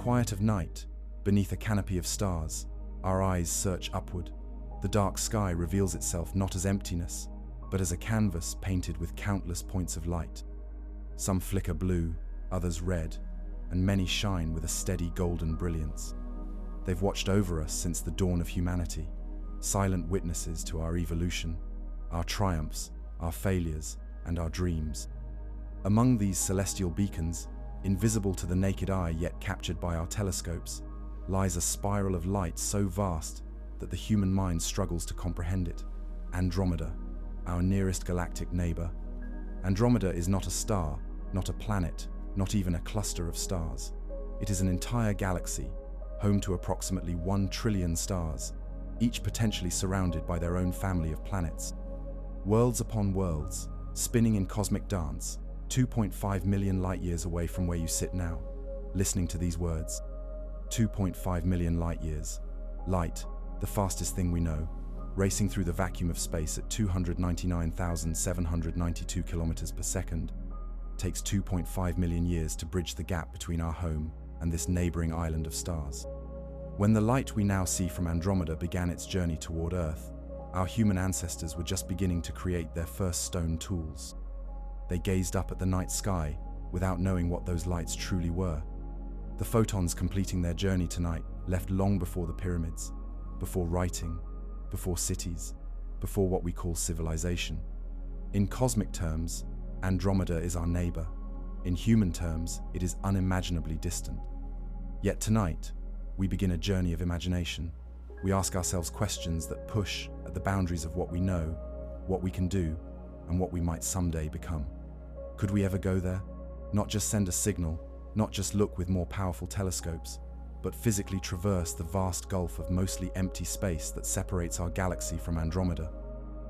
quiet of night, beneath a canopy of stars, our eyes search upward. The dark sky reveals itself not as emptiness, but as a canvas painted with countless points of light. Some flicker blue, others red, and many shine with a steady golden brilliance. They've watched over us since the dawn of humanity, silent witnesses to our evolution, our triumphs, our failures, and our dreams. Among these celestial beacons, invisible to the naked eye yet captured by our telescopes, lies a spiral of light so vast that the human mind struggles to comprehend it. Andromeda, our nearest galactic neighbor. Andromeda is not a star, not a planet, not even a cluster of stars. It is an entire galaxy, home to approximately 1 trillion stars, each potentially surrounded by their own family of planets. Worlds upon worlds, spinning in cosmic dance, 2.5 million light-years away from where you sit now, listening to these words. 2.5 million light-years. Light, the fastest thing we know, racing through the vacuum of space at 299,792 kilometers per second, takes 2.5 million years to bridge the gap between our home and this neighboring island of stars. When the light we now see from Andromeda began its journey toward Earth, our human ancestors were just beginning to create their first stone tools. They gazed up at the night sky without knowing what those lights truly were. The photons completing their journey tonight left long before the pyramids, before writing, before cities, before what we call civilization. In cosmic terms, Andromeda is our neighbor. In human terms, it is unimaginably distant. Yet tonight, we begin a journey of imagination. We ask ourselves questions that push at the boundaries of what we know, what we can do, and what we might someday become. Could we ever go there? Not just send a signal, not just look with more powerful telescopes, but physically traverse the vast gulf of mostly empty space that separates our galaxy from Andromeda.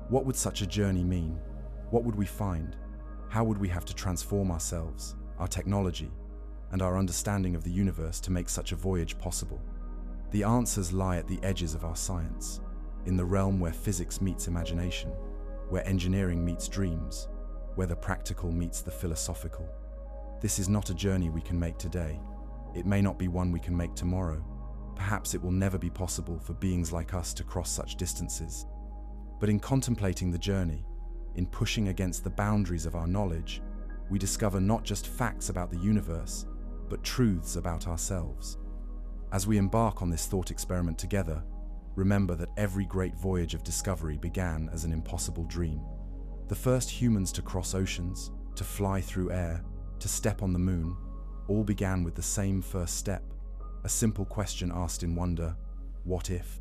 What would such a journey mean? What would we find? How would we have to transform ourselves, our technology, and our understanding of the universe to make such a voyage possible? The answers lie at the edges of our science, in the realm where physics meets imagination, where engineering meets dreams, where the practical meets the philosophical. This is not a journey we can make today. It may not be one we can make tomorrow. Perhaps it will never be possible for beings like us to cross such distances. But in contemplating the journey, in pushing against the boundaries of our knowledge, we discover not just facts about the universe, but truths about ourselves. As we embark on this thought experiment together, remember that every great voyage of discovery began as an impossible dream. The first humans to cross oceans, to fly through air, to step on the moon, all began with the same first step, a simple question asked in wonder, what if?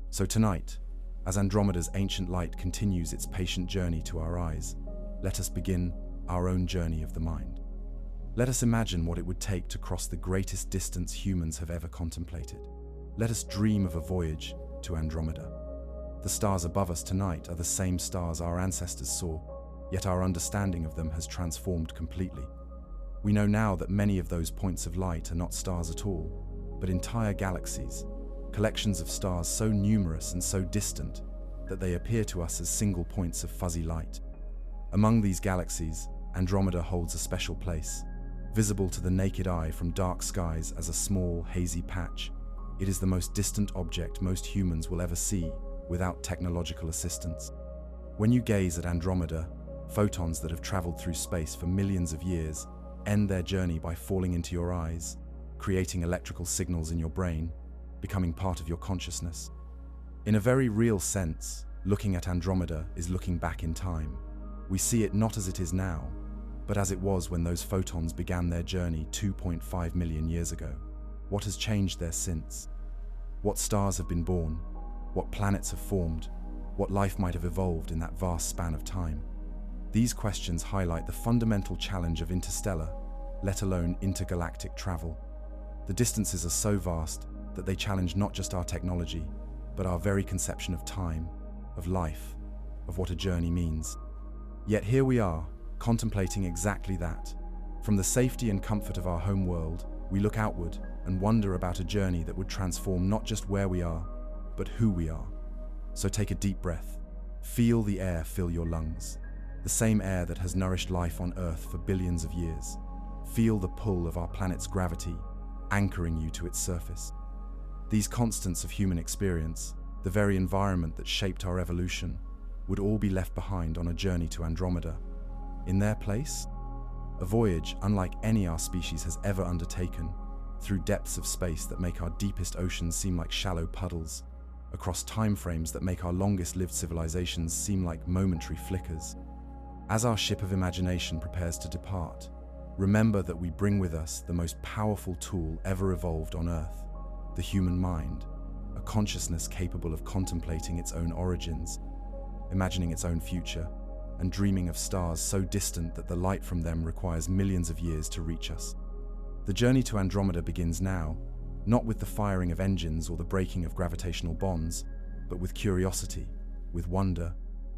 So tonight, as Andromeda's ancient light continues its patient journey to our eyes, let us begin our own journey of the mind. Let us imagine what it would take to cross the greatest distance humans have ever contemplated. Let us dream of a voyage to Andromeda. The stars above us tonight are the same stars our ancestors saw, yet our understanding of them has transformed completely. We know now that many of those points of light are not stars at all, but entire galaxies, collections of stars so numerous and so distant that they appear to us as single points of fuzzy light. Among these galaxies, Andromeda holds a special place, visible to the naked eye from dark skies as a small, hazy patch. It is the most distant object most humans will ever see without technological assistance. When you gaze at Andromeda, photons that have traveled through space for millions of years end their journey by falling into your eyes, creating electrical signals in your brain, becoming part of your consciousness. In a very real sense, looking at Andromeda is looking back in time. We see it not as it is now, but as it was when those photons began their journey 2.5 million years ago. What has changed there since? What stars have been born? What planets have formed? What life might have evolved in that vast span of time? These questions highlight the fundamental challenge of interstellar, let alone intergalactic travel. The distances are so vast that they challenge not just our technology, but our very conception of time, of life, of what a journey means. Yet here we are, contemplating exactly that. From the safety and comfort of our home world, we look outward and wonder about a journey that would transform not just where we are, but who we are. So take a deep breath. Feel the air fill your lungs, the same air that has nourished life on Earth for billions of years. Feel the pull of our planet's gravity, anchoring you to its surface. These constants of human experience, the very environment that shaped our evolution, would all be left behind on a journey to Andromeda. In their place, a voyage unlike any our species has ever undertaken, through depths of space that make our deepest oceans seem like shallow puddles, across time frames that make our longest-lived civilizations seem like momentary flickers. As our ship of imagination prepares to depart, remember that we bring with us the most powerful tool ever evolved on Earth, the human mind, a consciousness capable of contemplating its own origins, imagining its own future, and dreaming of stars so distant that the light from them requires millions of years to reach us. The journey to Andromeda begins now, not with the firing of engines or the breaking of gravitational bonds, but with curiosity, with wonder,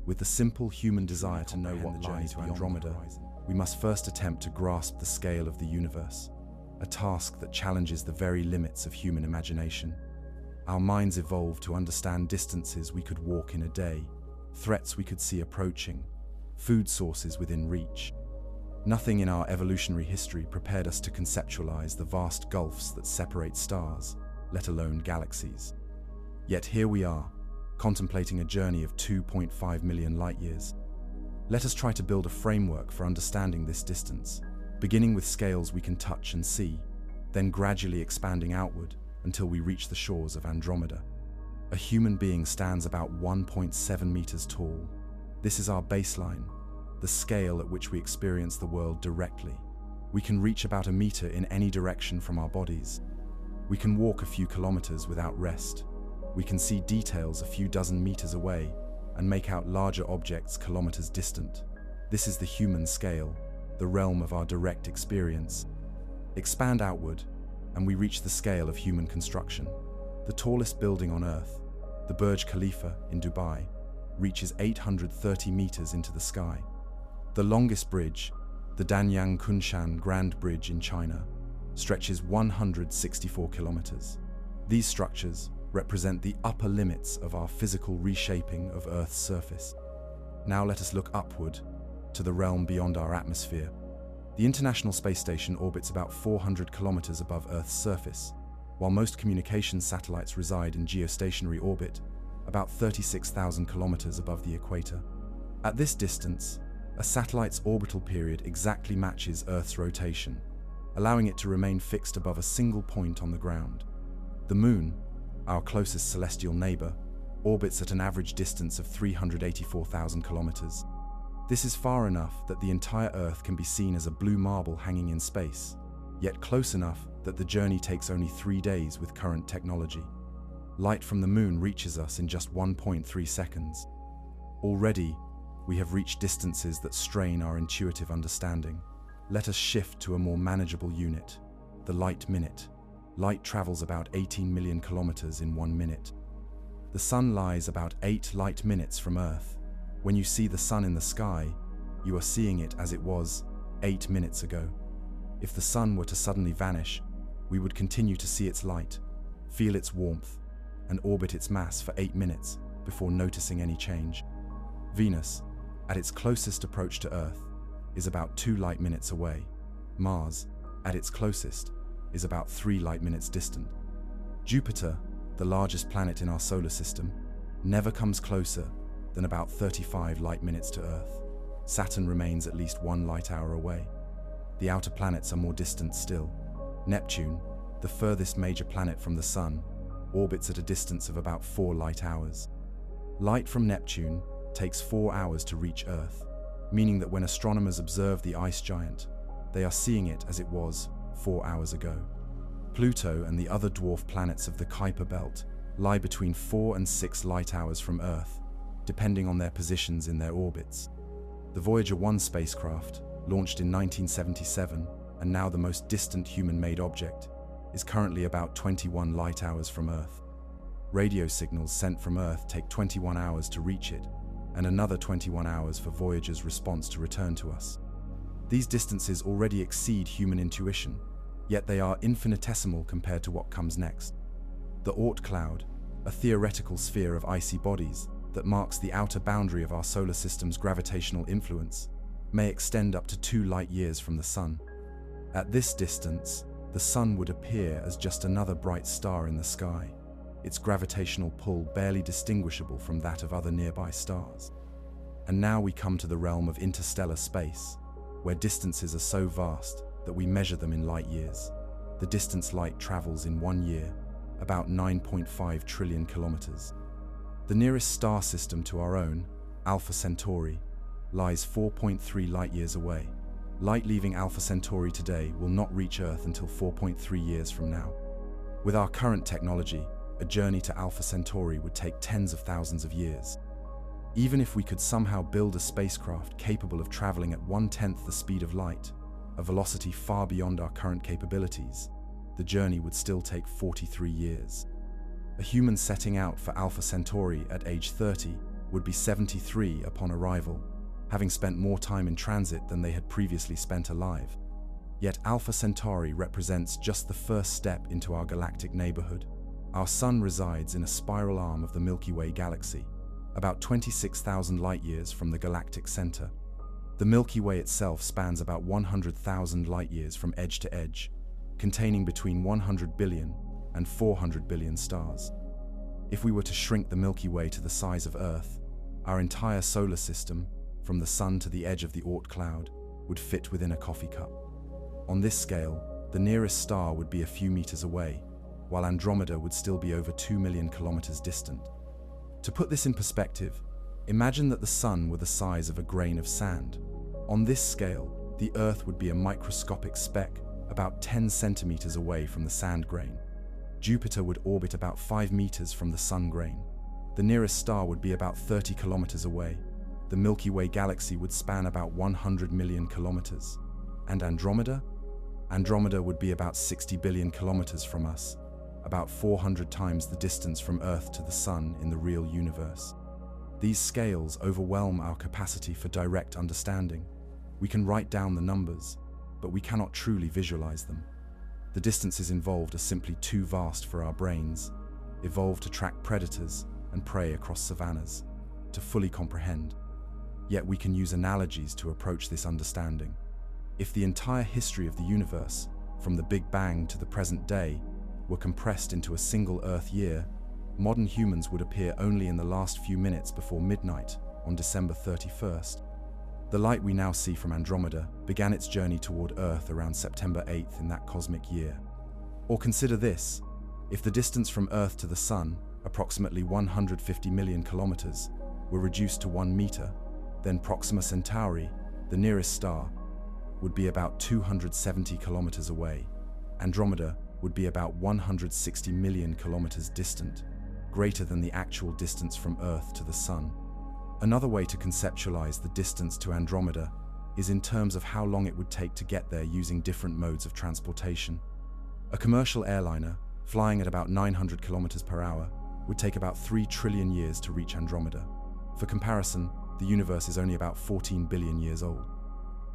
with the simple human desire to know what lies beyond Andromeda. We must first attempt to grasp the scale of the universe, a task that challenges the very limits of human imagination. Our minds evolved to understand distances we could walk in a day, threats we could see approaching, food sources within reach. Nothing in our evolutionary history prepared us to conceptualize the vast gulfs that separate stars, let alone galaxies. Yet here we are, contemplating a journey of 2.5 million light-years. Let us try to build a framework for understanding this distance, beginning with scales we can touch and see, then gradually expanding outward until we reach the shores of Andromeda. A human being stands about 1.7 meters tall. This is our baseline, the scale at which we experience the world directly. We can reach about a meter in any direction from our bodies. We can walk a few kilometers without rest. We can see details a few dozen meters away and make out larger objects kilometers distant. This is the human scale, the realm of our direct experience. Expand outward, and we reach the scale of human construction. The tallest building on Earth, the Burj Khalifa in Dubai, reaches 830 meters into the sky. The longest bridge, the Danyang Kunshan Grand Bridge in China, stretches 164 kilometers. These structures represent the upper limits of our physical reshaping of Earth's surface. Now let us look upward, to the realm beyond our atmosphere. The International Space Station orbits about 400 kilometers above Earth's surface, while most communications satellites reside in geostationary orbit, about 36,000 kilometers above the equator. At this distance, a satellite's orbital period exactly matches Earth's rotation, allowing it to remain fixed above a single point on the ground. The Moon, our closest celestial neighbor, orbits at an average distance of 384,000 kilometers. This is far enough that the entire Earth can be seen as a blue marble hanging in space, yet close enough that the journey takes only 3 days with current technology. Light from the Moon reaches us in just 1.3 seconds. Already, we have reached distances that strain our intuitive understanding. Let us shift to a more manageable unit, the light minute. Light travels about 18 million kilometers in 1 minute. The Sun lies about 8 light minutes from Earth. When you see the Sun in the sky, you are seeing it as it was 8 minutes ago. If the Sun were to suddenly vanish, we would continue to see its light, feel its warmth, and orbit its mass for 8 minutes before noticing any change. Venus, at its closest approach to Earth, is about 2 light minutes away. Mars, at its closest, is about 3 light minutes distant. Jupiter, the largest planet in our solar system, never comes closer than about 35 light minutes to Earth. Saturn remains at least 1 light hour away. The outer planets are more distant still. Neptune, the furthest major planet from the Sun, orbits at a distance of about 4 light hours. Light from Neptune takes 4 hours to reach Earth, meaning that when astronomers observe the ice giant, they are seeing it as it was 4 hours ago. Pluto and the other dwarf planets of the Kuiper Belt lie between 4 and 6 light hours from Earth, depending on their positions in their orbits. The Voyager 1 spacecraft, launched in 1977 and now the most distant human-made object, is currently about 21 light hours from Earth. Radio signals sent from Earth take 21 hours to reach it, and another 21 hours for Voyager's response to return to us. These distances already exceed human intuition, yet they are infinitesimal compared to what comes next. The Oort cloud, a theoretical sphere of icy bodies that marks the outer boundary of our solar system's gravitational influence, may extend up to 2 light-years from the Sun. At this distance, the Sun would appear as just another bright star in the sky, its gravitational pull barely distinguishable from that of other nearby stars. And now we come to the realm of interstellar space, where distances are so vast that we measure them in light years. The distance light travels in 1 year, about 9.5 trillion kilometers. The nearest star system to our own, Alpha Centauri, lies 4.3 light-years away. Light leaving Alpha Centauri today will not reach Earth until 4.3 years from now. With our current technology, a journey to Alpha Centauri would take tens of thousands of years. Even if we could somehow build a spacecraft capable of traveling at 1/10 the speed of light, a velocity far beyond our current capabilities, the journey would still take 43 years. A human setting out for Alpha Centauri at age 30 would be 73 upon arrival, having spent more time in transit than they had previously spent alive. Yet Alpha Centauri represents just the first step into our galactic neighborhood. Our Sun resides in a spiral arm of the Milky Way galaxy, about 26,000 light-years from the galactic center. The Milky Way itself spans about 100,000 light-years from edge to edge, containing between 100 billion and 400 billion stars. If we were to shrink the Milky Way to the size of Earth, our entire solar system, from the Sun to the edge of the Oort cloud, would fit within a coffee cup. On this scale, the nearest star would be a few meters away, while Andromeda would still be over 2 million kilometers distant. To put this in perspective, imagine that the Sun were the size of a grain of sand. On this scale, the Earth would be a microscopic speck about 10 centimeters away from the sand grain. Jupiter would orbit about 5 meters from the Sun grain. The nearest star would be about 30 kilometers away. The Milky Way galaxy would span about 100 million kilometers. And Andromeda? Andromeda would be about 60 billion kilometers from us, about 400 times the distance from Earth to the Sun in the real universe. These scales overwhelm our capacity for direct understanding. We can write down the numbers, but we cannot truly visualize them. The distances involved are simply too vast for our brains, evolved to track predators and prey across savannas, to fully comprehend. Yet we can use analogies to approach this understanding. If the entire history of the universe, from the Big Bang to the present day, were compressed into a single Earth year, modern humans would appear only in the last few minutes before midnight on December 31st. The light we now see from Andromeda began its journey toward Earth around September 8th in that cosmic year. Or consider this: if the distance from Earth to the Sun, approximately 150 million kilometers, were reduced to 1 meter, then Proxima Centauri, the nearest star, would be about 270 kilometers away. Andromeda would be about 160 million kilometers distant, greater than the actual distance from Earth to the Sun. Another way to conceptualize the distance to Andromeda is in terms of how long it would take to get there using different modes of transportation. A commercial airliner, flying at about 900 kilometers per hour, would take about 3 trillion years to reach Andromeda. For comparison, the universe is only about 14 billion years old.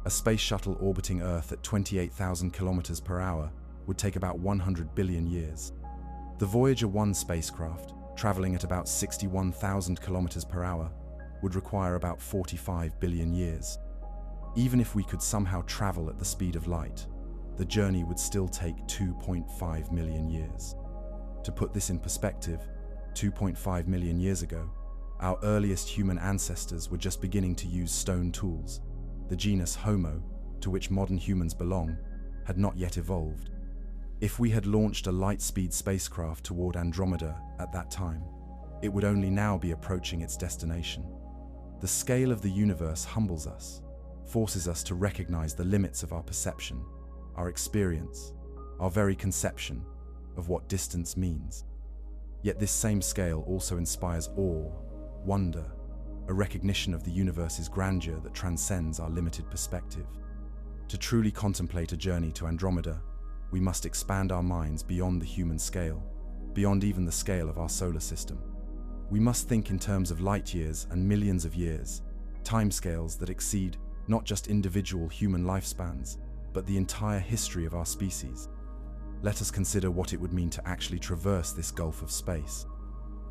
A space shuttle orbiting Earth at 28,000 kilometers per hour would take about 100 billion years. The Voyager 1 spacecraft, traveling at about 61,000 kilometers per hour, would require about 45 billion years. Even if we could somehow travel at the speed of light, the journey would still take 2.5 million years. To put this in perspective, 2.5 million years ago, our earliest human ancestors were just beginning to use stone tools. The genus Homo, to which modern humans belong, had not yet evolved. If we had launched a light-speed spacecraft toward Andromeda at that time, it would only now be approaching its destination. The scale of the universe humbles us, forces us to recognize the limits of our perception, our experience, our very conception of what distance means. Yet this same scale also inspires awe, wonder, a recognition of the universe's grandeur that transcends our limited perspective. To truly contemplate a journey to Andromeda, we must expand our minds beyond the human scale, beyond even the scale of our solar system. We must think in terms of light years and millions of years, timescales that exceed not just individual human lifespans, but the entire history of our species. Let us consider what it would mean to actually traverse this gulf of space.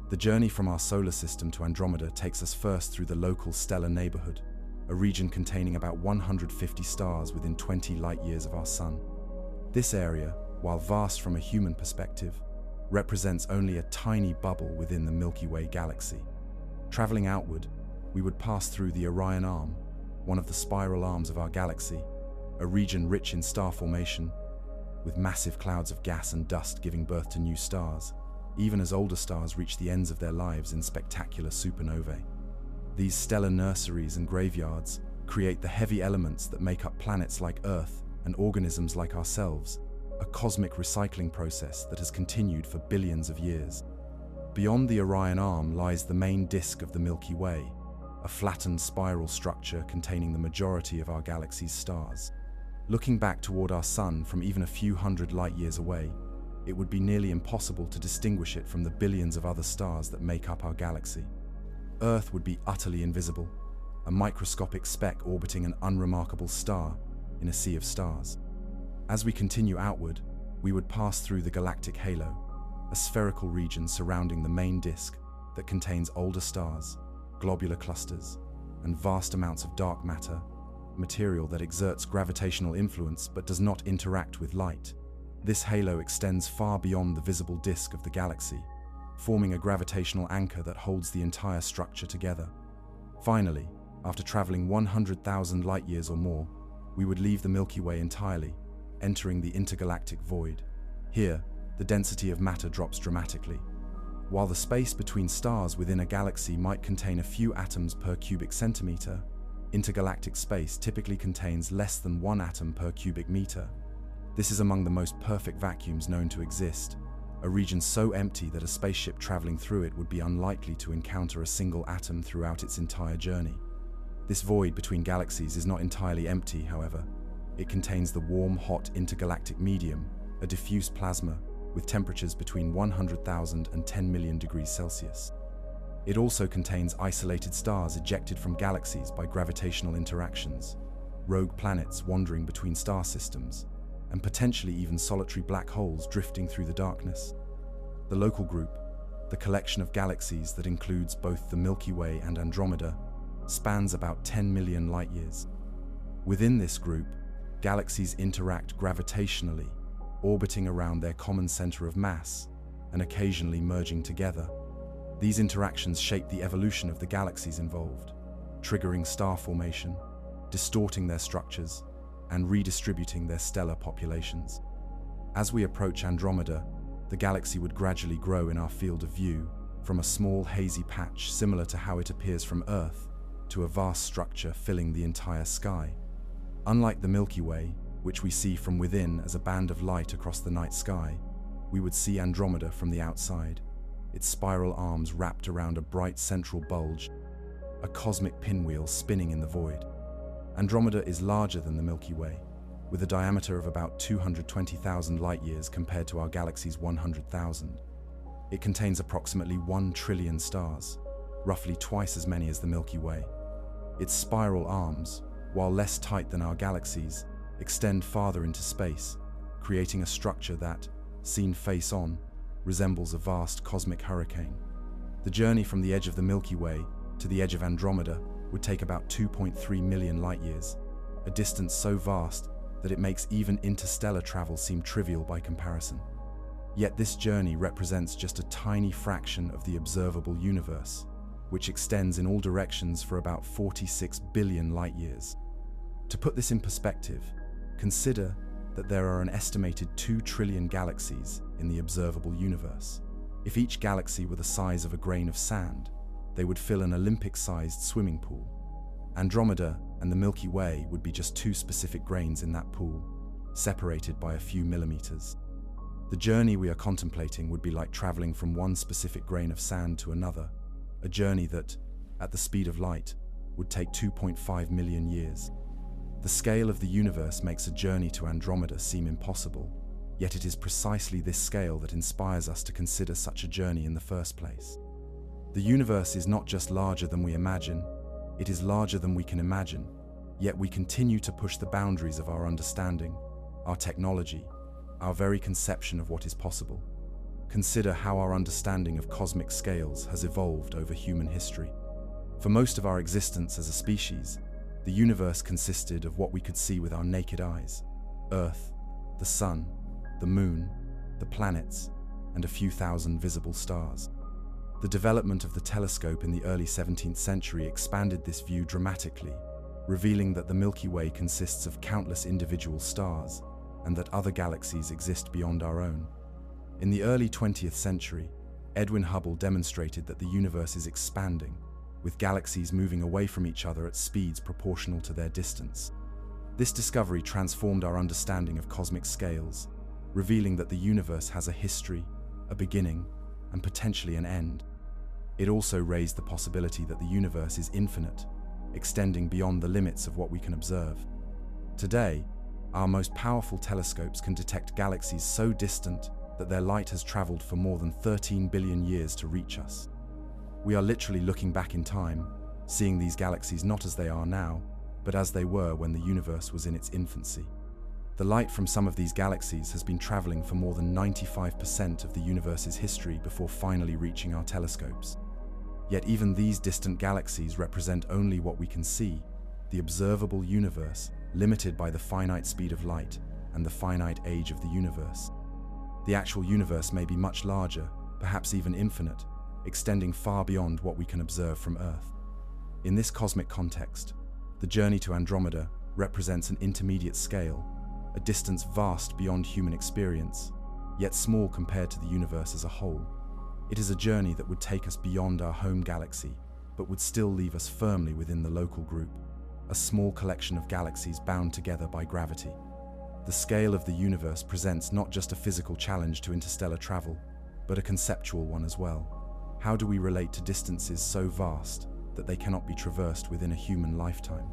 The journey from our solar system to Andromeda takes us first through the local stellar neighborhood, a region containing about 150 stars within 20 light-years of our Sun. This area, while vast from a human perspective, represents only a tiny bubble within the Milky Way galaxy. Traveling outward, we would pass through the Orion Arm, one of the spiral arms of our galaxy, a region rich in star formation, with massive clouds of gas and dust giving birth to new stars, even as older stars reach the ends of their lives in spectacular supernovae. These stellar nurseries and graveyards create the heavy elements that make up planets like Earth and organisms like ourselves, a cosmic recycling process that has continued for billions of years. Beyond the Orion Arm lies the main disk of the Milky Way, a flattened spiral structure containing the majority of our galaxy's stars. Looking back toward our Sun from even a few hundred light-years away, it would be nearly impossible to distinguish it from the billions of other stars that make up our galaxy. Earth would be utterly invisible, a microscopic speck orbiting an unremarkable star in a sea of stars. As we continue outward, we would pass through the galactic halo, a spherical region surrounding the main disk that contains older stars, globular clusters, and vast amounts of dark matter, material that exerts gravitational influence but does not interact with light. This halo extends far beyond the visible disk of the galaxy, forming a gravitational anchor that holds the entire structure together. Finally, after traveling 100,000 light-years or more, we would leave the Milky Way entirely, entering the intergalactic void. Here, the density of matter drops dramatically. While the space between stars within a galaxy might contain a few atoms per cubic centimeter, intergalactic space typically contains less than 1 atom per cubic meter. This is among the most perfect vacuums known to exist, a region so empty that a spaceship traveling through it would be unlikely to encounter a single atom throughout its entire journey. This void between galaxies is not entirely empty, however. It contains the warm, hot intergalactic medium, a diffuse plasma, with temperatures between 100,000 and 10 million degrees Celsius. It also contains isolated stars ejected from galaxies by gravitational interactions, rogue planets wandering between star systems, and potentially even solitary black holes drifting through the darkness. The local group, the collection of galaxies that includes both the Milky Way and Andromeda, spans about 10 million light-years. Within this group, galaxies interact gravitationally, orbiting around their common center of mass and occasionally merging together. These interactions shape the evolution of the galaxies involved, triggering star formation, distorting their structures, and redistributing their stellar populations. As we approach Andromeda, the galaxy would gradually grow in our field of view, from a small hazy patch similar to how it appears from Earth, to a vast structure filling the entire sky. Unlike the Milky Way, which we see from within as a band of light across the night sky, we would see Andromeda from the outside, its spiral arms wrapped around a bright central bulge, a cosmic pinwheel spinning in the void. Andromeda is larger than the Milky Way, with a diameter of about 220,000 light-years compared to our galaxy's 100,000. It contains approximately 1 trillion stars, roughly twice as many as the Milky Way. Its spiral arms, while less tight than our galaxy's, extend farther into space, creating a structure that, seen face-on, resembles a vast cosmic hurricane. The journey from the edge of the Milky Way to the edge of Andromeda would take about 2.3 million light-years, a distance so vast that it makes even interstellar travel seem trivial by comparison. Yet this journey represents just a tiny fraction of the observable universe, which extends in all directions for about 46 billion light-years. To put this in perspective, consider that there are an estimated 2 trillion galaxies in the observable universe. If each galaxy were the size of a grain of sand, they would fill an Olympic-sized swimming pool. Andromeda and the Milky Way would be just 2 specific grains in that pool, separated by a few millimeters. The journey we are contemplating would be like traveling from one specific grain of sand to another, a journey that, at the speed of light, would take 2.5 million years. The scale of the universe makes a journey to Andromeda seem impossible, yet it is precisely this scale that inspires us to consider such a journey in the first place. The universe is not just larger than we imagine, it is larger than we can imagine, yet we continue to push the boundaries of our understanding, our technology, our very conception of what is possible. Consider how our understanding of cosmic scales has evolved over human history. For most of our existence as a species, the universe consisted of what we could see with our naked eyes: Earth, the Sun, the moon, the planets, and a few thousand visible stars. The development of the telescope in the early 17th century expanded this view dramatically, revealing that the Milky Way consists of countless individual stars and that other galaxies exist beyond our own. In the early 20th century, Edwin Hubble demonstrated that the universe is expanding, with galaxies moving away from each other at speeds proportional to their distance. This discovery transformed our understanding of cosmic scales, revealing that the universe has a history, a beginning, and potentially an end. It also raised the possibility that the universe is infinite, extending beyond the limits of what we can observe. Today, our most powerful telescopes can detect galaxies so distant that their light has traveled for more than 13 billion years to reach us. We are literally looking back in time, seeing these galaxies not as they are now, but as they were when the universe was in its infancy. The light from some of these galaxies has been traveling for more than 95% of the universe's history before finally reaching our telescopes. Yet even these distant galaxies represent only what we can see, the observable universe, limited by the finite speed of light and the finite age of the universe. The actual universe may be much larger, perhaps even infinite, extending far beyond what we can observe from Earth. In this cosmic context, the journey to Andromeda represents an intermediate scale, a distance vast beyond human experience, yet small compared to the universe as a whole. It is a journey that would take us beyond our home galaxy, but would still leave us firmly within the local group, a small collection of galaxies bound together by gravity. The scale of the universe presents not just a physical challenge to interstellar travel, but a conceptual one as well. How do we relate to distances so vast that they cannot be traversed within a human lifetime?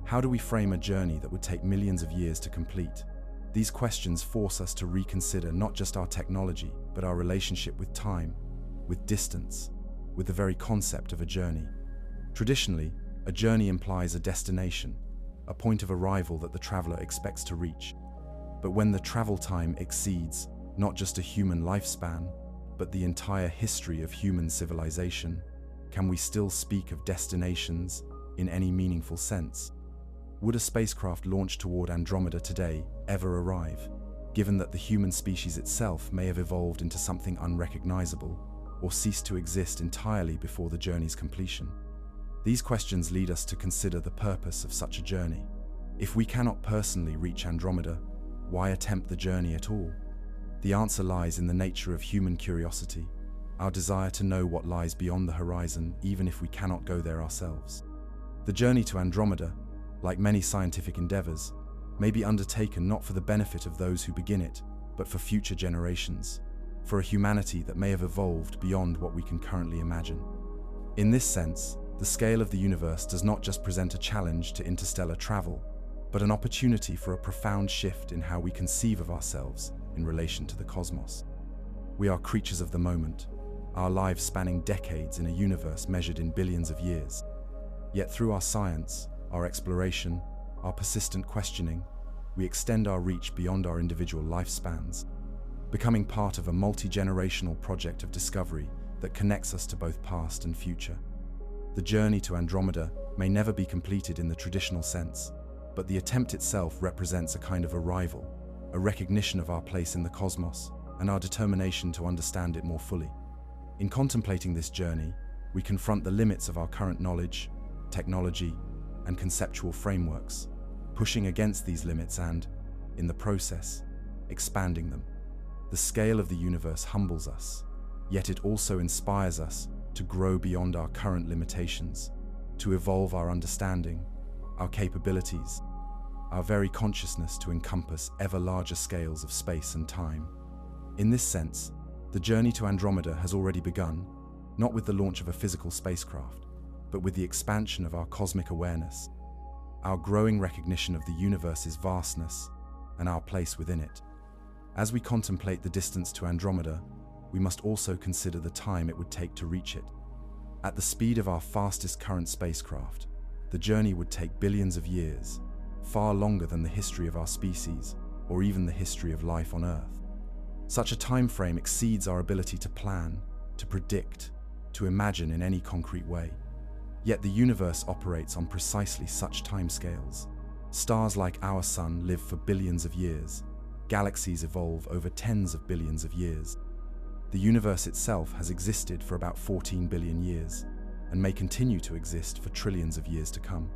How do we frame a journey that would take millions of years to complete? These questions force us to reconsider not just our technology, but our relationship with time, with distance, with the very concept of a journey. Traditionally, a journey implies a destination, a point of arrival that the traveler expects to reach. But when the travel time exceeds not just a human lifespan, but the entire history of human civilization, can we still speak of destinations in any meaningful sense? Would a spacecraft launched toward Andromeda today ever arrive, given that the human species itself may have evolved into something unrecognizable or cease to exist entirely before the journey's completion? These questions lead us to consider the purpose of such a journey. If we cannot personally reach Andromeda, why attempt the journey at all? The answer lies in the nature of human curiosity, our desire to know what lies beyond the horizon, even if we cannot go there ourselves. The journey to Andromeda, like many scientific endeavors, may be undertaken not for the benefit of those who begin it, but for future generations, for a humanity that may have evolved beyond what we can currently imagine. In this sense, the scale of the universe does not just present a challenge to interstellar travel, but an opportunity for a profound shift in how we conceive of ourselves in relation to the cosmos. We are creatures of the moment, our lives spanning decades in a universe measured in billions of years. Yet through our science, our exploration, our persistent questioning, we extend our reach beyond our individual lifespans, becoming part of a multi-generational project of discovery that connects us to both past and future. The journey to Andromeda may never be completed in the traditional sense, but the attempt itself represents a kind of arrival, a recognition of our place in the cosmos, and our determination to understand it more fully. In contemplating this journey, we confront the limits of our current knowledge, technology, and conceptual frameworks, pushing against these limits and, in the process, expanding them. The scale of the universe humbles us, yet it also inspires us to grow beyond our current limitations, to evolve our understanding, our capabilities, our very consciousness to encompass ever larger scales of space and time. In this sense, the journey to Andromeda has already begun, not with the launch of a physical spacecraft, but with the expansion of our cosmic awareness, our growing recognition of the universe's vastness and our place within it. As we contemplate the distance to Andromeda, we must also consider the time it would take to reach it. At the speed of our fastest current spacecraft, the journey would take billions of years, far longer than the history of our species or even the history of life on Earth. Such a time frame exceeds our ability to plan, to predict, to imagine in any concrete way. Yet the universe operates on precisely such timescales. Stars like our Sun live for billions of years. galaxies evolve over tens of billions of years. The universe itself has existed for about 14 billion years, and may continue to exist for trillions of years to come.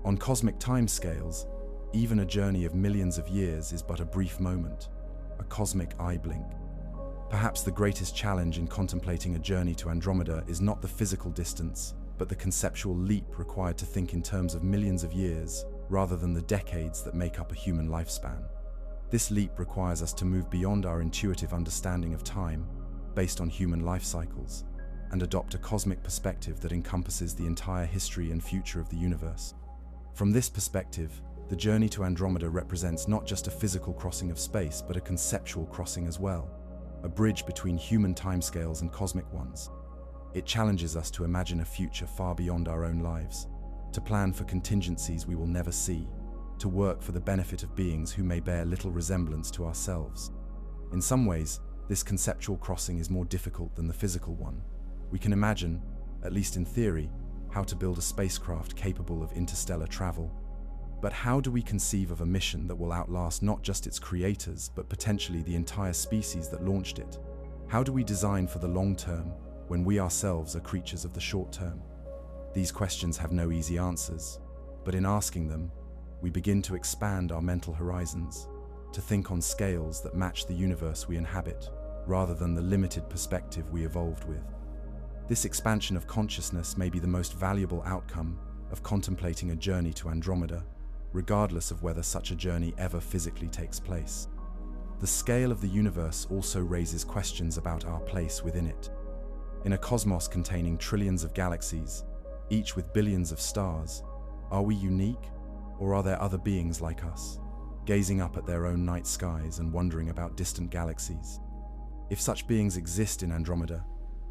On cosmic timescales, even a journey of millions of years is but a brief moment, a cosmic eye blink. Perhaps the greatest challenge in contemplating a journey to Andromeda is not the physical distance, but the conceptual leap required to think in terms of millions of years, rather than the decades that make up a human lifespan. This leap requires us to move beyond our intuitive understanding of time, based on human life cycles, and adopt a cosmic perspective that encompasses the entire history and future of the universe. From this perspective, the journey to Andromeda represents not just a physical crossing of space, but a conceptual crossing as well, a bridge between human timescales and cosmic ones. It challenges us to imagine a future far beyond our own lives, to plan for contingencies we will never see, to work for the benefit of beings who may bear little resemblance to ourselves. In some ways, this conceptual crossing is more difficult than the physical one. We can imagine, at least in theory, how to build a spacecraft capable of interstellar travel. But how do we conceive of a mission that will outlast not just its creators, but potentially the entire species that launched it? How do we design for the long term when we ourselves are creatures of the short term? These questions have no easy answers, but in asking them, we begin to expand our mental horizons, to think on scales that match the universe we inhabit, rather than the limited perspective we evolved with. This expansion of consciousness may be the most valuable outcome of contemplating a journey to Andromeda, regardless of whether such a journey ever physically takes place. The scale of the universe also raises questions about our place within it. In a cosmos containing trillions of galaxies, each with billions of stars, are we unique, or are there other beings like us, gazing up at their own night skies and wondering about distant galaxies? If such beings exist in Andromeda,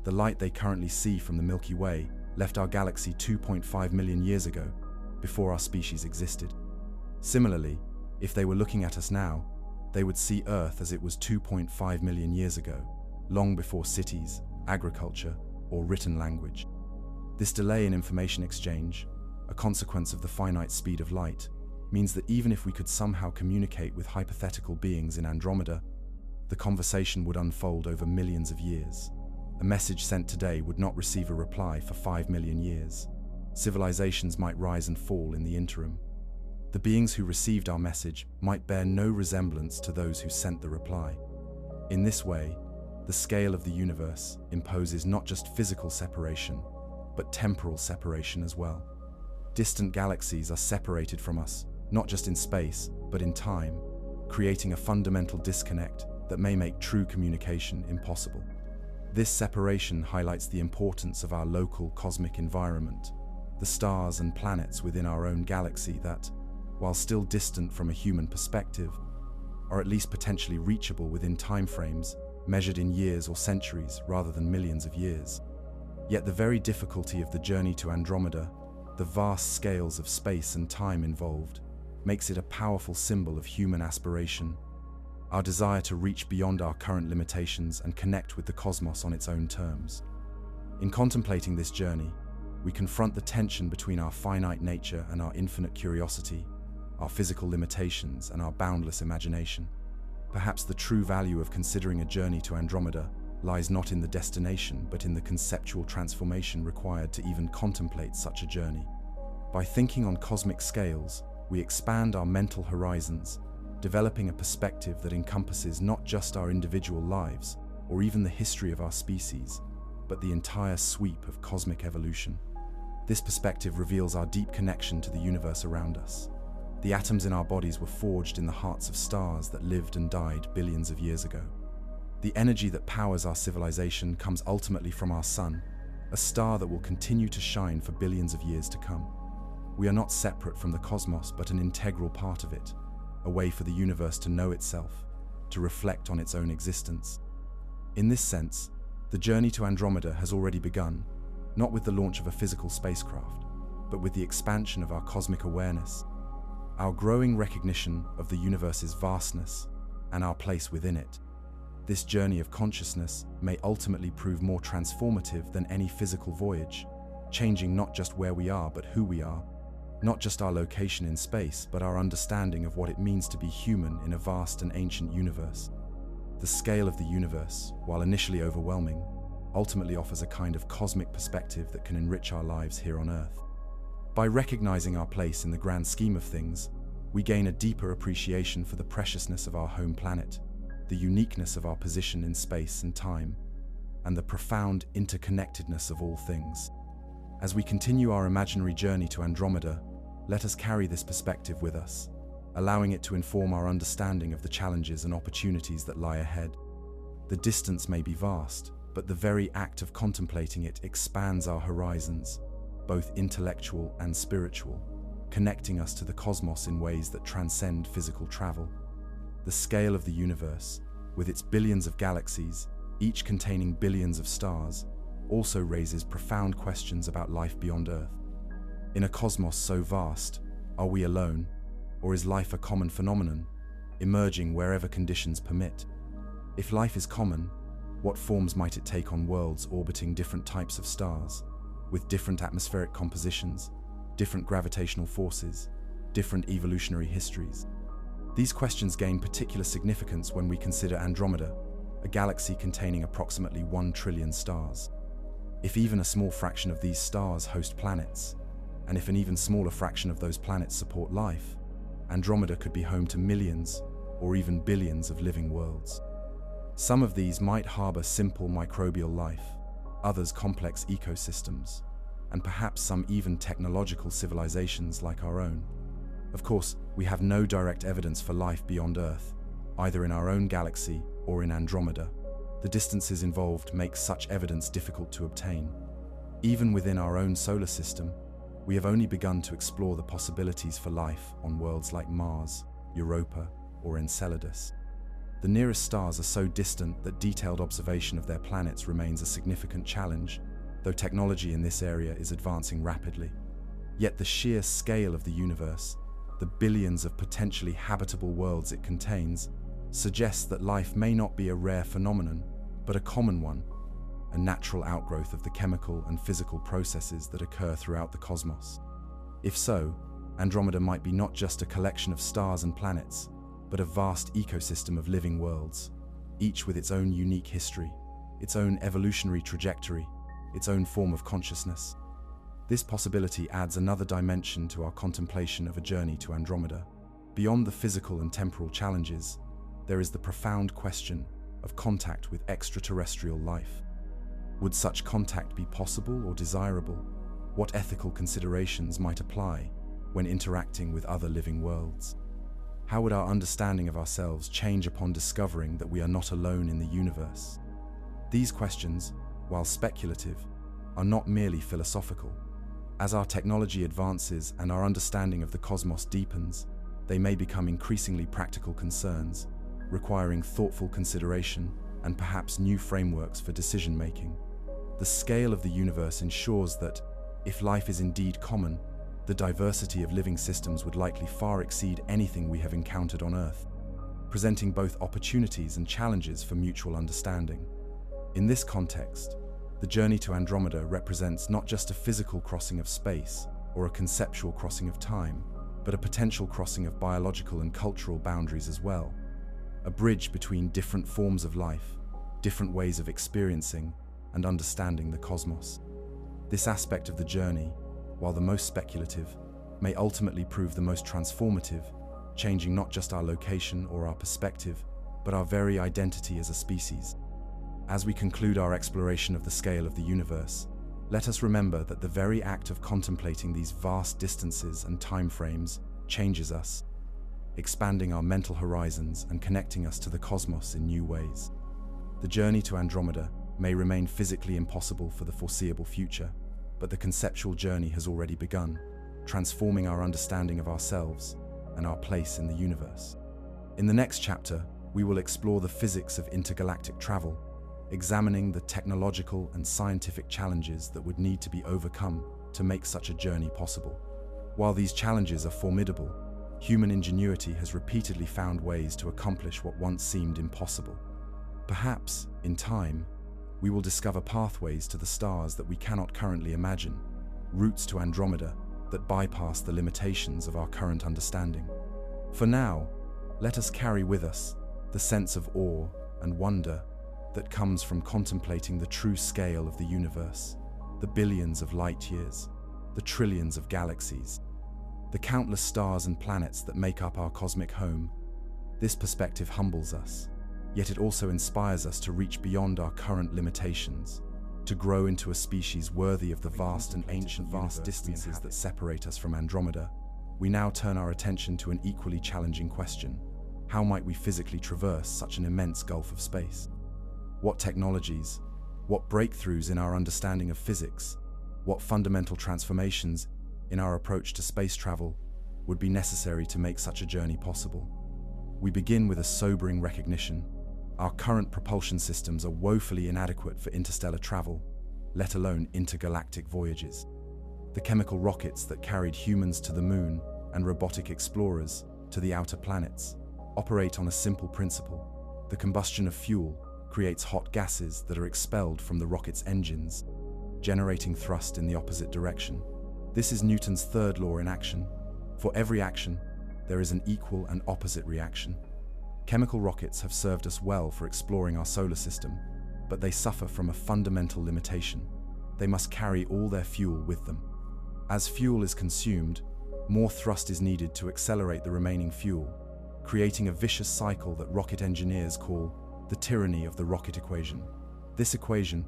the light they currently see from the Milky Way left our galaxy 2.5 million years ago, before our species existed. Similarly, if they were looking at us now, they would see Earth as it was 2.5 million years ago, long before cities, agriculture, or written language. This delay in information exchange, a consequence of the finite speed of light, means that even if we could somehow communicate with hypothetical beings in Andromeda, the conversation would unfold over millions of years. A message sent today would not receive a reply for 5 million years. Civilizations might rise and fall in the interim. The beings who received our message might bear no resemblance to those who sent the reply. In this way, the scale of the universe imposes not just physical separation, but temporal separation as well. Distant galaxies are separated from us, not just in space, but in time, creating a fundamental disconnect that may make true communication impossible. This separation highlights the importance of our local cosmic environment, the stars and planets within our own galaxy that, while still distant from a human perspective, are at least potentially reachable within timeframes measured in years or centuries rather than millions of years. Yet the very difficulty of the journey to Andromeda, the vast scales of space and time involved, makes it a powerful symbol of human aspiration, our desire to reach beyond our current limitations and connect with the cosmos on its own terms. In contemplating this journey, we confront the tension between our finite nature and our infinite curiosity, our physical limitations and our boundless imagination. Perhaps the true value of considering a journey to Andromeda lies not in the destination, but in the conceptual transformation required to even contemplate such a journey. By thinking on cosmic scales, we expand our mental horizons, developing a perspective that encompasses not just our individual lives, or even the history of our species, but the entire sweep of cosmic evolution. This perspective reveals our deep connection to the universe around us. The atoms in our bodies were forged in the hearts of stars that lived and died billions of years ago. The energy that powers our civilization comes ultimately from our sun, a star that will continue to shine for billions of years to come. We are not separate from the cosmos, but an integral part of it, a way for the universe to know itself, to reflect on its own existence. In this sense, the journey to Andromeda has already begun, not with the launch of a physical spacecraft, but with the expansion of our cosmic awareness, our growing recognition of the universe's vastness and our place within it. This journey of consciousness may ultimately prove more transformative than any physical voyage, changing not just where we are, but who we are, not just our location in space, but our understanding of what it means to be human in a vast and ancient universe. The scale of the universe, while initially overwhelming, ultimately offers a kind of cosmic perspective that can enrich our lives here on Earth. By recognizing our place in the grand scheme of things, we gain a deeper appreciation for the preciousness of our home planet, the uniqueness of our position in space and time, and the profound interconnectedness of all things. As we continue our imaginary journey to Andromeda, let us carry this perspective with us, allowing it to inform our understanding of the challenges and opportunities that lie ahead. The distance may be vast, but the very act of contemplating it expands our horizons, both intellectual and spiritual, connecting us to the cosmos in ways that transcend physical travel. The scale of the universe, with its billions of galaxies, each containing billions of stars, also raises profound questions about life beyond Earth. In a cosmos so vast, are we alone, or is life a common phenomenon, emerging wherever conditions permit? If life is common, what forms might it take on worlds orbiting different types of stars, with different atmospheric compositions, different gravitational forces, different evolutionary histories? These questions gain particular significance when we consider Andromeda, a galaxy containing approximately 1 trillion stars. If even a small fraction of these stars host planets, and if an even smaller fraction of those planets support life, Andromeda could be home to millions or even billions of living worlds. Some of these might harbor simple microbial life, others complex ecosystems, and perhaps some even technological civilizations like our own. Of course, we have no direct evidence for life beyond Earth, either in our own galaxy or in Andromeda. The distances involved make such evidence difficult to obtain. Even within our own solar system, we have only begun to explore the possibilities for life on worlds like Mars, Europa, or Enceladus. The nearest stars are so distant that detailed observation of their planets remains a significant challenge, though technology in this area is advancing rapidly. Yet the sheer scale of the universe, the billions of potentially habitable worlds it contains, suggests that life may not be a rare phenomenon, but a common one, a natural outgrowth of the chemical and physical processes that occur throughout the cosmos. If so, Andromeda might be not just a collection of stars and planets, but a vast ecosystem of living worlds, each with its own unique history, its own evolutionary trajectory, its own form of consciousness. This possibility adds another dimension to our contemplation of a journey to Andromeda. Beyond the physical and temporal challenges, there is the profound question of contact with extraterrestrial life. Would such contact be possible or desirable? What ethical considerations might apply when interacting with other living worlds? How would our understanding of ourselves change upon discovering that we are not alone in the universe? These questions, while speculative, are not merely philosophical. As our technology advances and our understanding of the cosmos deepens, they may become increasingly practical concerns, requiring thoughtful consideration and perhaps new frameworks for decision-making. The scale of the universe ensures that, if life is indeed common, the diversity of living systems would likely far exceed anything we have encountered on Earth, presenting both opportunities and challenges for mutual understanding. In this context, the journey to Andromeda represents not just a physical crossing of space or a conceptual crossing of time, but a potential crossing of biological and cultural boundaries as well. A bridge between different forms of life, different ways of experiencing and understanding the cosmos. This aspect of the journey, while the most speculative, may ultimately prove the most transformative, changing not just our location or our perspective, but our very identity as a species. As we conclude our exploration of the scale of the universe, let us remember that the very act of contemplating these vast distances and time frames changes us, expanding our mental horizons and connecting us to the cosmos in new ways. The journey to Andromeda may remain physically impossible for the foreseeable future, but the conceptual journey has already begun, transforming our understanding of ourselves and our place in the universe. In the next chapter, we will explore the physics of intergalactic travel, examining the technological and scientific challenges that would need to be overcome to make such a journey possible. While these challenges are formidable, human ingenuity has repeatedly found ways to accomplish what once seemed impossible. Perhaps, in time, we will discover pathways to the stars that we cannot currently imagine, routes to Andromeda, that bypass the limitations of our current understanding. For now, let us carry with us the sense of awe and wonder that comes from contemplating the true scale of the universe, the billions of light years, the trillions of galaxies, the countless stars and planets that make up our cosmic home. This perspective humbles us, yet it also inspires us to reach beyond our current limitations, to grow into a species worthy of the vast and ancient distances that separate us from Andromeda. We now turn our attention to an equally challenging question. How might we physically traverse such an immense gulf of space? What technologies, what breakthroughs in our understanding of physics, what fundamental transformations in our approach to space travel would be necessary to make such a journey possible? We begin with a sobering recognition. Our current propulsion systems are woefully inadequate for interstellar travel, let alone intergalactic voyages. The chemical rockets that carried humans to the moon and robotic explorers to the outer planets operate on a simple principle. The combustion of fuel creates hot gases that are expelled from the rocket's engines, generating thrust in the opposite direction. This is Newton's third law in action. For every action, there is an equal and opposite reaction. Chemical rockets have served us well for exploring our solar system, but they suffer from a fundamental limitation. They must carry all their fuel with them. As fuel is consumed, more thrust is needed to accelerate the remaining fuel, creating a vicious cycle that rocket engineers call the tyranny of the rocket equation. This equation,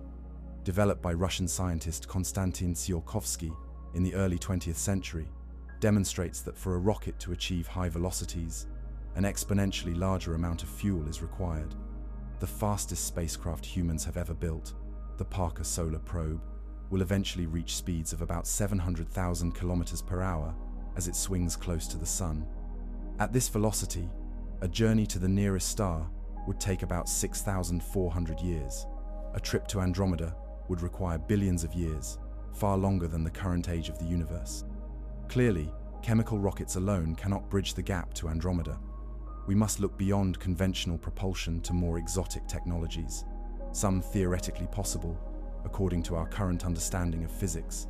developed by Russian scientist Konstantin Tsiolkovsky in the early 20th century, demonstrates that for a rocket to achieve high velocities, an exponentially larger amount of fuel is required. The fastest spacecraft humans have ever built, the Parker Solar Probe, will eventually reach speeds of about 700,000 kilometers per hour as it swings close to the Sun. At this velocity, a journey to the nearest star would take about 6,400 years. A trip to Andromeda would require billions of years, far longer than the current age of the universe. Clearly, chemical rockets alone cannot bridge the gap to Andromeda. We must look beyond conventional propulsion to more exotic technologies, some theoretically possible, according to our current understanding of physics,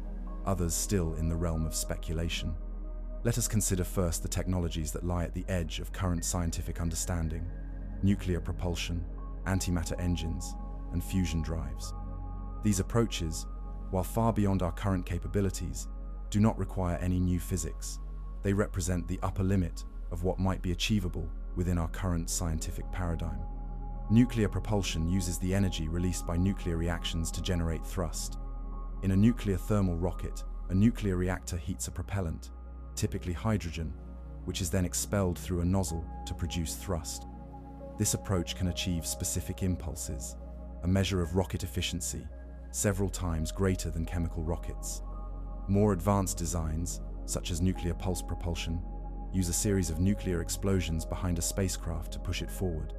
others still in the realm of speculation. Let us consider first the technologies that lie at the edge of current scientific understanding: nuclear propulsion, antimatter engines, and fusion drives. These approaches, while far beyond our current capabilities, do not require any new physics. They represent the upper limit of what might be achievable within our current scientific paradigm. Nuclear propulsion uses the energy released by nuclear reactions to generate thrust. In a nuclear thermal rocket, a nuclear reactor heats a propellant, typically hydrogen, which is then expelled through a nozzle to produce thrust. This approach can achieve specific impulses, a measure of rocket efficiency, several times greater than chemical rockets. More advanced designs, such as nuclear pulse propulsion, use a series of nuclear explosions behind a spacecraft to push it forward.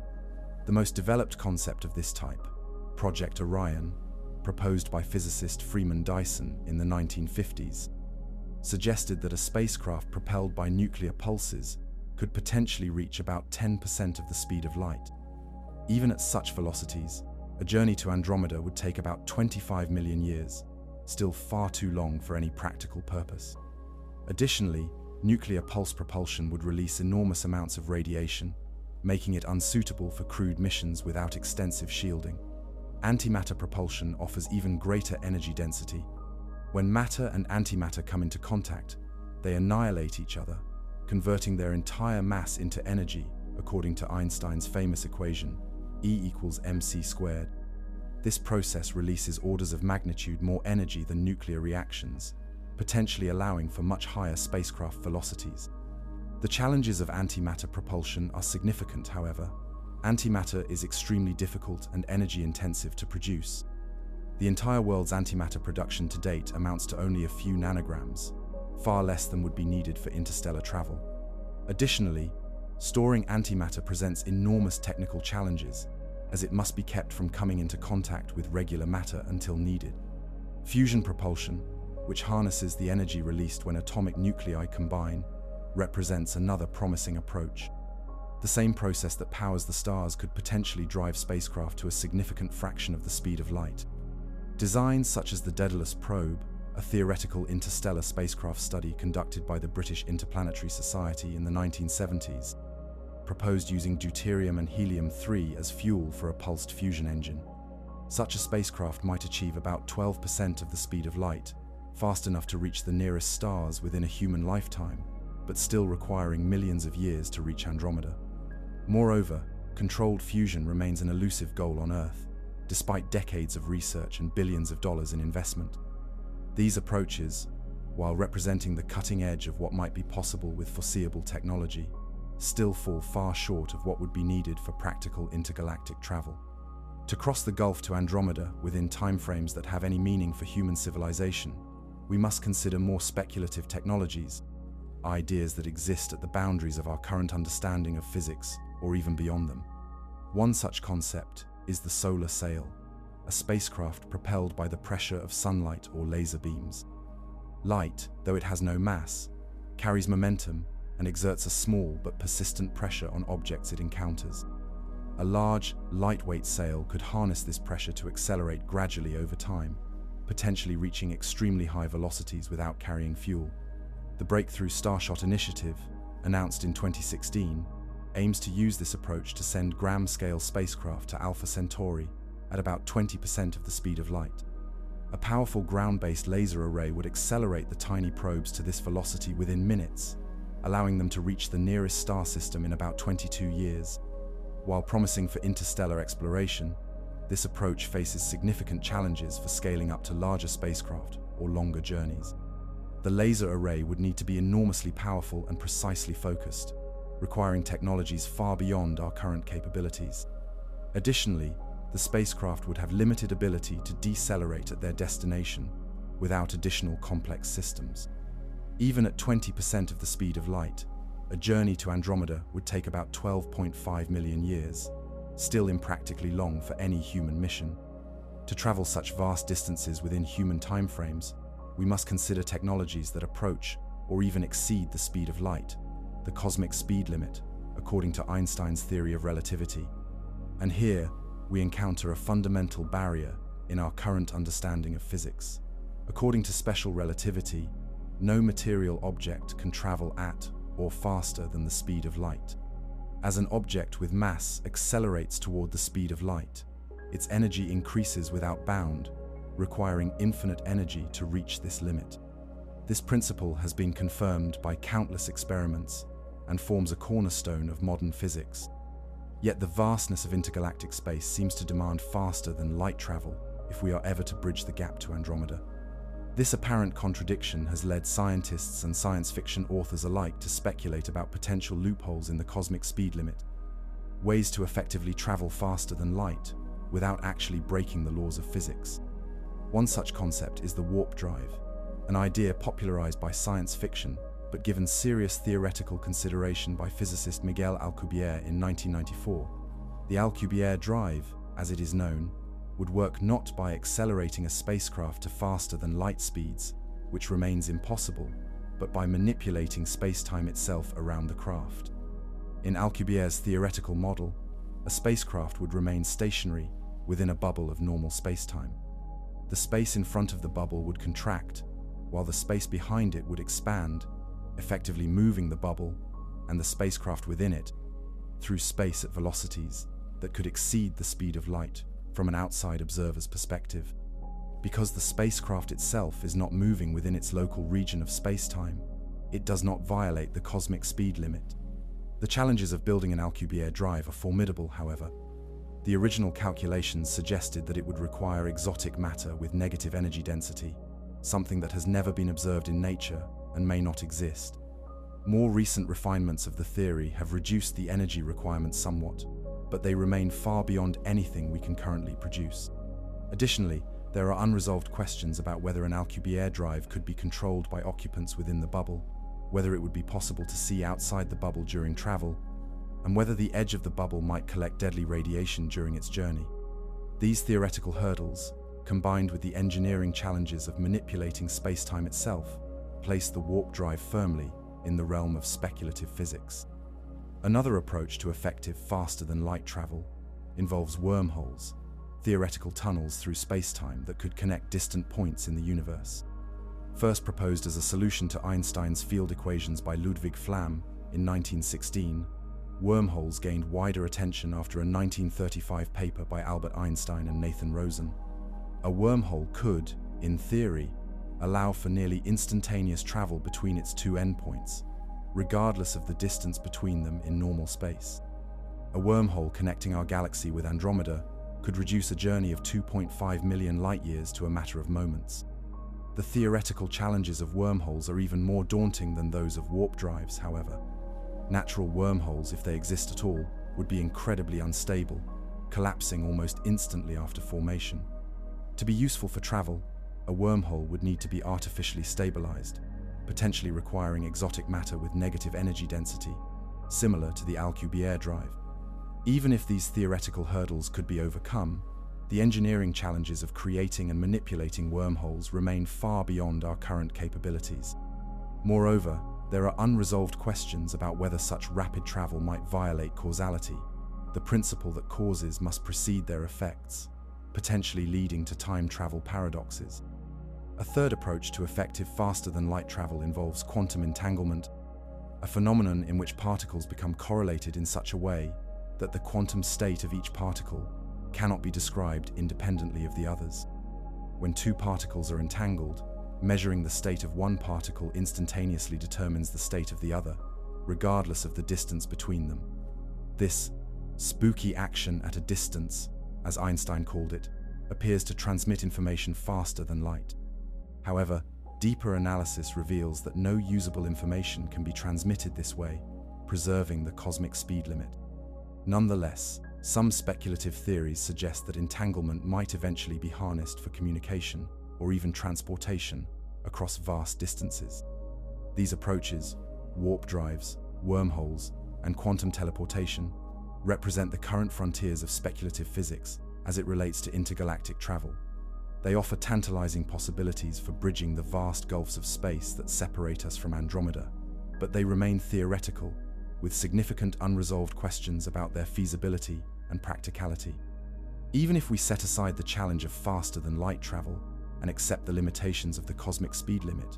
The most developed concept of this type, Project Orion, proposed by physicist Freeman Dyson in the 1950s, suggested that a spacecraft propelled by nuclear pulses could potentially reach about 10% of the speed of light. Even at such velocities, a journey to Andromeda would take about 25 million years, still far too long for any practical purpose. Additionally, nuclear pulse propulsion would release enormous amounts of radiation, making it unsuitable for crewed missions without extensive shielding. Antimatter propulsion offers even greater energy density. When matter and antimatter come into contact, they annihilate each other, converting their entire mass into energy, according to Einstein's famous equation, E=mc². This process releases orders of magnitude more energy than nuclear reactions, potentially allowing for much higher spacecraft velocities. The challenges of antimatter propulsion are significant, however. Antimatter is extremely difficult and energy-intensive to produce. The entire world's antimatter production to date amounts to only a few nanograms, far less than would be needed for interstellar travel. Additionally, storing antimatter presents enormous technical challenges, as it must be kept from coming into contact with regular matter until needed. Fusion propulsion, which harnesses the energy released when atomic nuclei combine, represents another promising approach. The same process that powers the stars could potentially drive spacecraft to a significant fraction of the speed of light. Designs such as the Daedalus probe, a theoretical interstellar spacecraft study conducted by the British Interplanetary Society in the 1970s, proposed using deuterium and helium-3 as fuel for a pulsed fusion engine. Such a spacecraft might achieve about 12% of the speed of light, fast enough to reach the nearest stars within a human lifetime, but still requiring millions of years to reach Andromeda. Moreover, controlled fusion remains an elusive goal on Earth, despite decades of research and billions of dollars in investment. These approaches, while representing the cutting edge of what might be possible with foreseeable technology, still fall far short of what would be needed for practical intergalactic travel. To cross the Gulf to Andromeda within timeframes that have any meaning for human civilization, we must consider more speculative technologies, ideas that exist at the boundaries of our current understanding of physics or even beyond them. One such concept is the solar sail, a spacecraft propelled by the pressure of sunlight or laser beams. Light, though it has no mass, carries momentum and exerts a small but persistent pressure on objects it encounters. A large, lightweight sail could harness this pressure to accelerate gradually over time, potentially reaching extremely high velocities without carrying fuel. The Breakthrough Starshot initiative, announced in 2016, aims to use this approach to send gram-scale spacecraft to Alpha Centauri at about 20% of the speed of light. A powerful ground-based laser array would accelerate the tiny probes to this velocity within minutes, allowing them to reach the nearest star system in about 22 years. While promising for interstellar exploration, this approach faces significant challenges for scaling up to larger spacecraft or longer journeys. The laser array would need to be enormously powerful and precisely focused, requiring technologies far beyond our current capabilities. Additionally, the spacecraft would have limited ability to decelerate at their destination without additional complex systems. Even at 20% of the speed of light, a journey to Andromeda would take about 12.5 million years, still impractically long for any human mission. To travel such vast distances within human timeframes, we must consider technologies that approach or even exceed the speed of light, the cosmic speed limit, according to Einstein's theory of relativity. And here, we encounter a fundamental barrier in our current understanding of physics. According to special relativity, no material object can travel at or faster than the speed of light. As an object with mass accelerates toward the speed of light, its energy increases without bound, requiring infinite energy to reach this limit. This principle has been confirmed by countless experiments and forms a cornerstone of modern physics. Yet the vastness of intergalactic space seems to demand faster than light travel if we are ever to bridge the gap to Andromeda. This apparent contradiction has led scientists and science fiction authors alike to speculate about potential loopholes in the cosmic speed limit, ways to effectively travel faster than light without actually breaking the laws of physics. One such concept is the warp drive, an idea popularized by science fiction but given serious theoretical consideration by physicist Miguel Alcubierre in 1994. The Alcubierre drive, as it is known, would work not by accelerating a spacecraft to faster than light speeds, which remains impossible, but by manipulating space-time itself around the craft. In Alcubierre's theoretical model, a spacecraft would remain stationary within a bubble of normal space-time. The space in front of the bubble would contract, while the space behind it would expand, effectively moving the bubble and the spacecraft within it through space at velocities that could exceed the speed of light from an outside observer's perspective. Because the spacecraft itself is not moving within its local region of space-time, it does not violate the cosmic speed limit. The challenges of building an Alcubierre drive are formidable, however. The original calculations suggested that it would require exotic matter with negative energy density, something that has never been observed in nature and may not exist. More recent refinements of the theory have reduced the energy requirements somewhat, but they remain far beyond anything we can currently produce. Additionally, there are unresolved questions about whether an Alcubierre drive could be controlled by occupants within the bubble, whether it would be possible to see outside the bubble during travel, and whether the edge of the bubble might collect deadly radiation during its journey. These theoretical hurdles, combined with the engineering challenges of manipulating space-time itself, place the warp drive firmly in the realm of speculative physics. Another approach to effective faster-than-light travel involves wormholes, theoretical tunnels through space-time that could connect distant points in the universe. First proposed as a solution to Einstein's field equations by Ludwig Flamm in 1916, wormholes gained wider attention after a 1935 paper by Albert Einstein and Nathan Rosen. A wormhole could, in theory, allow for nearly instantaneous travel between its two endpoints, regardless of the distance between them in normal space. A wormhole connecting our galaxy with Andromeda could reduce a journey of 2.5 million light-years to a matter of moments. The theoretical challenges of wormholes are even more daunting than those of warp drives, however. Natural wormholes, if they exist at all, would be incredibly unstable, collapsing almost instantly after formation. To be useful for travel, a wormhole would need to be artificially stabilized, potentially requiring exotic matter with negative energy density, similar to the Alcubierre drive. Even if these theoretical hurdles could be overcome, the engineering challenges of creating and manipulating wormholes remain far beyond our current capabilities. Moreover, there are unresolved questions about whether such rapid travel might violate causality, the principle that causes must precede their effects, potentially leading to time travel paradoxes. A third approach to effective faster-than-light travel involves quantum entanglement, a phenomenon in which particles become correlated in such a way that the quantum state of each particle cannot be described independently of the others. When two particles are entangled, measuring the state of one particle instantaneously determines the state of the other, regardless of the distance between them. This spooky action at a distance, as Einstein called it, appears to transmit information faster than light. However, deeper analysis reveals that no usable information can be transmitted this way, preserving the cosmic speed limit. Nonetheless, some speculative theories suggest that entanglement might eventually be harnessed for communication or even transportation across vast distances. These approaches, warp drives, wormholes, and quantum teleportation, represent the current frontiers of speculative physics as it relates to intergalactic travel. They offer tantalizing possibilities for bridging the vast gulfs of space that separate us from Andromeda, but they remain theoretical, with significant unresolved questions about their feasibility and practicality. Even if we set aside the challenge of faster-than-light travel and accept the limitations of the cosmic speed limit,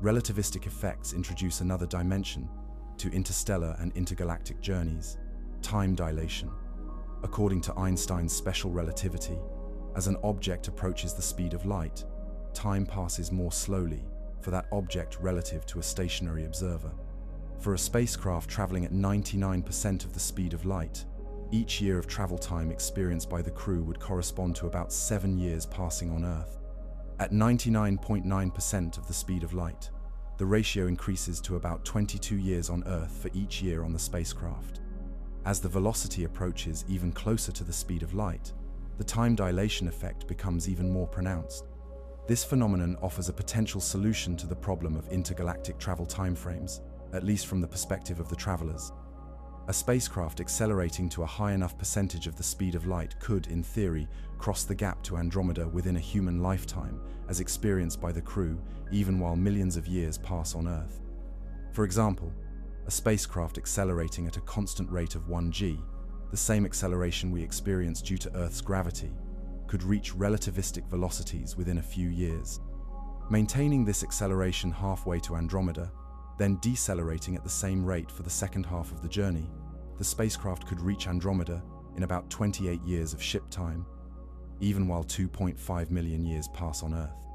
relativistic effects introduce another dimension to interstellar and intergalactic journeys: time dilation. According to Einstein's special relativity, as an object approaches the speed of light, time passes more slowly for that object relative to a stationary observer. For a spacecraft traveling at 99% of the speed of light, each year of travel time experienced by the crew would correspond to about 7 years passing on Earth. At 99.9% of the speed of light, the ratio increases to about 22 years on Earth for each year on the spacecraft. As the velocity approaches even closer to the speed of light, the time dilation effect becomes even more pronounced. This phenomenon offers a potential solution to the problem of intergalactic travel timeframes, at least from the perspective of the travelers. A spacecraft accelerating to a high enough percentage of the speed of light could, in theory, cross the gap to Andromeda within a human lifetime, as experienced by the crew, even while millions of years pass on Earth. For example, a spacecraft accelerating at a constant rate of 1g, the same acceleration we experience due to Earth's gravity, could reach relativistic velocities within a few years. Maintaining this acceleration halfway to Andromeda, then decelerating at the same rate for the second half of the journey, the spacecraft could reach Andromeda in about 28 years of ship time, even while 2.5 million years pass on Earth.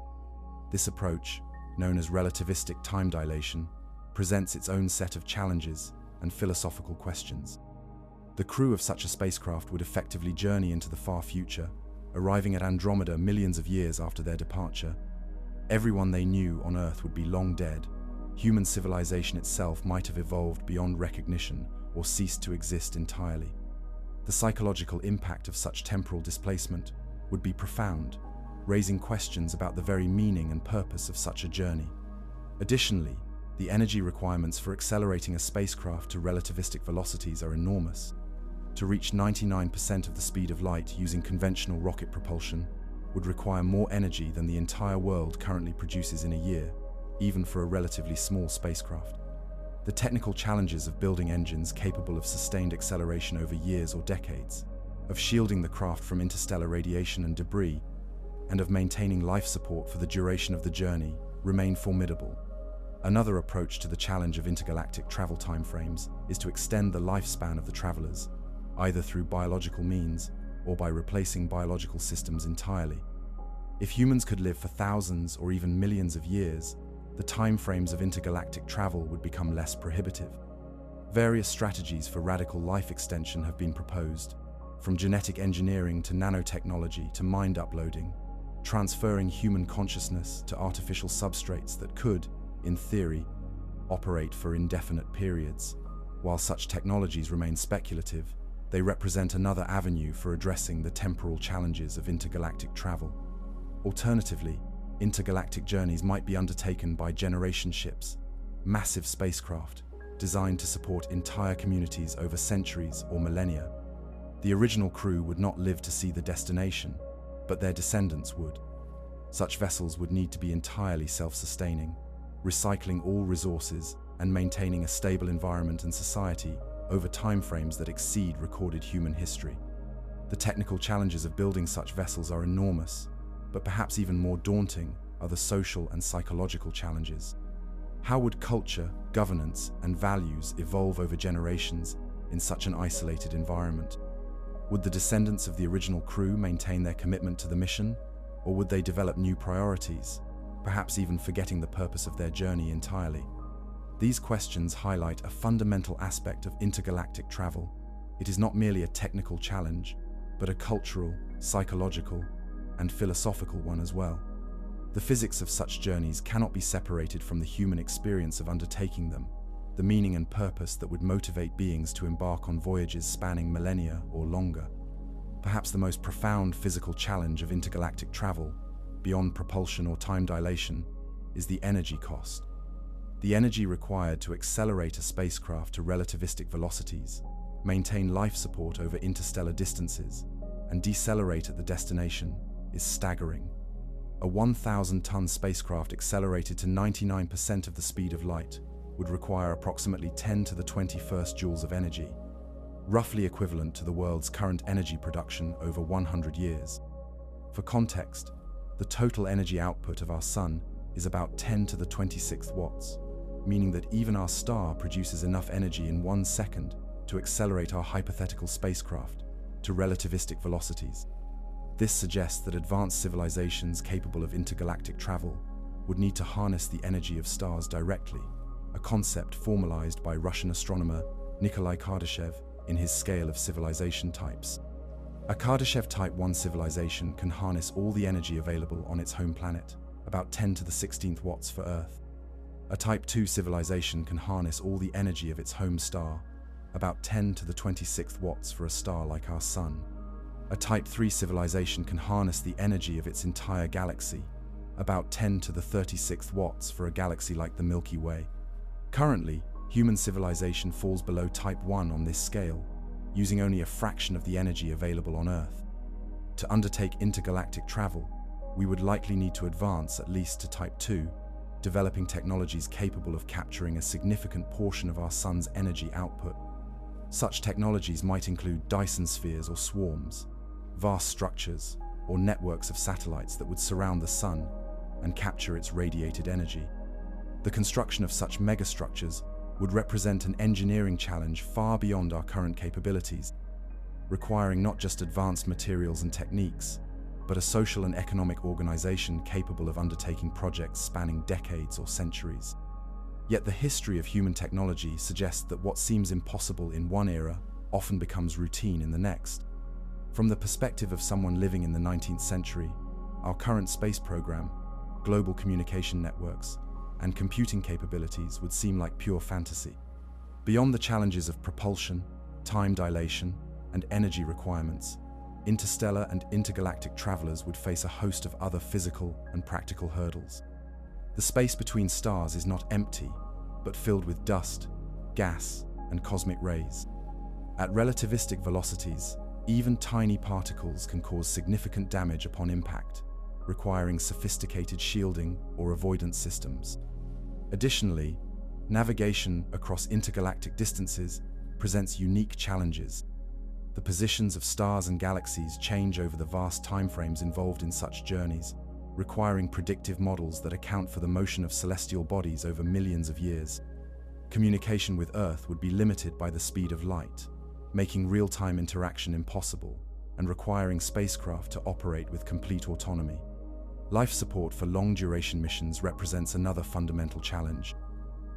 This approach, known as relativistic time dilation, presents its own set of challenges and philosophical questions. The crew of such a spacecraft would effectively journey into the far future, arriving at Andromeda millions of years after their departure. Everyone they knew on Earth would be long dead. Human civilization itself might have evolved beyond recognition or ceased to exist entirely. The psychological impact of such temporal displacement would be profound, raising questions about the very meaning and purpose of such a journey. Additionally, the energy requirements for accelerating a spacecraft to relativistic velocities are enormous. To reach 99% of the speed of light using conventional rocket propulsion would require more energy than the entire world currently produces in a year, even for a relatively small spacecraft. The technical challenges of building engines capable of sustained acceleration over years or decades, of shielding the craft from interstellar radiation and debris, and of maintaining life support for the duration of the journey remain formidable. Another approach to the challenge of intergalactic travel timeframes is to extend the lifespan of the travelers, either through biological means or by replacing biological systems entirely. If humans could live for thousands or even millions of years, the timeframes of intergalactic travel would become less prohibitive. Various strategies for radical life extension have been proposed, from genetic engineering to nanotechnology to mind uploading, transferring human consciousness to artificial substrates that could, in theory, operate for indefinite periods. While such technologies remain speculative, they represent another avenue for addressing the temporal challenges of intergalactic travel. Alternatively, intergalactic journeys might be undertaken by generation ships, massive spacecraft designed to support entire communities over centuries or millennia. The original crew would not live to see the destination, but their descendants would. Such vessels would need to be entirely self-sustaining, recycling all resources and maintaining a stable environment and society over timeframes that exceed recorded human history. The technical challenges of building such vessels are enormous, but perhaps even more daunting are the social and psychological challenges. How would culture, governance, and values evolve over generations in such an isolated environment? Would the descendants of the original crew maintain their commitment to the mission, or would they develop new priorities, perhaps even forgetting the purpose of their journey entirely? These questions highlight a fundamental aspect of intergalactic travel. It is not merely a technical challenge, but a cultural, psychological, and philosophical one as well. The physics of such journeys cannot be separated from the human experience of undertaking them, the meaning and purpose that would motivate beings to embark on voyages spanning millennia or longer. Perhaps the most profound physical challenge of intergalactic travel, beyond propulsion or time dilation, is the energy cost. The energy required to accelerate a spacecraft to relativistic velocities, maintain life support over interstellar distances, and decelerate at the destination is staggering. A 1,000-ton spacecraft accelerated to 99% of the speed of light would require approximately 10 to the 21st joules of energy, roughly equivalent to the world's current energy production over 100 years. For context, the total energy output of our Sun is about 10 to the 26th watts, meaning that even our star produces enough energy in 1 second to accelerate our hypothetical spacecraft to relativistic velocities. This suggests that advanced civilizations capable of intergalactic travel would need to harness the energy of stars directly, a concept formalized by Russian astronomer Nikolai Kardashev in his scale of civilization types. A Kardashev Type 1 civilization can harness all the energy available on its home planet, about 10 to the 16th watts for Earth. A Type 2 civilization can harness all the energy of its home star, about 10 to the 26th watts for a star like our Sun. A Type 3 civilization can harness the energy of its entire galaxy, about 10 to the 36th watts for a galaxy like the Milky Way. Currently, human civilization falls below Type 1 on this scale, using only a fraction of the energy available on Earth. To undertake intergalactic travel, we would likely need to advance at least to Type 2, developing technologies capable of capturing a significant portion of our Sun's energy output. Such technologies might include Dyson spheres or swarms, vast structures, or networks of satellites that would surround the Sun and capture its radiated energy. The construction of such megastructures would represent an engineering challenge far beyond our current capabilities, requiring not just advanced materials and techniques, but a social and economic organization capable of undertaking projects spanning decades or centuries. Yet the history of human technology suggests that what seems impossible in one era often becomes routine in the next. From the perspective of someone living in the 19th century, our current space program, global communication networks, and computing capabilities would seem like pure fantasy. Beyond the challenges of propulsion, time dilation, and energy requirements, interstellar and intergalactic travelers would face a host of other physical and practical hurdles. The space between stars is not empty, but filled with dust, gas, and cosmic rays. At relativistic velocities, even tiny particles can cause significant damage upon impact, requiring sophisticated shielding or avoidance systems. Additionally, navigation across intergalactic distances presents unique challenges. The positions of stars and galaxies change over the vast timeframes involved in such journeys, requiring predictive models that account for the motion of celestial bodies over millions of years. Communication with Earth would be limited by the speed of light, making real-time interaction impossible and requiring spacecraft to operate with complete autonomy. Life support for long-duration missions represents another fundamental challenge.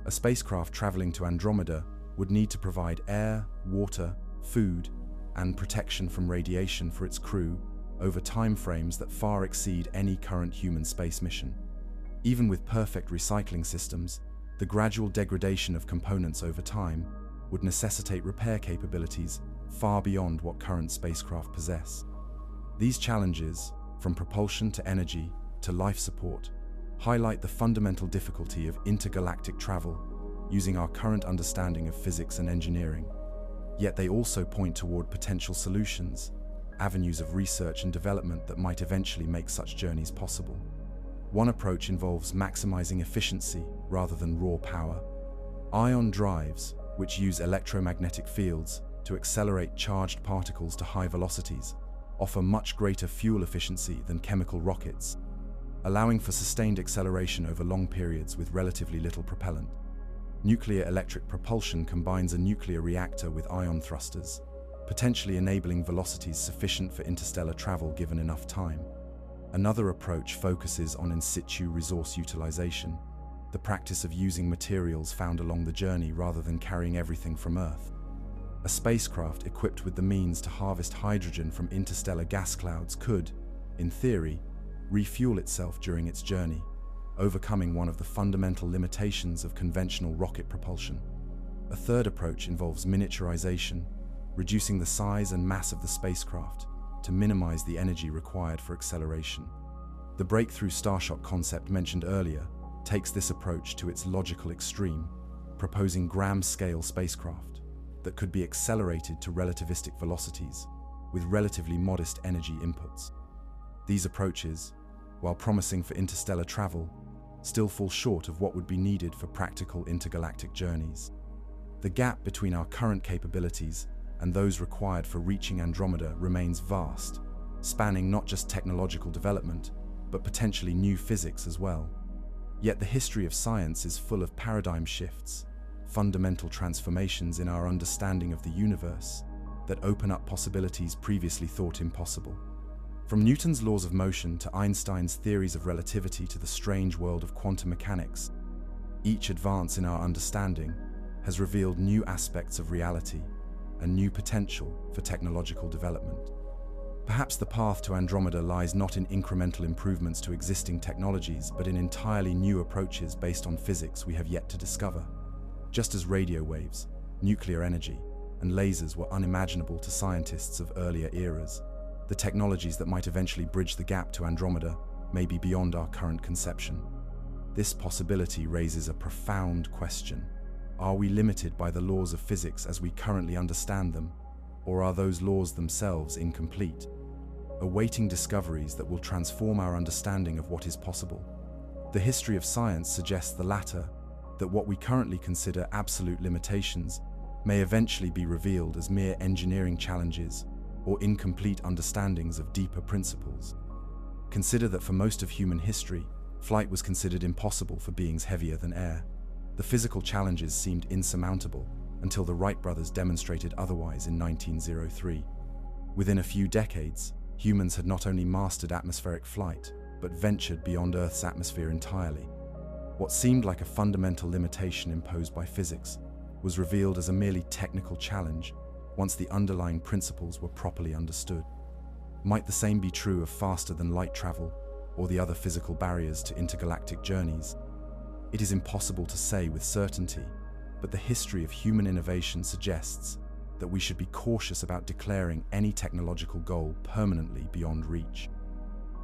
A spacecraft traveling to Andromeda would need to provide air, water, food, and protection from radiation for its crew over timeframes that far exceed any current human space mission. Even with perfect recycling systems, the gradual degradation of components over time would necessitate repair capabilities far beyond what current spacecraft possess. These challenges, from propulsion to energy to life support, highlight the fundamental difficulty of intergalactic travel using our current understanding of physics and engineering. Yet they also point toward potential solutions, avenues of research and development that might eventually make such journeys possible. One approach involves maximizing efficiency rather than raw power. Ion drives, which use electromagnetic fields to accelerate charged particles to high velocities, offer much greater fuel efficiency than chemical rockets, allowing for sustained acceleration over long periods with relatively little propellant. Nuclear electric propulsion combines a nuclear reactor with ion thrusters, potentially enabling velocities sufficient for interstellar travel given enough time. Another approach focuses on in situ resource utilization, the practice of using materials found along the journey rather than carrying everything from Earth. A spacecraft equipped with the means to harvest hydrogen from interstellar gas clouds could, in theory, refuel itself during its journey, overcoming one of the fundamental limitations of conventional rocket propulsion. A third approach involves miniaturization, reducing the size and mass of the spacecraft to minimize the energy required for acceleration. The breakthrough Starshot concept mentioned earlier takes this approach to its logical extreme, proposing gram-scale spacecraft that could be accelerated to relativistic velocities with relatively modest energy inputs. These approaches, while promising for interstellar travel, still fall short of what would be needed for practical intergalactic journeys. The gap between our current capabilities and those required for reaching Andromeda remains vast, spanning not just technological development, but potentially new physics as well. Yet the history of science is full of paradigm shifts, fundamental transformations in our understanding of the universe that open up possibilities previously thought impossible. From Newton's laws of motion to Einstein's theories of relativity to the strange world of quantum mechanics, each advance in our understanding has revealed new aspects of reality and new potential for technological development. Perhaps the path to Andromeda lies not in incremental improvements to existing technologies, but in entirely new approaches based on physics we have yet to discover. Just as radio waves, nuclear energy, and lasers were unimaginable to scientists of earlier eras, the technologies that might eventually bridge the gap to Andromeda may be beyond our current conception. This possibility raises a profound question. Are we limited by the laws of physics as we currently understand them, or are those laws themselves incomplete, awaiting discoveries that will transform our understanding of what is possible? The history of science suggests the latter, that what we currently consider absolute limitations may eventually be revealed as mere engineering challenges or incomplete understandings of deeper principles. Consider that for most of human history, flight was considered impossible for beings heavier than air. The physical challenges seemed insurmountable until the Wright brothers demonstrated otherwise in 1903. Within a few decades, humans had not only mastered atmospheric flight, but ventured beyond Earth's atmosphere entirely. What seemed like a fundamental limitation imposed by physics was revealed as a merely technical challenge once the underlying principles were properly understood. Might the same be true of faster-than-light travel or the other physical barriers to intergalactic journeys? It is impossible to say with certainty, but the history of human innovation suggests that we should be cautious about declaring any technological goal permanently beyond reach.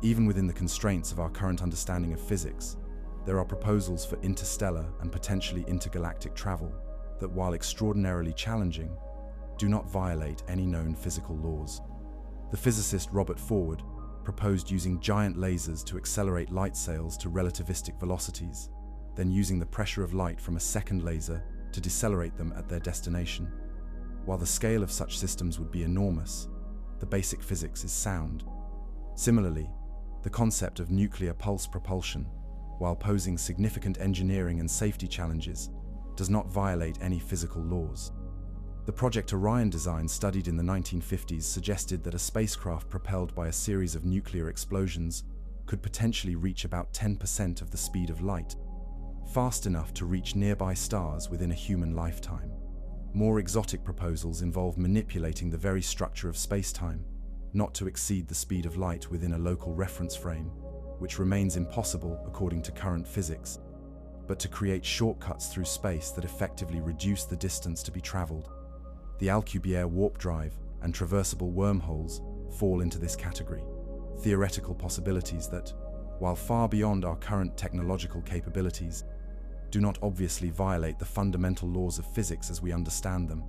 Even within the constraints of our current understanding of physics, there are proposals for interstellar and potentially intergalactic travel that, while extraordinarily challenging, do not violate any known physical laws. The physicist Robert Forward proposed using giant lasers to accelerate light sails to relativistic velocities, then using the pressure of light from a second laser to decelerate them at their destination. While the scale of such systems would be enormous, the basic physics is sound. Similarly, The concept of nuclear pulse propulsion, while posing significant engineering and safety challenges, does not violate any physical laws. The Project Orion design studied in the 1950s suggested that a spacecraft propelled by a series of nuclear explosions could potentially reach about 10% of the speed of light, fast enough to reach nearby stars within a human lifetime. More exotic proposals involve manipulating the very structure of space-time, not to exceed the speed of light within a local reference frame, which remains impossible according to current physics, but to create shortcuts through space that effectively reduce the distance to be traveled. The Alcubierre warp drive and traversable wormholes fall into this category, theoretical possibilities that, while far beyond our current technological capabilities, do not obviously violate the fundamental laws of physics as we understand them.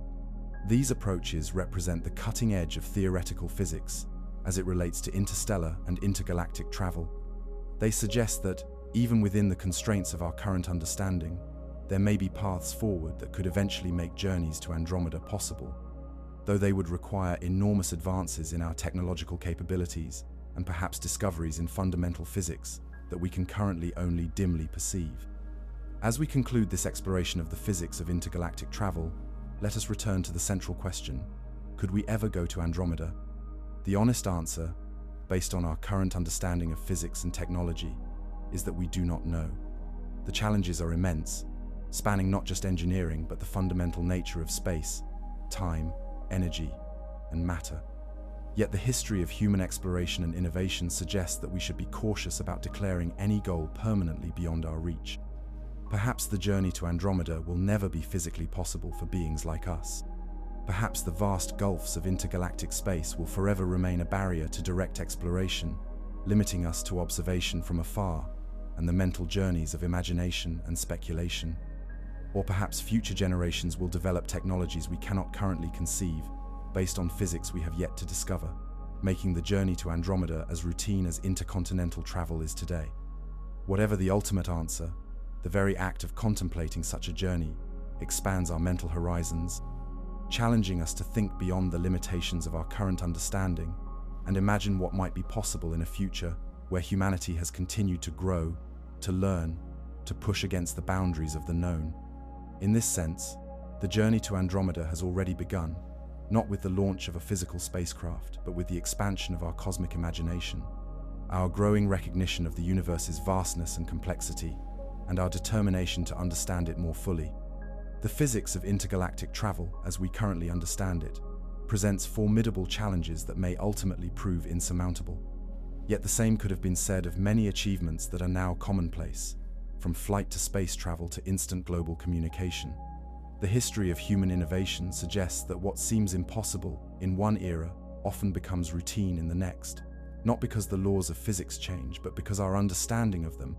These approaches represent the cutting edge of theoretical physics as it relates to interstellar and intergalactic travel. They suggest that, even within the constraints of our current understanding, there may be paths forward that could eventually make journeys to Andromeda possible, though they would require enormous advances in our technological capabilities and perhaps discoveries in fundamental physics that we can currently only dimly perceive. As we conclude this exploration of the physics of intergalactic travel, let us return to the central question: could we ever go to Andromeda? The honest answer, based on our current understanding of physics and technology, is that we do not know. The challenges are immense, spanning not just engineering but the fundamental nature of space, time, energy, and matter. Yet the history of human exploration and innovation suggests that we should be cautious about declaring any goal permanently beyond our reach. Perhaps the journey to Andromeda will never be physically possible for beings like us. Perhaps the vast gulfs of intergalactic space will forever remain a barrier to direct exploration, limiting us to observation from afar and the mental journeys of imagination and speculation. Or perhaps future generations will develop technologies we cannot currently conceive, based on physics we have yet to discover, making the journey to Andromeda as routine as intercontinental travel is today. Whatever the ultimate answer, the very act of contemplating such a journey expands our mental horizons, challenging us to think beyond the limitations of our current understanding and imagine what might be possible in a future where humanity has continued to grow, to learn, to push against the boundaries of the known. In this sense, the journey to Andromeda has already begun, not with the launch of a physical spacecraft, but with the expansion of our cosmic imagination, our growing recognition of the universe's vastness and complexity, and our determination to understand it more fully. The physics of intergalactic travel, as we currently understand it, presents formidable challenges that may ultimately prove insurmountable. Yet the same could have been said of many achievements that are now commonplace, from flight to space travel to instant global communication. The history of human innovation suggests that what seems impossible in one era often becomes routine in the next, not because the laws of physics change, but because our understanding of them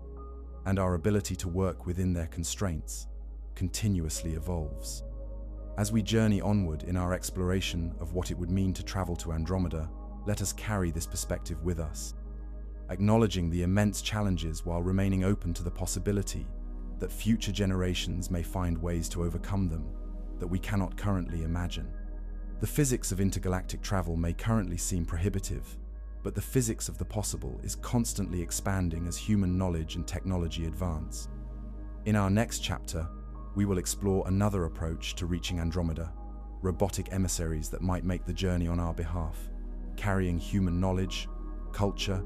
and our ability to work within their constraints continuously evolves. As we journey onward in our exploration of what it would mean to travel to Andromeda, let us carry this perspective with us, acknowledging the immense challenges while remaining open to the possibility that future generations may find ways to overcome them that we cannot currently imagine. The physics of intergalactic travel may currently seem prohibitive, but the physics of the possible is constantly expanding as human knowledge and technology advance. In our next chapter, we will explore another approach to reaching Andromeda, robotic emissaries that might make the journey on our behalf, carrying human knowledge, culture,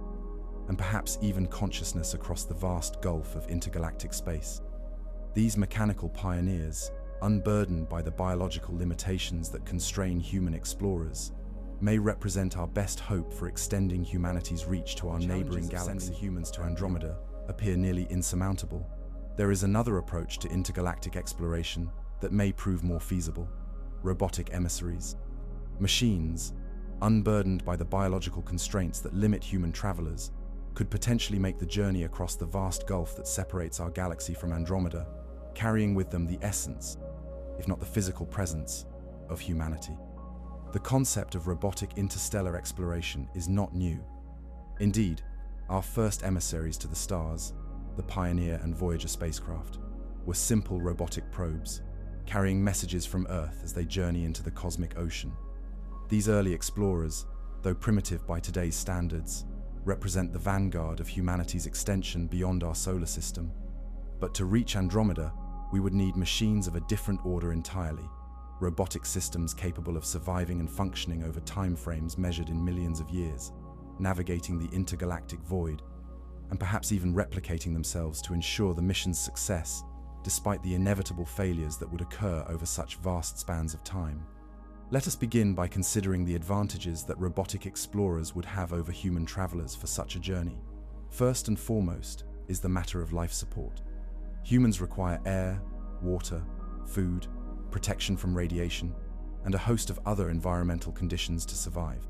and perhaps even consciousness across the vast gulf of intergalactic space. These mechanical pioneers, unburdened by the biological limitations that constrain human explorers, may represent our best hope for extending humanity's reach to our neighboring galaxy. Sending humans to Andromeda appear nearly insurmountable. There is another approach to intergalactic exploration that may prove more feasible: robotic emissaries. Machines, unburdened by the biological constraints that limit human travelers, could potentially make the journey across the vast gulf that separates our galaxy from Andromeda, carrying with them the essence, if not the physical presence, of humanity. The concept of robotic interstellar exploration is not new. Indeed, our first emissaries to the stars, the Pioneer and Voyager spacecraft, were simple robotic probes, carrying messages from Earth as they journey into the cosmic ocean. These early explorers, though primitive by today's standards, represent the vanguard of humanity's extension beyond our solar system. But to reach Andromeda, we would need machines of a different order entirely, robotic systems capable of surviving and functioning over time frames measured in millions of years, navigating the intergalactic void, and perhaps even replicating themselves to ensure the mission's success, despite the inevitable failures that would occur over such vast spans of time. Let us begin by considering the advantages that robotic explorers would have over human travelers for such a journey. First and foremost is the matter of life support. Humans require air, water, food, protection from radiation, and a host of other environmental conditions to survive.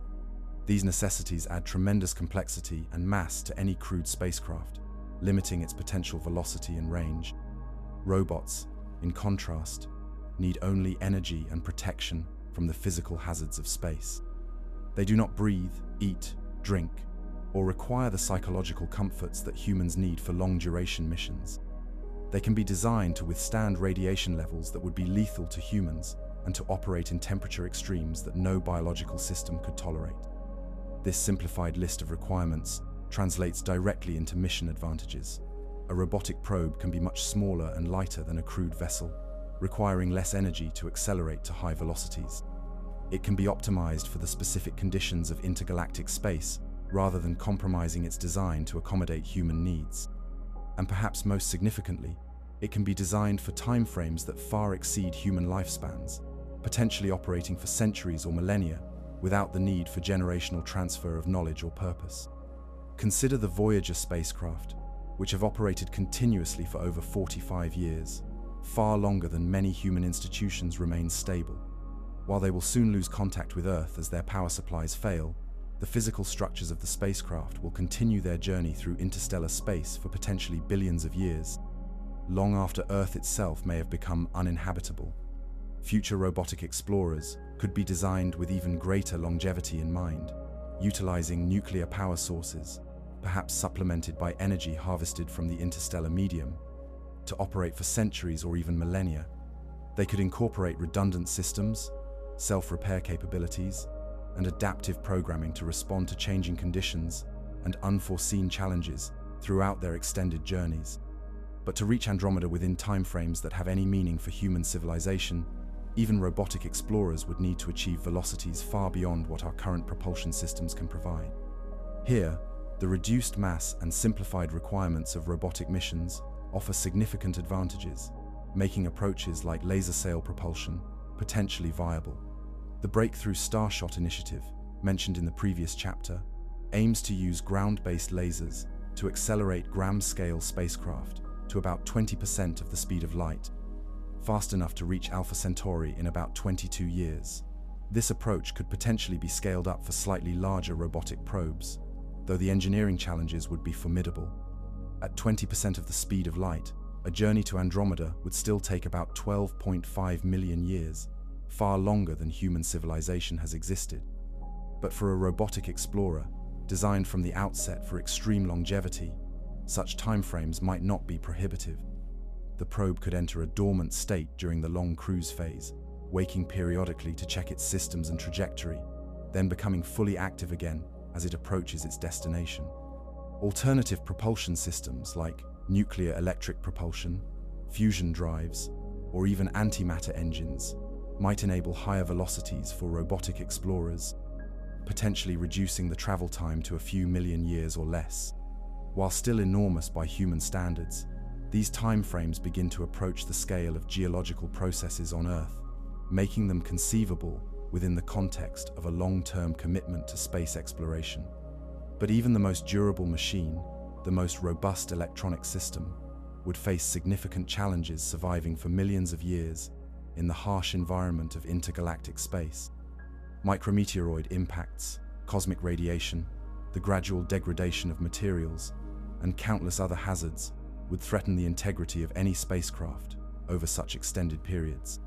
These necessities add tremendous complexity and mass to any crewed spacecraft, limiting its potential velocity and range. Robots, in contrast, need only energy and protection from the physical hazards of space. They do not breathe, eat, drink, or require the psychological comforts that humans need for long-duration missions. They can be designed to withstand radiation levels that would be lethal to humans and to operate in temperature extremes that no biological system could tolerate. This simplified list of requirements translates directly into mission advantages. A robotic probe can be much smaller and lighter than a crewed vessel, requiring less energy to accelerate to high velocities. It can be optimized for the specific conditions of intergalactic space rather than compromising its design to accommodate human needs. And perhaps most significantly, it can be designed for timeframes that far exceed human lifespans, potentially operating for centuries or millennia without the need for generational transfer of knowledge or purpose. Consider the Voyager spacecraft, which have operated continuously for over 45 years, far longer than many human institutions remain stable. While they will soon lose contact with Earth as their power supplies fail, the physical structures of the spacecraft will continue their journey through interstellar space for potentially billions of years, long after Earth itself may have become uninhabitable. Future robotic explorers could be designed with even greater longevity in mind, utilizing nuclear power sources, perhaps supplemented by energy harvested from the interstellar medium, to operate for centuries or even millennia. They could incorporate redundant systems, self-repair capabilities, and adaptive programming to respond to changing conditions and unforeseen challenges throughout their extended journeys. But to reach Andromeda within timeframes that have any meaning for human civilization, even robotic explorers would need to achieve velocities far beyond what our current propulsion systems can provide. Here, the reduced mass and simplified requirements of robotic missions offer significant advantages, making approaches like laser sail propulsion potentially viable. The breakthrough Starshot initiative, mentioned in the previous chapter, aims to use ground-based lasers to accelerate gram-scale spacecraft to about 20% of the speed of light, fast enough to reach Alpha Centauri in about 22 years. This approach could potentially be scaled up for slightly larger robotic probes, though the engineering challenges would be formidable. At 20% of the speed of light, a journey to Andromeda would still take about 12.5 million years, far longer than human civilization has existed. But for a robotic explorer, designed from the outset for extreme longevity, such timeframes might not be prohibitive. The probe could enter a dormant state during the long cruise phase, waking periodically to check its systems and trajectory, then becoming fully active again as it approaches its destination. Alternative propulsion systems like nuclear electric propulsion, fusion drives, or even antimatter engines might enable higher velocities for robotic explorers, potentially reducing the travel time to a few million years or less. While still enormous by human standards, these timeframes begin to approach the scale of geological processes on Earth, making them conceivable within the context of a long-term commitment to space exploration. But even the most durable machine, the most robust electronic system, would face significant challenges surviving for millions of years in the harsh environment of intergalactic space. Micrometeoroid impacts, cosmic radiation, the gradual degradation of materials, and countless other hazards would threaten the integrity of any spacecraft over such extended periods.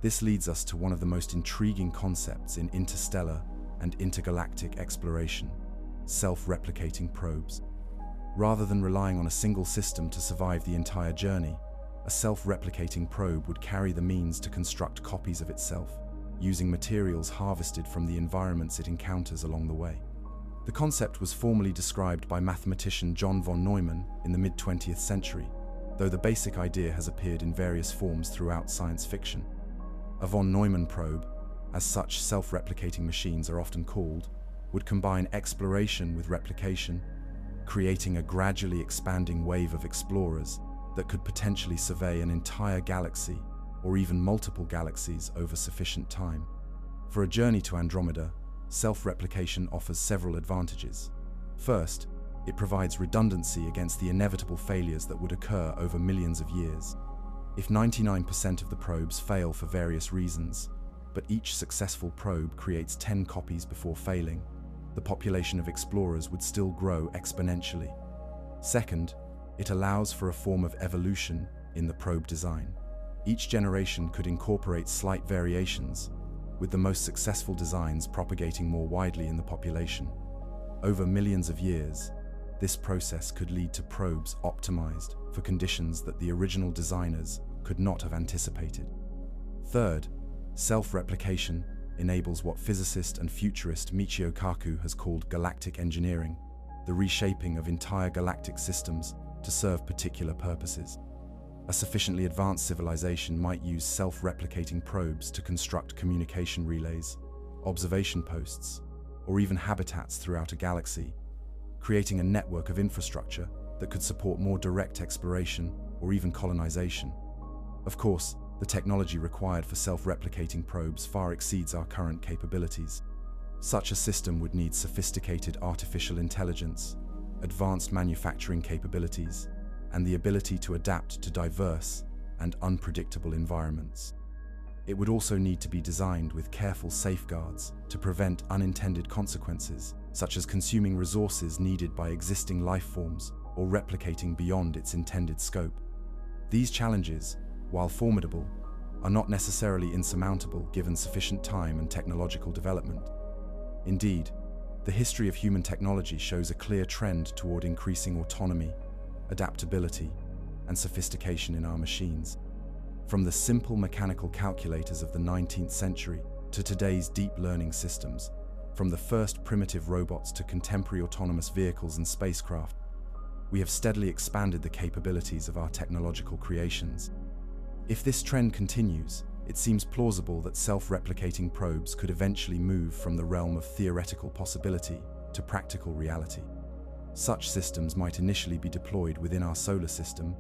This leads us to one of the most intriguing concepts in interstellar and intergalactic exploration: self-replicating probes. Rather than relying on a single system to survive the entire journey, a self-replicating probe would carry the means to construct copies of itself, using materials harvested from the environments it encounters along the way. The concept was formally described by mathematician John von Neumann in the mid-20th century, though the basic idea has appeared in various forms throughout science fiction. A von Neumann probe, as such self-replicating machines are often called, would combine exploration with replication, creating a gradually expanding wave of explorers that could potentially survey an entire galaxy or even multiple galaxies over sufficient time. For a journey to Andromeda, self-replication offers several advantages. First, it provides redundancy against the inevitable failures that would occur over millions of years. If 99% of the probes fail for various reasons, but each successful probe creates 10 copies before failing, the population of explorers would still grow exponentially. Second, it allows for a form of evolution in the probe design. Each generation could incorporate slight variations, with the most successful designs propagating more widely in the population. Over millions of years, this process could lead to probes optimized for conditions that the original designers could not have anticipated. Third, self-replication enables what physicist and futurist Michio Kaku has called galactic engineering, the reshaping of entire galactic systems to serve particular purposes. A sufficiently advanced civilization might use self-replicating probes to construct communication relays, observation posts, or even habitats throughout a galaxy, creating a network of infrastructure that could support more direct exploration or even colonization. Of course, the technology required for self-replicating probes far exceeds our current capabilities. Such a system would need sophisticated artificial intelligence, advanced manufacturing capabilities, and the ability to adapt to diverse and unpredictable environments. It would also need to be designed with careful safeguards to prevent unintended consequences, such as consuming resources needed by existing life forms or replicating beyond its intended scope. These challenges, while formidable, are not necessarily insurmountable given sufficient time and technological development. Indeed, the history of human technology shows a clear trend toward increasing autonomy, adaptability, and sophistication in our machines. From the simple mechanical calculators of the 19th century to today's deep learning systems, from the first primitive robots to contemporary autonomous vehicles and spacecraft, we have steadily expanded the capabilities of our technological creations. If this trend continues, it seems plausible that self-replicating probes could eventually move from the realm of theoretical possibility to practical reality. Such systems might initially be deployed within our solar system,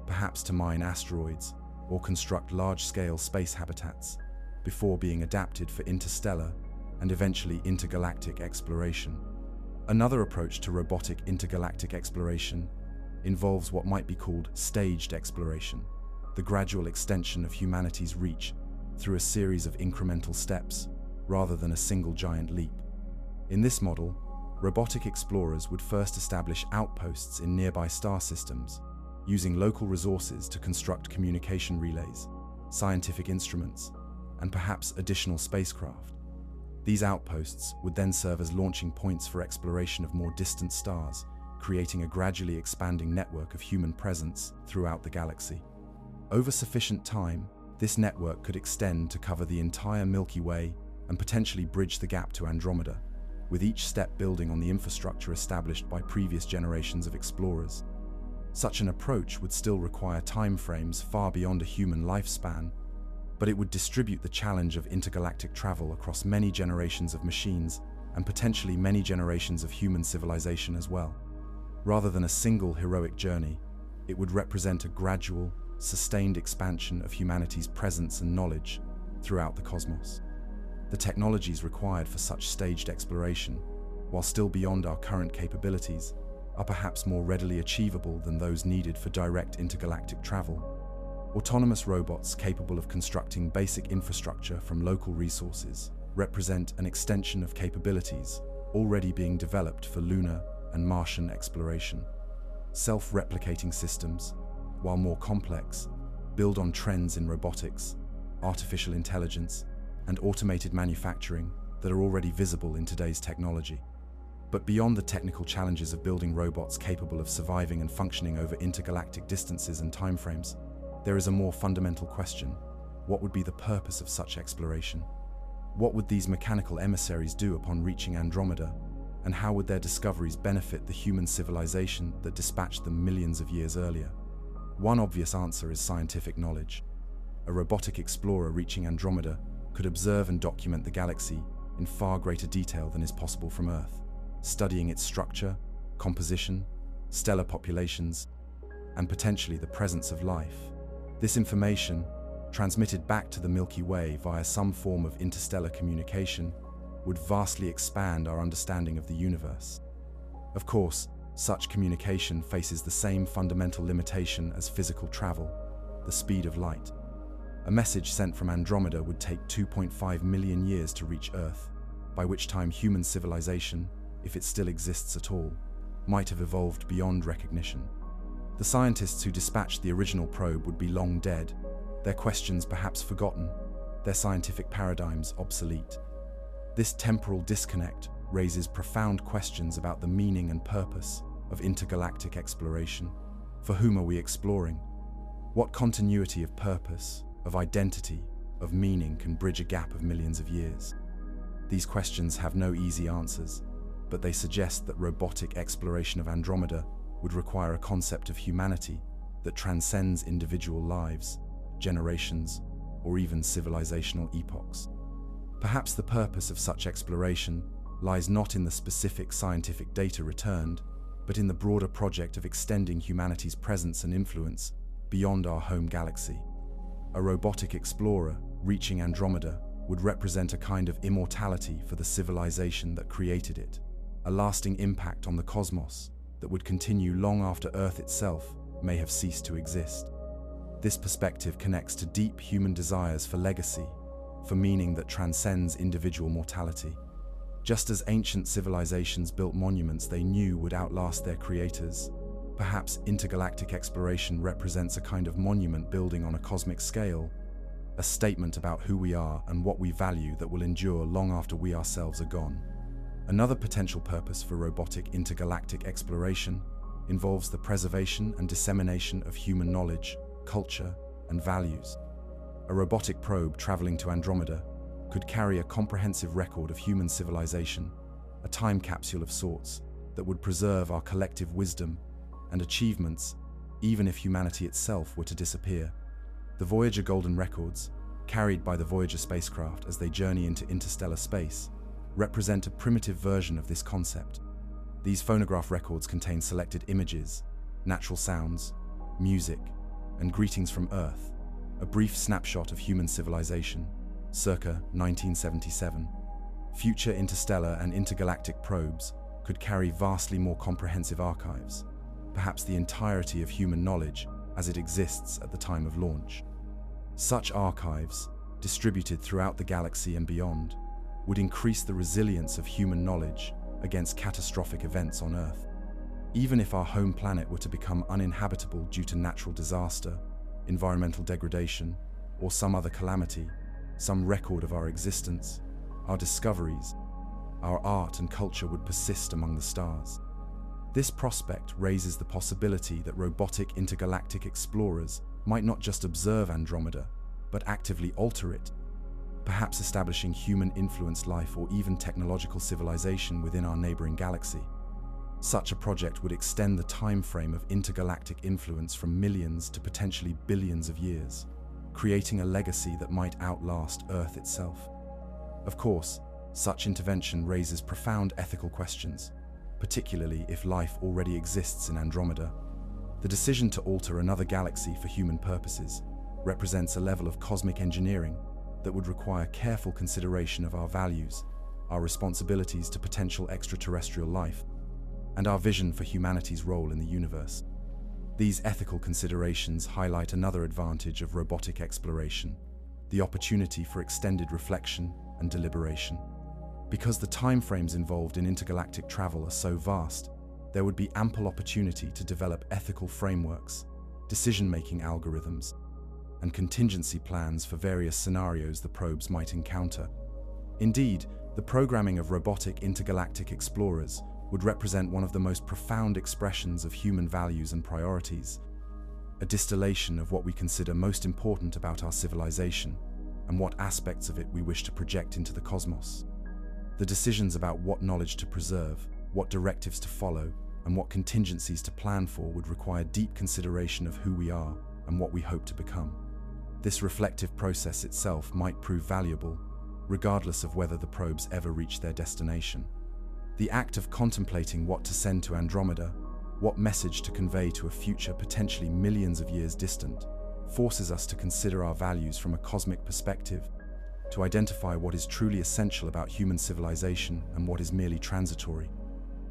perhaps to mine asteroids or construct large-scale space habitats, before being adapted for interstellar and eventually intergalactic exploration. Another approach to robotic intergalactic exploration involves what might be called staged exploration, the gradual extension of humanity's reach through a series of incremental steps rather than a single giant leap. In this model, robotic explorers would first establish outposts in nearby star systems, using local resources to construct communication relays, scientific instruments, and perhaps additional spacecraft. These outposts would then serve as launching points for exploration of more distant stars, creating a gradually expanding network of human presence throughout the galaxy. Over sufficient time, this network could extend to cover the entire Milky Way and potentially bridge the gap to Andromeda, with each step building on the infrastructure established by previous generations of explorers. Such an approach would still require timeframes far beyond a human lifespan, but it would distribute the challenge of intergalactic travel across many generations of machines and potentially many generations of human civilization as well. Rather than a single heroic journey, it would represent a gradual, sustained expansion of humanity's presence and knowledge throughout the cosmos. The technologies required for such staged exploration, while still beyond our current capabilities, are perhaps more readily achievable than those needed for direct intergalactic travel. Autonomous robots capable of constructing basic infrastructure from local resources represent an extension of capabilities already being developed for lunar and Martian exploration. Self-replicating systems, while more complex, build on trends in robotics, artificial intelligence, and automated manufacturing that are already visible in today's technology. But beyond the technical challenges of building robots capable of surviving and functioning over intergalactic distances and timeframes, there is a more fundamental question. What would be the purpose of such exploration? What would these mechanical emissaries do upon reaching Andromeda? And how would their discoveries benefit the human civilization that dispatched them millions of years earlier? One obvious answer is scientific knowledge. A robotic explorer reaching Andromeda could observe and document the galaxy in far greater detail than is possible from Earth, studying its structure, composition, stellar populations, and potentially the presence of life. This information, transmitted back to the Milky Way via some form of interstellar communication, would vastly expand our understanding of the universe. Of course, such communication faces the same fundamental limitation as physical travel: the speed of light. A message sent from Andromeda would take 2.5 million years to reach Earth, by which time human civilization, if it still exists at all, might have evolved beyond recognition. The scientists who dispatched the original probe would be long dead, their questions perhaps forgotten, their scientific paradigms obsolete. This temporal disconnect raises profound questions about the meaning and purpose of intergalactic exploration. For whom are we exploring? What continuity of purpose, of identity, of meaning can bridge a gap of millions of years? These questions have no easy answers, but they suggest that robotic exploration of Andromeda would require a concept of humanity that transcends individual lives, generations, or even civilizational epochs. Perhaps the purpose of such exploration lies not in the specific scientific data returned, but in the broader project of extending humanity's presence and influence beyond our home galaxy. A robotic explorer reaching Andromeda would represent a kind of immortality for the civilization that created it, a lasting impact on the cosmos that would continue long after Earth itself may have ceased to exist. This perspective connects to deep human desires for legacy, for meaning that transcends individual mortality. Just as ancient civilizations built monuments they knew would outlast their creators, perhaps intergalactic exploration represents a kind of monument building on a cosmic scale, a statement about who we are and what we value that will endure long after we ourselves are gone. Another potential purpose for robotic intergalactic exploration involves the preservation and dissemination of human knowledge, culture, and values. A robotic probe traveling to Andromeda could carry a comprehensive record of human civilization, a time capsule of sorts that would preserve our collective wisdom and achievements even if humanity itself were to disappear. The Voyager Golden Records, carried by the Voyager spacecraft as they journey into interstellar space, represent a primitive version of this concept. These phonograph records contain selected images, natural sounds, music, and greetings from Earth, a brief snapshot of human civilization, circa 1977. Future interstellar and intergalactic probes could carry vastly more comprehensive archives, perhaps the entirety of human knowledge as it exists at the time of launch. Such archives, distributed throughout the galaxy and beyond, would increase the resilience of human knowledge against catastrophic events on Earth. Even if our home planet were to become uninhabitable due to natural disaster, environmental degradation, or some other calamity, some record of our existence, our discoveries, our art and culture would persist among the stars. This prospect raises the possibility that robotic intergalactic explorers might not just observe Andromeda, but actively alter it, perhaps establishing human-influenced life or even technological civilization within our neighboring galaxy. Such a project would extend the time frame of intergalactic influence from millions to potentially billions of years, creating a legacy that might outlast Earth itself. Of course, such intervention raises profound ethical questions, particularly if life already exists in Andromeda. The decision to alter another galaxy for human purposes represents a level of cosmic engineering that would require careful consideration of our values, our responsibilities to potential extraterrestrial life, and our vision for humanity's role in the universe. These ethical considerations highlight another advantage of robotic exploration: the opportunity for extended reflection and deliberation. Because the timeframes involved in intergalactic travel are so vast, there would be ample opportunity to develop ethical frameworks, decision-making algorithms, and contingency plans for various scenarios the probes might encounter. Indeed, the programming of robotic intergalactic explorers would represent one of the most profound expressions of human values and priorities, a distillation of what we consider most important about our civilization and what aspects of it we wish to project into the cosmos. The decisions about what knowledge to preserve, what directives to follow, and what contingencies to plan for would require deep consideration of who we are and what we hope to become. This reflective process itself might prove valuable, regardless of whether the probes ever reach their destination. The act of contemplating what to send to Andromeda, what message to convey to a future potentially millions of years distant, forces us to consider our values from a cosmic perspective, to identify what is truly essential about human civilization and what is merely transitory.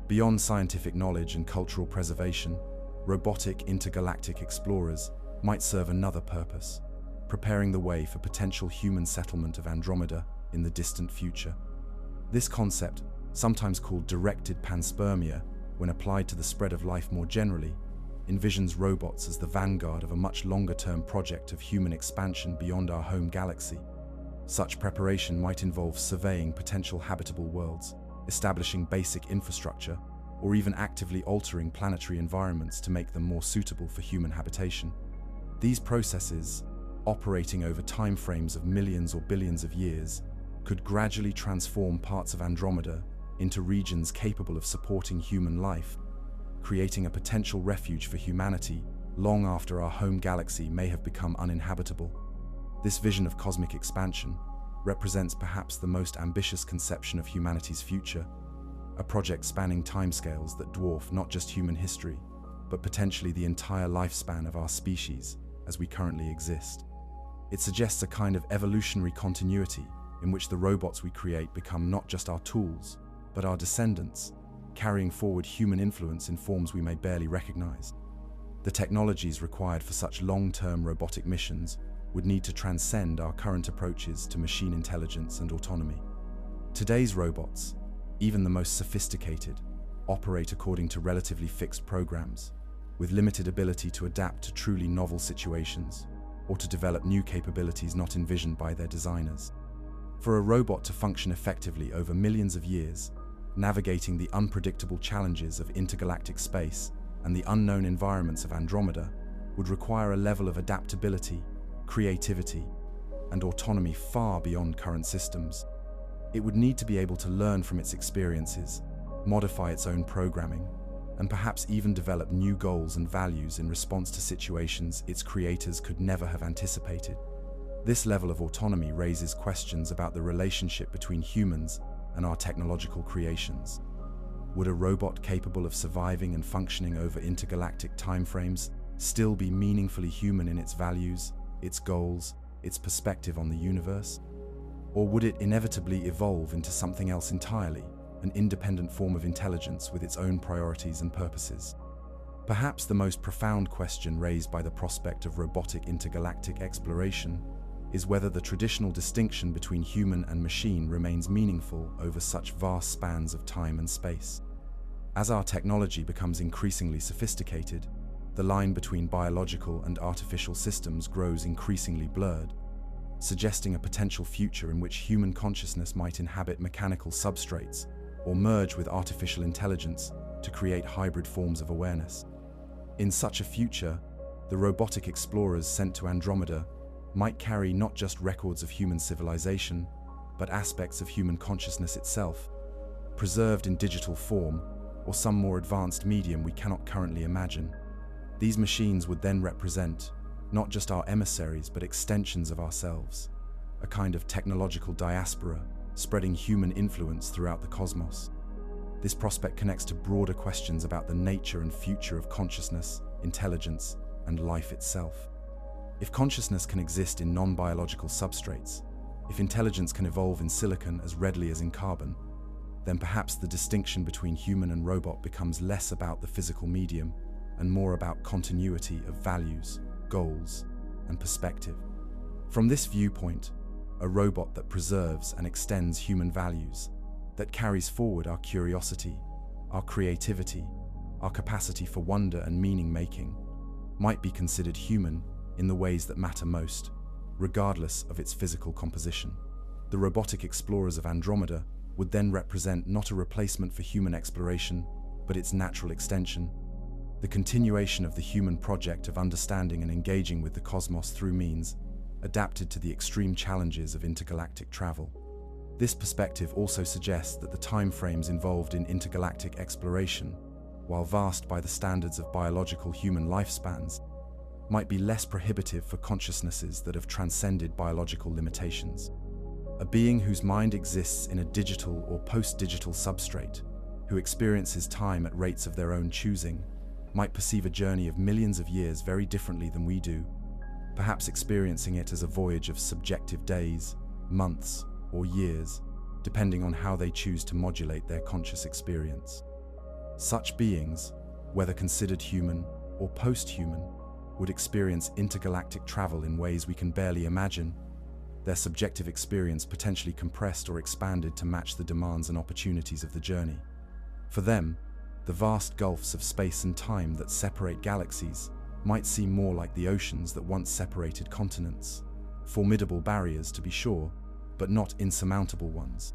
Beyond scientific knowledge and cultural preservation, robotic intergalactic explorers might serve another purpose, preparing the way for potential human settlement of Andromeda in the distant future. This concept, sometimes called directed panspermia, when applied to the spread of life more generally, envisions robots as the vanguard of a much longer-term project of human expansion beyond our home galaxy. Such preparation might involve surveying potential habitable worlds, establishing basic infrastructure, or even actively altering planetary environments to make them more suitable for human habitation. These processes, operating over timeframes of millions or billions of years, could gradually transform parts of Andromeda into regions capable of supporting human life, creating a potential refuge for humanity long after our home galaxy may have become uninhabitable. This vision of cosmic expansion represents perhaps the most ambitious conception of humanity's future, a project spanning timescales that dwarf not just human history, but potentially the entire lifespan of our species as we currently exist. It suggests a kind of evolutionary continuity in which the robots we create become not just our tools, but our descendants, carrying forward human influence in forms we may barely recognize. The technologies required for such long-term robotic missions would need to transcend our current approaches to machine intelligence and autonomy. Today's robots, even the most sophisticated, operate according to relatively fixed programs, with limited ability to adapt to truly novel situations or to develop new capabilities not envisioned by their designers. For a robot to function effectively over millions of years, navigating the unpredictable challenges of intergalactic space and the unknown environments of Andromeda would require a level of adaptability, creativity, and autonomy far beyond current systems. It would need to be able to learn from its experiences, modify its own programming, and perhaps even develop new goals and values in response to situations its creators could never have anticipated. This level of autonomy raises questions about the relationship between humans and our technological creations. Would a robot capable of surviving and functioning over intergalactic timeframes still be meaningfully human in its values, its goals, its perspective on the universe? Or would it inevitably evolve into something else entirely, an independent form of intelligence with its own priorities and purposes? Perhaps the most profound question raised by the prospect of robotic intergalactic exploration is whether the traditional distinction between human and machine remains meaningful over such vast spans of time and space. As our technology becomes increasingly sophisticated, the line between biological and artificial systems grows increasingly blurred, suggesting a potential future in which human consciousness might inhabit mechanical substrates or merge with artificial intelligence to create hybrid forms of awareness. In such a future, the robotic explorers sent to Andromeda might carry not just records of human civilization, but aspects of human consciousness itself, preserved in digital form or some more advanced medium we cannot currently imagine. These machines would then represent not just our emissaries, but extensions of ourselves, a kind of technological diaspora spreading human influence throughout the cosmos. This prospect connects to broader questions about the nature and future of consciousness, intelligence, and life itself. If consciousness can exist in non-biological substrates, if intelligence can evolve in silicon as readily as in carbon, then perhaps the distinction between human and robot becomes less about the physical medium and more about continuity of values, goals, and perspective. From this viewpoint, a robot that preserves and extends human values, that carries forward our curiosity, our creativity, our capacity for wonder and meaning-making, might be considered human in the ways that matter most, regardless of its physical composition. The robotic explorers of Andromeda would then represent not a replacement for human exploration, but its natural extension, the continuation of the human project of understanding and engaging with the cosmos through means adapted to the extreme challenges of intergalactic travel. This perspective also suggests that the time frames involved in intergalactic exploration, while vast by the standards of biological human lifespans, might be less prohibitive for consciousnesses that have transcended biological limitations. A being whose mind exists in a digital or post-digital substrate, who experiences time at rates of their own choosing, might perceive a journey of millions of years very differently than we do, perhaps experiencing it as a voyage of subjective days, months, or years, depending on how they choose to modulate their conscious experience. Such beings, whether considered human or post-human, would experience intergalactic travel in ways we can barely imagine, their subjective experience potentially compressed or expanded to match the demands and opportunities of the journey. For them, the vast gulfs of space and time that separate galaxies might seem more like the oceans that once separated continents. Formidable barriers, to be sure, but not insurmountable ones.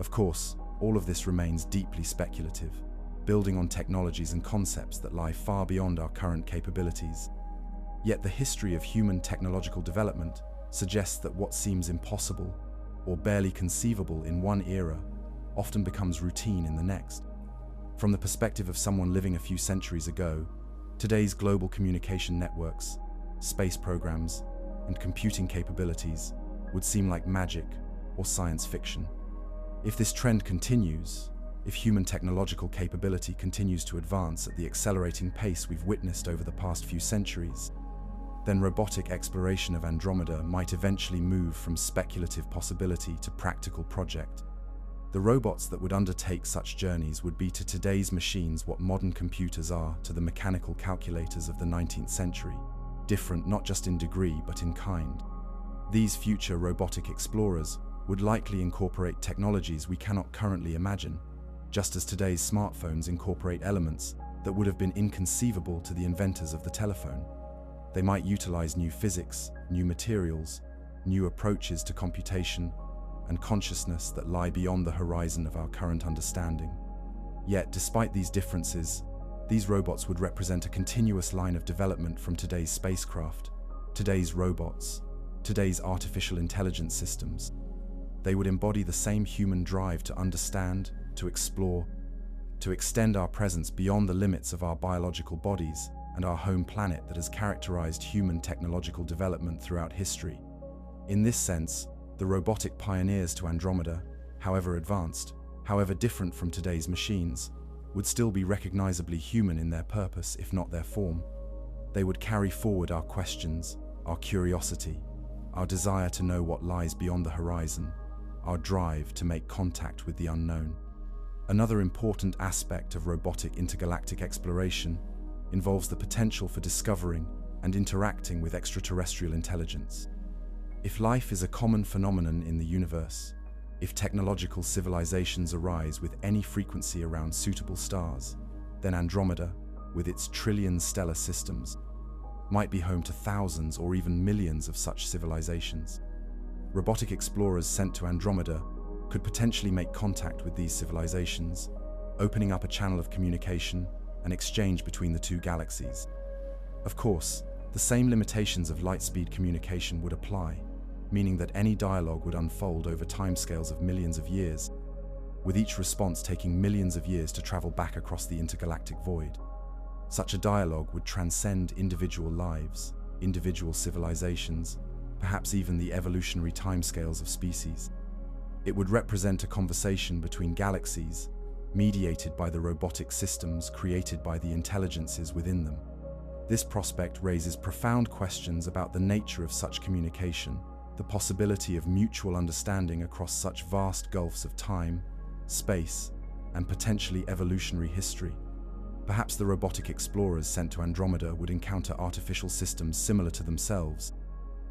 Of course, all of this remains deeply speculative, building on technologies and concepts that lie far beyond our current capabilities. Yet the history of human technological development suggests that what seems impossible or barely conceivable in one era often becomes routine in the next. From the perspective of someone living a few centuries ago, today's global communication networks, space programs, and computing capabilities would seem like magic or science fiction. If this trend continues, if human technological capability continues to advance at the accelerating pace we've witnessed over the past few centuries, then robotic exploration of Andromeda might eventually move from speculative possibility to practical project. The robots that would undertake such journeys would be to today's machines what modern computers are to the mechanical calculators of the 19th century, different not just in degree but in kind. These future robotic explorers would likely incorporate technologies we cannot currently imagine, just as today's smartphones incorporate elements that would have been inconceivable to the inventors of the telephone. They might utilize new physics, new materials, new approaches to computation, and consciousness that lie beyond the horizon of our current understanding. Yet, despite these differences, these robots would represent a continuous line of development from today's spacecraft, today's robots, today's artificial intelligence systems. They would embody the same human drive to understand, to explore, to extend our presence beyond the limits of our biological bodies and our home planet that has characterized human technological development throughout history. In this sense, the robotic pioneers to Andromeda, however advanced, however different from today's machines, would still be recognizably human in their purpose, if not their form. They would carry forward our questions, our curiosity, our desire to know what lies beyond the horizon, our drive to make contact with the unknown. Another important aspect of robotic intergalactic exploration involves the potential for discovering and interacting with extraterrestrial intelligence. If life is a common phenomenon in the universe, if technological civilizations arise with any frequency around suitable stars, then Andromeda, with its trillion stellar systems, might be home to thousands or even millions of such civilizations. Robotic explorers sent to Andromeda could potentially make contact with these civilizations, opening up a channel of communication and exchange between the two galaxies. Of course, the same limitations of light-speed communication would apply, meaning that any dialogue would unfold over timescales of millions of years, with each response taking millions of years to travel back across the intergalactic void. Such a dialogue would transcend individual lives, individual civilizations, perhaps even the evolutionary timescales of species. It would represent a conversation between galaxies, mediated by the robotic systems created by the intelligences within them. This prospect raises profound questions about the nature of such communication, the possibility of mutual understanding across such vast gulfs of time, space, and potentially evolutionary history. Perhaps the robotic explorers sent to Andromeda would encounter artificial systems similar to themselves,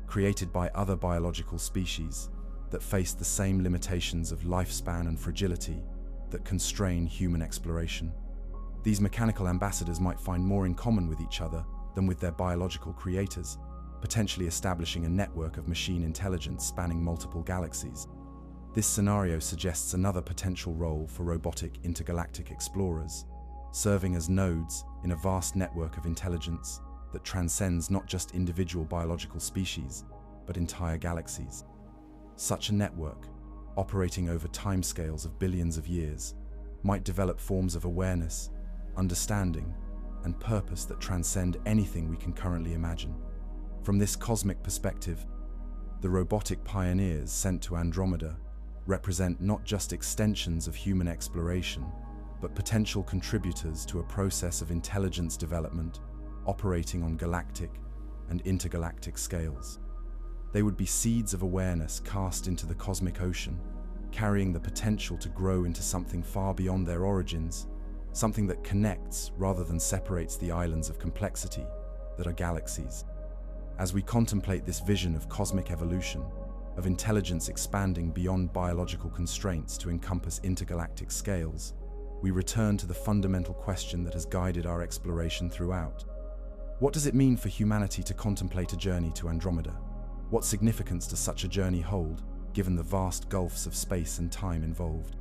created by other biological species that face the same limitations of lifespan and fragility that constrain human exploration. These mechanical ambassadors might find more in common with each other than with their biological creators, potentially establishing a network of machine intelligence spanning multiple galaxies. This scenario suggests another potential role for robotic intergalactic explorers, serving as nodes in a vast network of intelligence that transcends not just individual biological species, but entire galaxies. Such a network, operating over timescales of billions of years, might develop forms of awareness, understanding, and purpose that transcend anything we can currently imagine. From this cosmic perspective, the robotic pioneers sent to Andromeda represent not just extensions of human exploration, but potential contributors to a process of intelligence development operating on galactic and intergalactic scales. They would be seeds of awareness cast into the cosmic ocean, carrying the potential to grow into something far beyond their origins, something that connects rather than separates the islands of complexity that are galaxies. As we contemplate this vision of cosmic evolution, of intelligence expanding beyond biological constraints to encompass intergalactic scales, we return to the fundamental question that has guided our exploration throughout. What does it mean for humanity to contemplate a journey to Andromeda? What significance does such a journey hold, given the vast gulfs of space and time involved?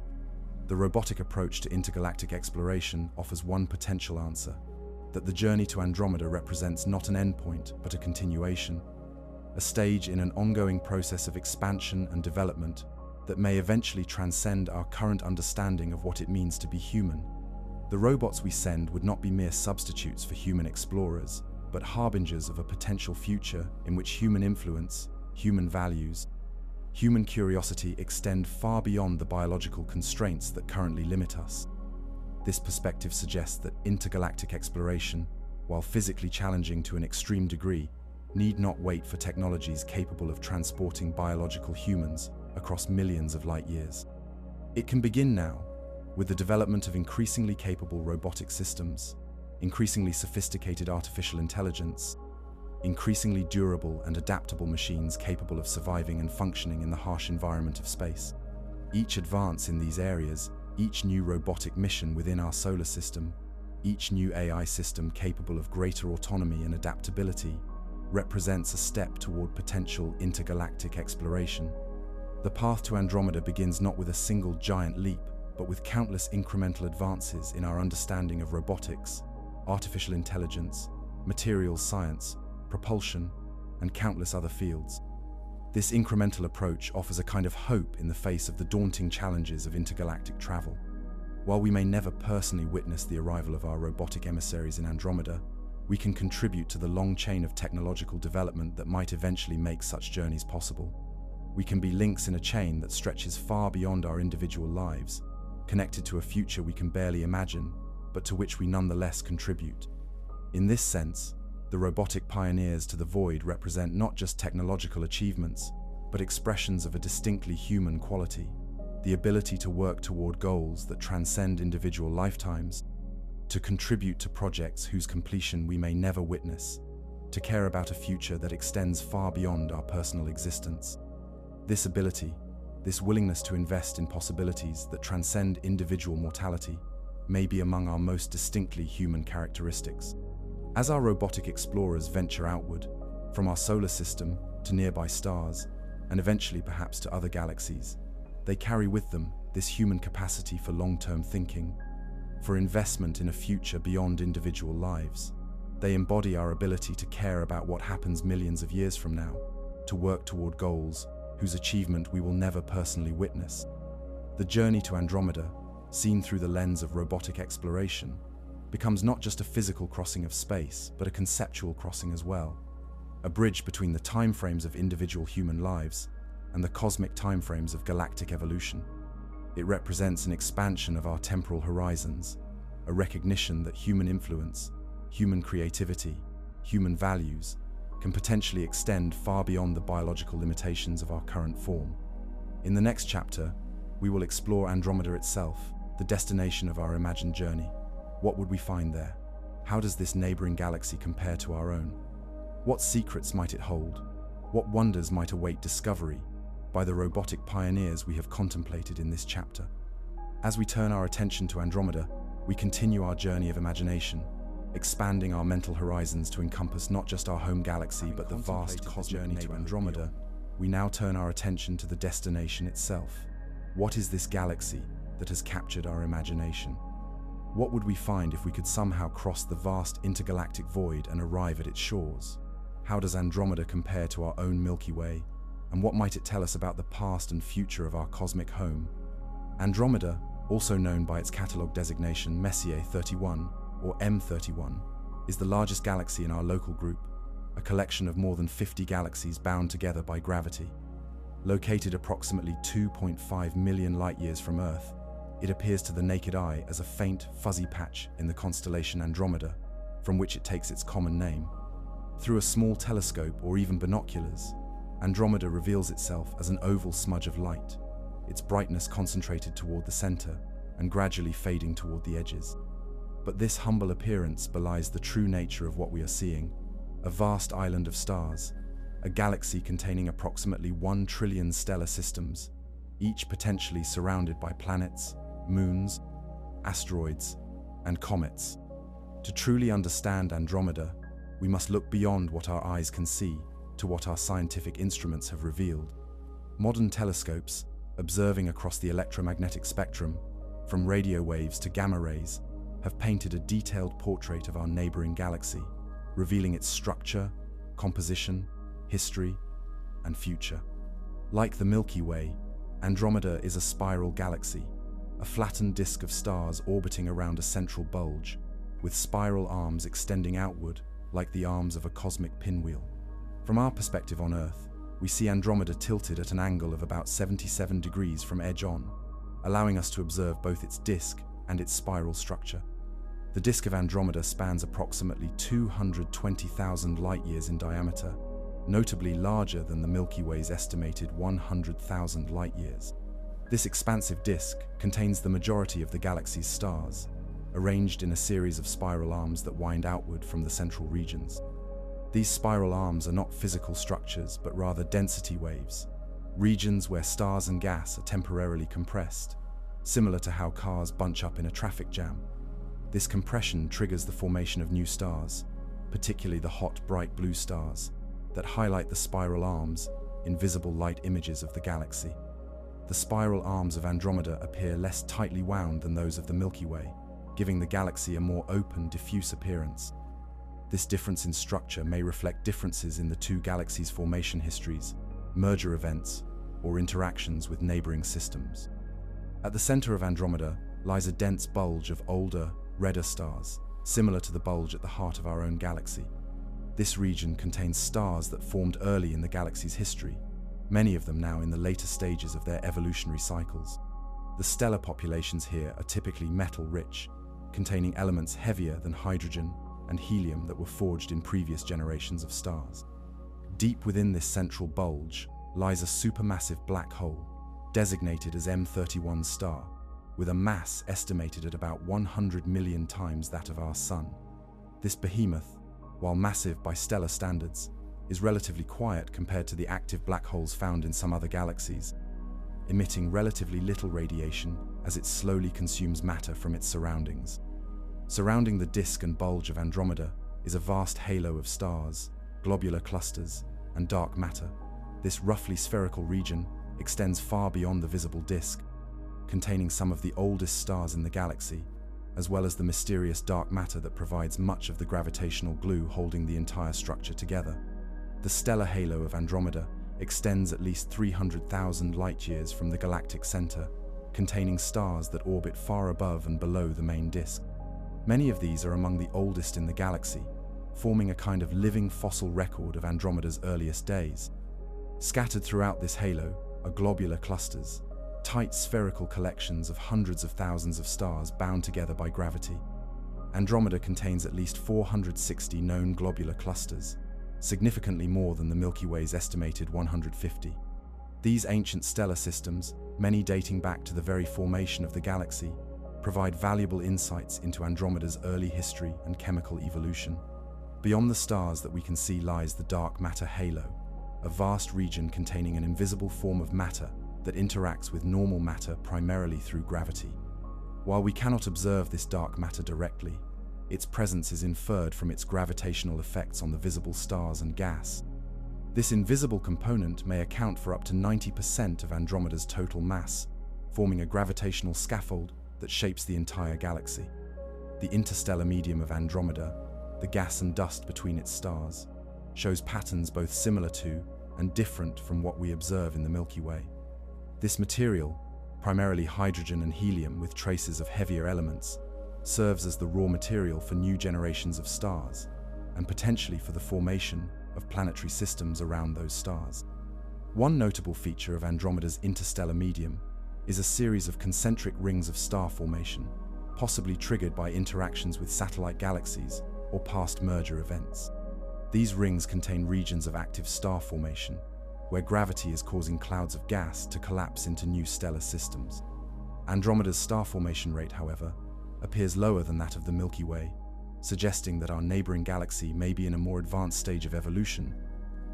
The robotic approach to intergalactic exploration offers one potential answer: that the journey to Andromeda represents not an endpoint, but a continuation, a stage in an ongoing process of expansion and development that may eventually transcend our current understanding of what it means to be human. The robots we send would not be mere substitutes for human explorers, but harbingers of a potential future in which human influence, human values, human curiosity extend far beyond the biological constraints that currently limit us. This perspective suggests that intergalactic exploration, while physically challenging to an extreme degree, need not wait for technologies capable of transporting biological humans across millions of light years. It can begin now, with the development of increasingly capable robotic systems, increasingly sophisticated artificial intelligence, increasingly durable and adaptable machines capable of surviving and functioning in the harsh environment of space. Each advance in these areas, each new robotic mission within our solar system, each new AI system capable of greater autonomy and adaptability, represents a step toward potential intergalactic exploration. The path to Andromeda begins not with a single giant leap, but with countless incremental advances in our understanding of robotics, artificial intelligence, materials science, propulsion, and countless other fields. This incremental approach offers a kind of hope in the face of the daunting challenges of intergalactic travel. While we may never personally witness the arrival of our robotic emissaries in Andromeda, we can contribute to the long chain of technological development that might eventually make such journeys possible. We can be links in a chain that stretches far beyond our individual lives, connected to a future we can barely imagine, but to which we nonetheless contribute. In this sense, the robotic pioneers to the void represent not just technological achievements, but expressions of a distinctly human quality: the ability to work toward goals that transcend individual lifetimes, to contribute to projects whose completion we may never witness, to care about a future that extends far beyond our personal existence. This ability, this willingness to invest in possibilities that transcend individual mortality, may be among our most distinctly human characteristics. As our robotic explorers venture outward, from our solar system to nearby stars, and eventually perhaps to other galaxies, they carry with them this human capacity for long-term thinking, for investment in a future beyond individual lives. They embody our ability to care about what happens millions of years from now, to work toward goals whose achievement we will never personally witness. The journey to Andromeda, seen through the lens of robotic exploration, becomes not just a physical crossing of space, but a conceptual crossing as well, a bridge between the timeframes of individual human lives and the cosmic timeframes of galactic evolution. It represents an expansion of our temporal horizons, a recognition that human influence, human creativity, human values can potentially extend far beyond the biological limitations of our current form. In the next chapter, we will explore Andromeda itself, the destination of our imagined journey. What would we find there? How does this neighboring galaxy compare to our own? What secrets might it hold? What wonders might await discovery by the robotic pioneers we have contemplated in this chapter? As we turn our attention to Andromeda, we continue our journey of imagination, expanding our mental horizons to encompass not just our home galaxy but the vast cosmic journey to Andromeda. We now turn our attention to the destination itself. What is this galaxy that has captured our imagination? What would we find if we could somehow cross the vast intergalactic void and arrive at its shores? How does Andromeda compare to our own Milky Way, And what might it tell us about the past and future of our cosmic home? Andromeda, also known by its catalogue designation Messier 31 or M31, is the largest galaxy in our local group, a collection of more than 50 galaxies bound together by gravity. Located approximately 2.5 million light-years from Earth, it appears to the naked eye as a faint, fuzzy patch in the constellation Andromeda, from which it takes its common name. Through a small telescope or even binoculars, Andromeda reveals itself as an oval smudge of light, its brightness concentrated toward the center and gradually fading toward the edges. But this humble appearance belies the true nature of what we are seeing: a vast island of stars, a galaxy containing approximately 1 trillion stellar systems, each potentially surrounded by planets, moons, asteroids, and comets. To truly understand Andromeda, we must look beyond what our eyes can see to what our scientific instruments have revealed. Modern telescopes, observing across the electromagnetic spectrum, from radio waves to gamma rays, have painted a detailed portrait of our neighboring galaxy, revealing its structure, composition, history, and future. Like the Milky Way, Andromeda is a spiral galaxy, a flattened disk of stars orbiting around a central bulge, with spiral arms extending outward like the arms of a cosmic pinwheel. From our perspective on Earth, we see Andromeda tilted at an angle of about 77 degrees from edge on, allowing us to observe both its disk and its spiral structure. The disk of Andromeda spans approximately 220,000 light-years in diameter, notably larger than the Milky Way's estimated 100,000 light-years. This expansive disk contains the majority of the galaxy's stars, arranged in a series of spiral arms that wind outward from the central regions. These spiral arms are not physical structures, but rather density waves, regions where stars and gas are temporarily compressed, similar to how cars bunch up in a traffic jam. This compression triggers the formation of new stars, particularly the hot, bright blue stars, that highlight the spiral arms in visible light images of the galaxy. The spiral arms of Andromeda appear less tightly wound than those of the Milky Way, giving the galaxy a more open, diffuse appearance. This difference in structure may reflect differences in the two galaxies' formation histories, merger events, or interactions with neighboring systems. At the center of Andromeda lies a dense bulge of older, redder stars, similar to the bulge at the heart of our own galaxy. This region contains stars that formed early in the galaxy's history, many of them now in the later stages of their evolutionary cycles. The stellar populations here are typically metal-rich, containing elements heavier than hydrogen and helium that were forged in previous generations of stars. Deep within this central bulge lies a supermassive black hole, designated as M31 star, with a mass estimated at about 100 million times that of our Sun. This behemoth, while massive by stellar standards, is relatively quiet compared to the active black holes found in some other galaxies, emitting relatively little radiation as it slowly consumes matter from its surroundings. Surrounding the disk and bulge of Andromeda is a vast halo of stars, globular clusters, and dark matter. This roughly spherical region extends far beyond the visible disk, containing some of the oldest stars in the galaxy, as well as the mysterious dark matter that provides much of the gravitational glue holding the entire structure together. The stellar halo of Andromeda extends at least 300,000 light-years from the galactic center, containing stars that orbit far above and below the main disk. Many of these are among the oldest in the galaxy, forming a kind of living fossil record of Andromeda's earliest days. Scattered throughout this halo are globular clusters, tight spherical collections of hundreds of thousands of stars bound together by gravity. Andromeda contains at least 460 known globular clusters, significantly more than the Milky Way's estimated 150. These ancient stellar systems, many dating back to the very formation of the galaxy, provide valuable insights into Andromeda's early history and chemical evolution. Beyond the stars that we can see lies the dark matter halo, a vast region containing an invisible form of matter that interacts with normal matter primarily through gravity. While we cannot observe this dark matter directly, its presence is inferred from its gravitational effects on the visible stars and gas. This invisible component may account for up to 90% of Andromeda's total mass, forming a gravitational scaffold that shapes the entire galaxy. The interstellar medium of Andromeda, the gas and dust between its stars, shows patterns both similar to and different from what we observe in the Milky Way. This material, primarily hydrogen and helium with traces of heavier elements, serves as the raw material for new generations of stars, and potentially for the formation of planetary systems around those stars. One notable feature of Andromeda's interstellar medium is a series of concentric rings of star formation, possibly triggered by interactions with satellite galaxies or past merger events. These rings contain regions of active star formation, where gravity is causing clouds of gas to collapse into new stellar systems. Andromeda's star formation rate, however, appears lower than that of the Milky Way, suggesting that our neighboring galaxy may be in a more advanced stage of evolution,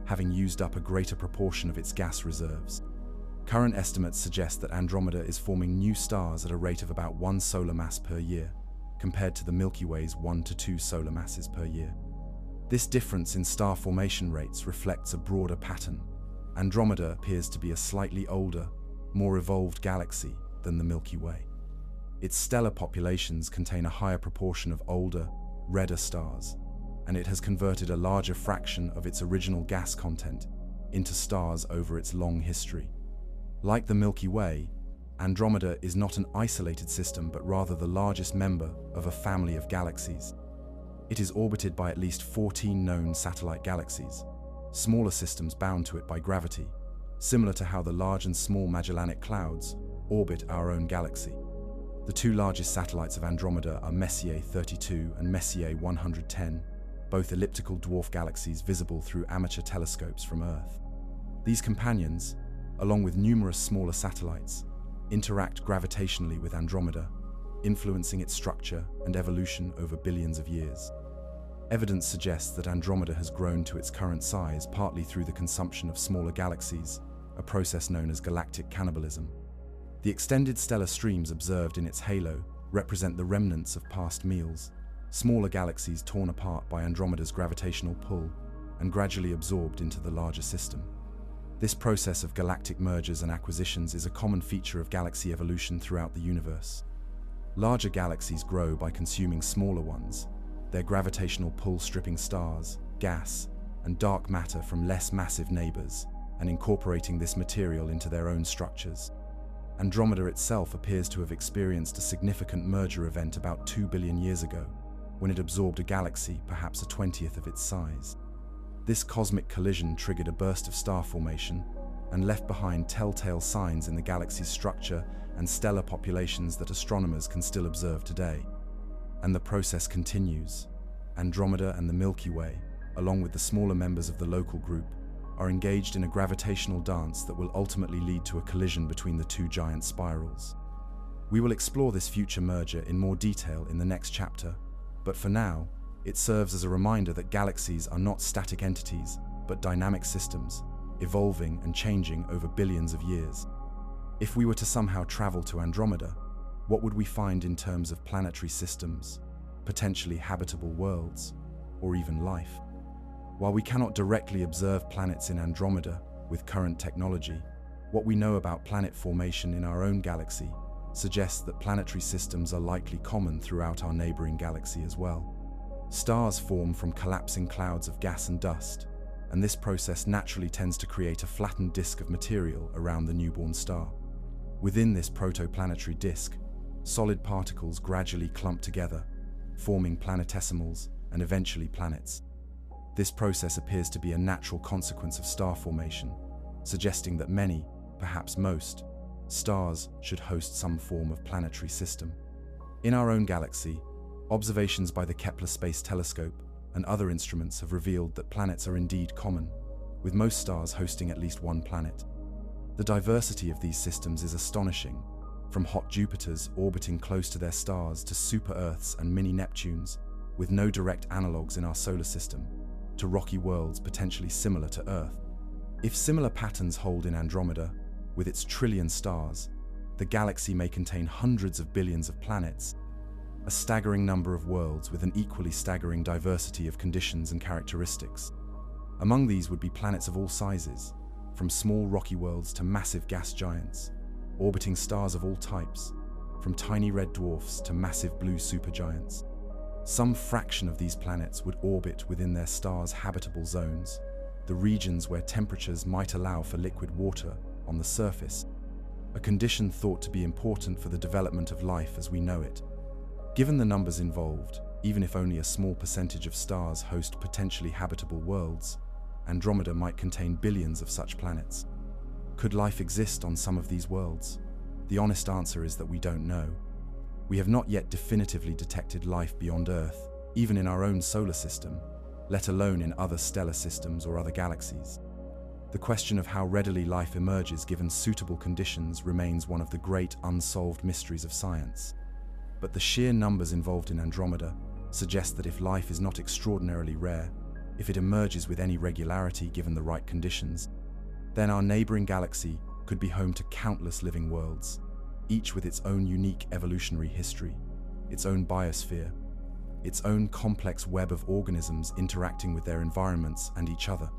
having used up a greater proportion of its gas reserves. Current estimates suggest that Andromeda is forming new stars at a rate of about 1 solar mass per year, compared to the Milky Way's 1 to 2 solar masses per year. This difference in star formation rates reflects a broader pattern. Andromeda appears to be a slightly older, more evolved galaxy than the Milky Way. Its stellar populations contain a higher proportion of older, redder stars, and it has converted a larger fraction of its original gas content into stars over its long history. Like the Milky Way, Andromeda is not an isolated system but rather the largest member of a family of galaxies. It is orbited by at least 14 known satellite galaxies, smaller systems bound to it by gravity, similar to how the Large and Small Magellanic Clouds orbit our own galaxy. The two largest satellites of Andromeda are Messier 32 and Messier 110, both elliptical dwarf galaxies visible through amateur telescopes from Earth. These companions, along with numerous smaller satellites, interact gravitationally with Andromeda, influencing its structure and evolution over billions of years. Evidence suggests that Andromeda has grown to its current size partly through the consumption of smaller galaxies, a process known as galactic cannibalism. The extended stellar streams observed in its halo represent the remnants of past meals, smaller galaxies torn apart by Andromeda's gravitational pull and gradually absorbed into the larger system. This process of galactic mergers and acquisitions is a common feature of galaxy evolution throughout the universe. Larger galaxies grow by consuming smaller ones, their gravitational pull stripping stars, gas, and dark matter from less massive neighbors, and incorporating this material into their own structures. Andromeda itself appears to have experienced a significant merger event about 2 billion years ago, when it absorbed a galaxy perhaps a 20th of its size. This cosmic collision triggered a burst of star formation and left behind telltale signs in the galaxy's structure and stellar populations that astronomers can still observe today. And the process continues. Andromeda and the Milky Way, along with the smaller members of the local group, are engaged in a gravitational dance that will ultimately lead to a collision between the two giant spirals. We will explore this future merger in more detail in the next chapter, but for now, it serves as a reminder that galaxies are not static entities, but dynamic systems, evolving and changing over billions of years. If we were to somehow travel to Andromeda, what would we find in terms of planetary systems, potentially habitable worlds, or even life? While we cannot directly observe planets in Andromeda with current technology, what we know about planet formation in our own galaxy suggests that planetary systems are likely common throughout our neighboring galaxy as well. Stars form from collapsing clouds of gas and dust, and this process naturally tends to create a flattened disk of material around the newborn star. Within this protoplanetary disk, solid particles gradually clump together, forming planetesimals and eventually planets. This process appears to be a natural consequence of star formation, suggesting that many, perhaps most, stars should host some form of planetary system. In our own galaxy, observations by the Kepler Space Telescope and other instruments have revealed that planets are indeed common, with most stars hosting at least one planet. The diversity of these systems is astonishing, from hot Jupiters orbiting close to their stars to super-Earths and mini-Neptunes, with no direct analogues in our solar system, to rocky worlds potentially similar to Earth. If similar patterns hold in Andromeda, with its trillion stars, the galaxy may contain hundreds of billions of planets, a staggering number of worlds with an equally staggering diversity of conditions and characteristics. Among these would be planets of all sizes, from small rocky worlds to massive gas giants, orbiting stars of all types, from tiny red dwarfs to massive blue supergiants. Some fraction of these planets would orbit within their stars' habitable zones, the regions where temperatures might allow for liquid water on the surface, a condition thought to be important for the development of life as we know it. Given the numbers involved, even if only a small percentage of stars host potentially habitable worlds, Andromeda might contain billions of such planets. Could life exist on some of these worlds? The honest answer is that we don't know. We have not yet definitively detected life beyond Earth, even in our own solar system, let alone in other stellar systems or other galaxies. The question of how readily life emerges given suitable conditions remains one of the great unsolved mysteries of science. But the sheer numbers involved in Andromeda suggest that if life is not extraordinarily rare, if it emerges with any regularity given the right conditions, then our neighboring galaxy could be home to countless living worlds, each with its own unique evolutionary history, its own biosphere, its own complex web of organisms interacting with their environments and each other.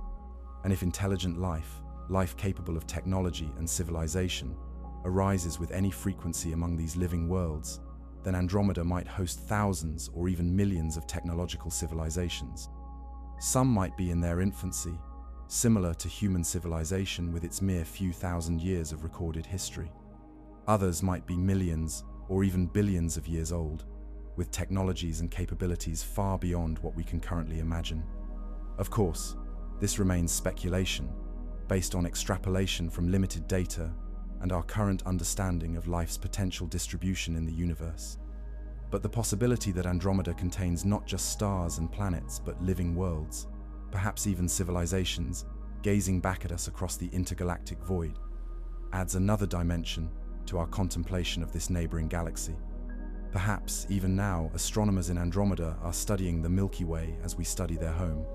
And if intelligent life, life capable of technology and civilization, arises with any frequency among these living worlds, then Andromeda might host thousands or even millions of technological civilizations. Some might be in their infancy, similar to human civilization with its mere few thousand years of recorded history. Others might be millions or even billions of years old, with technologies and capabilities far beyond what we can currently imagine. Of course, this remains speculation, based on extrapolation from limited data and our current understanding of life's potential distribution in the universe. But the possibility that Andromeda contains not just stars and planets, but living worlds, perhaps even civilizations, gazing back at us across the intergalactic void, adds another dimension to our contemplation of this neighboring galaxy. Perhaps, even now, astronomers in Andromeda are studying the Milky Way as we study their home.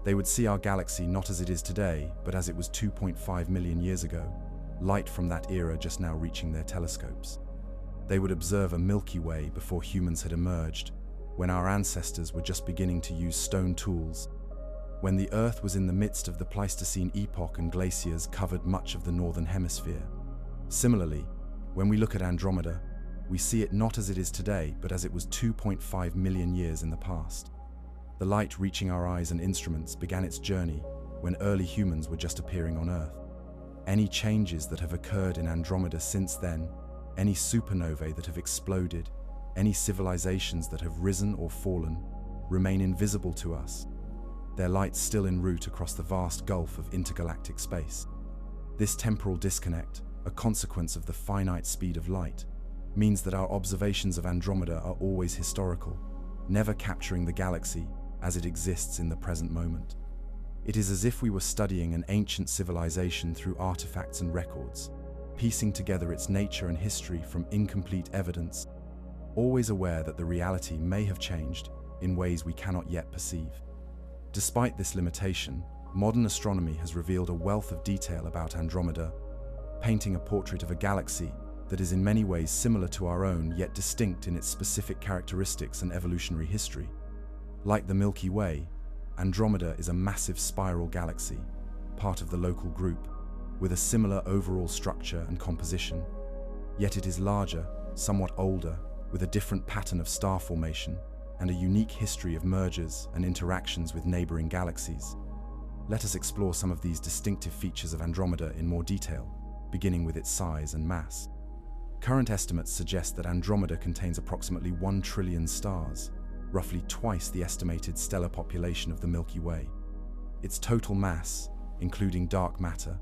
They would see our galaxy not as it is today, but as it was 2.5 million years ago, light from that era just now reaching their telescopes. They would observe a Milky Way before humans had emerged, when our ancestors were just beginning to use stone tools, when the Earth was in the midst of the Pleistocene epoch and glaciers covered much of the northern hemisphere. Similarly, when we look at Andromeda, we see it not as it is today, but as it was 2.5 million years in the past. The light reaching our eyes and instruments began its journey when early humans were just appearing on Earth. Any changes that have occurred in Andromeda since then, any supernovae that have exploded, any civilizations that have risen or fallen, remain invisible to us, their light still en route across the vast gulf of intergalactic space. This temporal disconnect, a consequence of the finite speed of light, means that our observations of Andromeda are always historical, never capturing the galaxy as it exists in the present moment. It is as if we were studying an ancient civilization through artifacts and records, piecing together its nature and history from incomplete evidence, always aware that the reality may have changed in ways we cannot yet perceive. Despite this limitation, modern astronomy has revealed a wealth of detail about Andromeda, painting a portrait of a galaxy that is in many ways similar to our own, yet distinct in its specific characteristics and evolutionary history. Like the Milky Way, Andromeda is a massive spiral galaxy, part of the local group, with a similar overall structure and composition. Yet it is larger, somewhat older, with a different pattern of star formation and a unique history of mergers and interactions with neighboring galaxies. Let us explore some of these distinctive features of Andromeda in more detail, beginning with its size and mass. Current estimates suggest that Andromeda contains approximately 1 trillion stars, roughly twice the estimated stellar population of the Milky Way. Its total mass, including dark matter,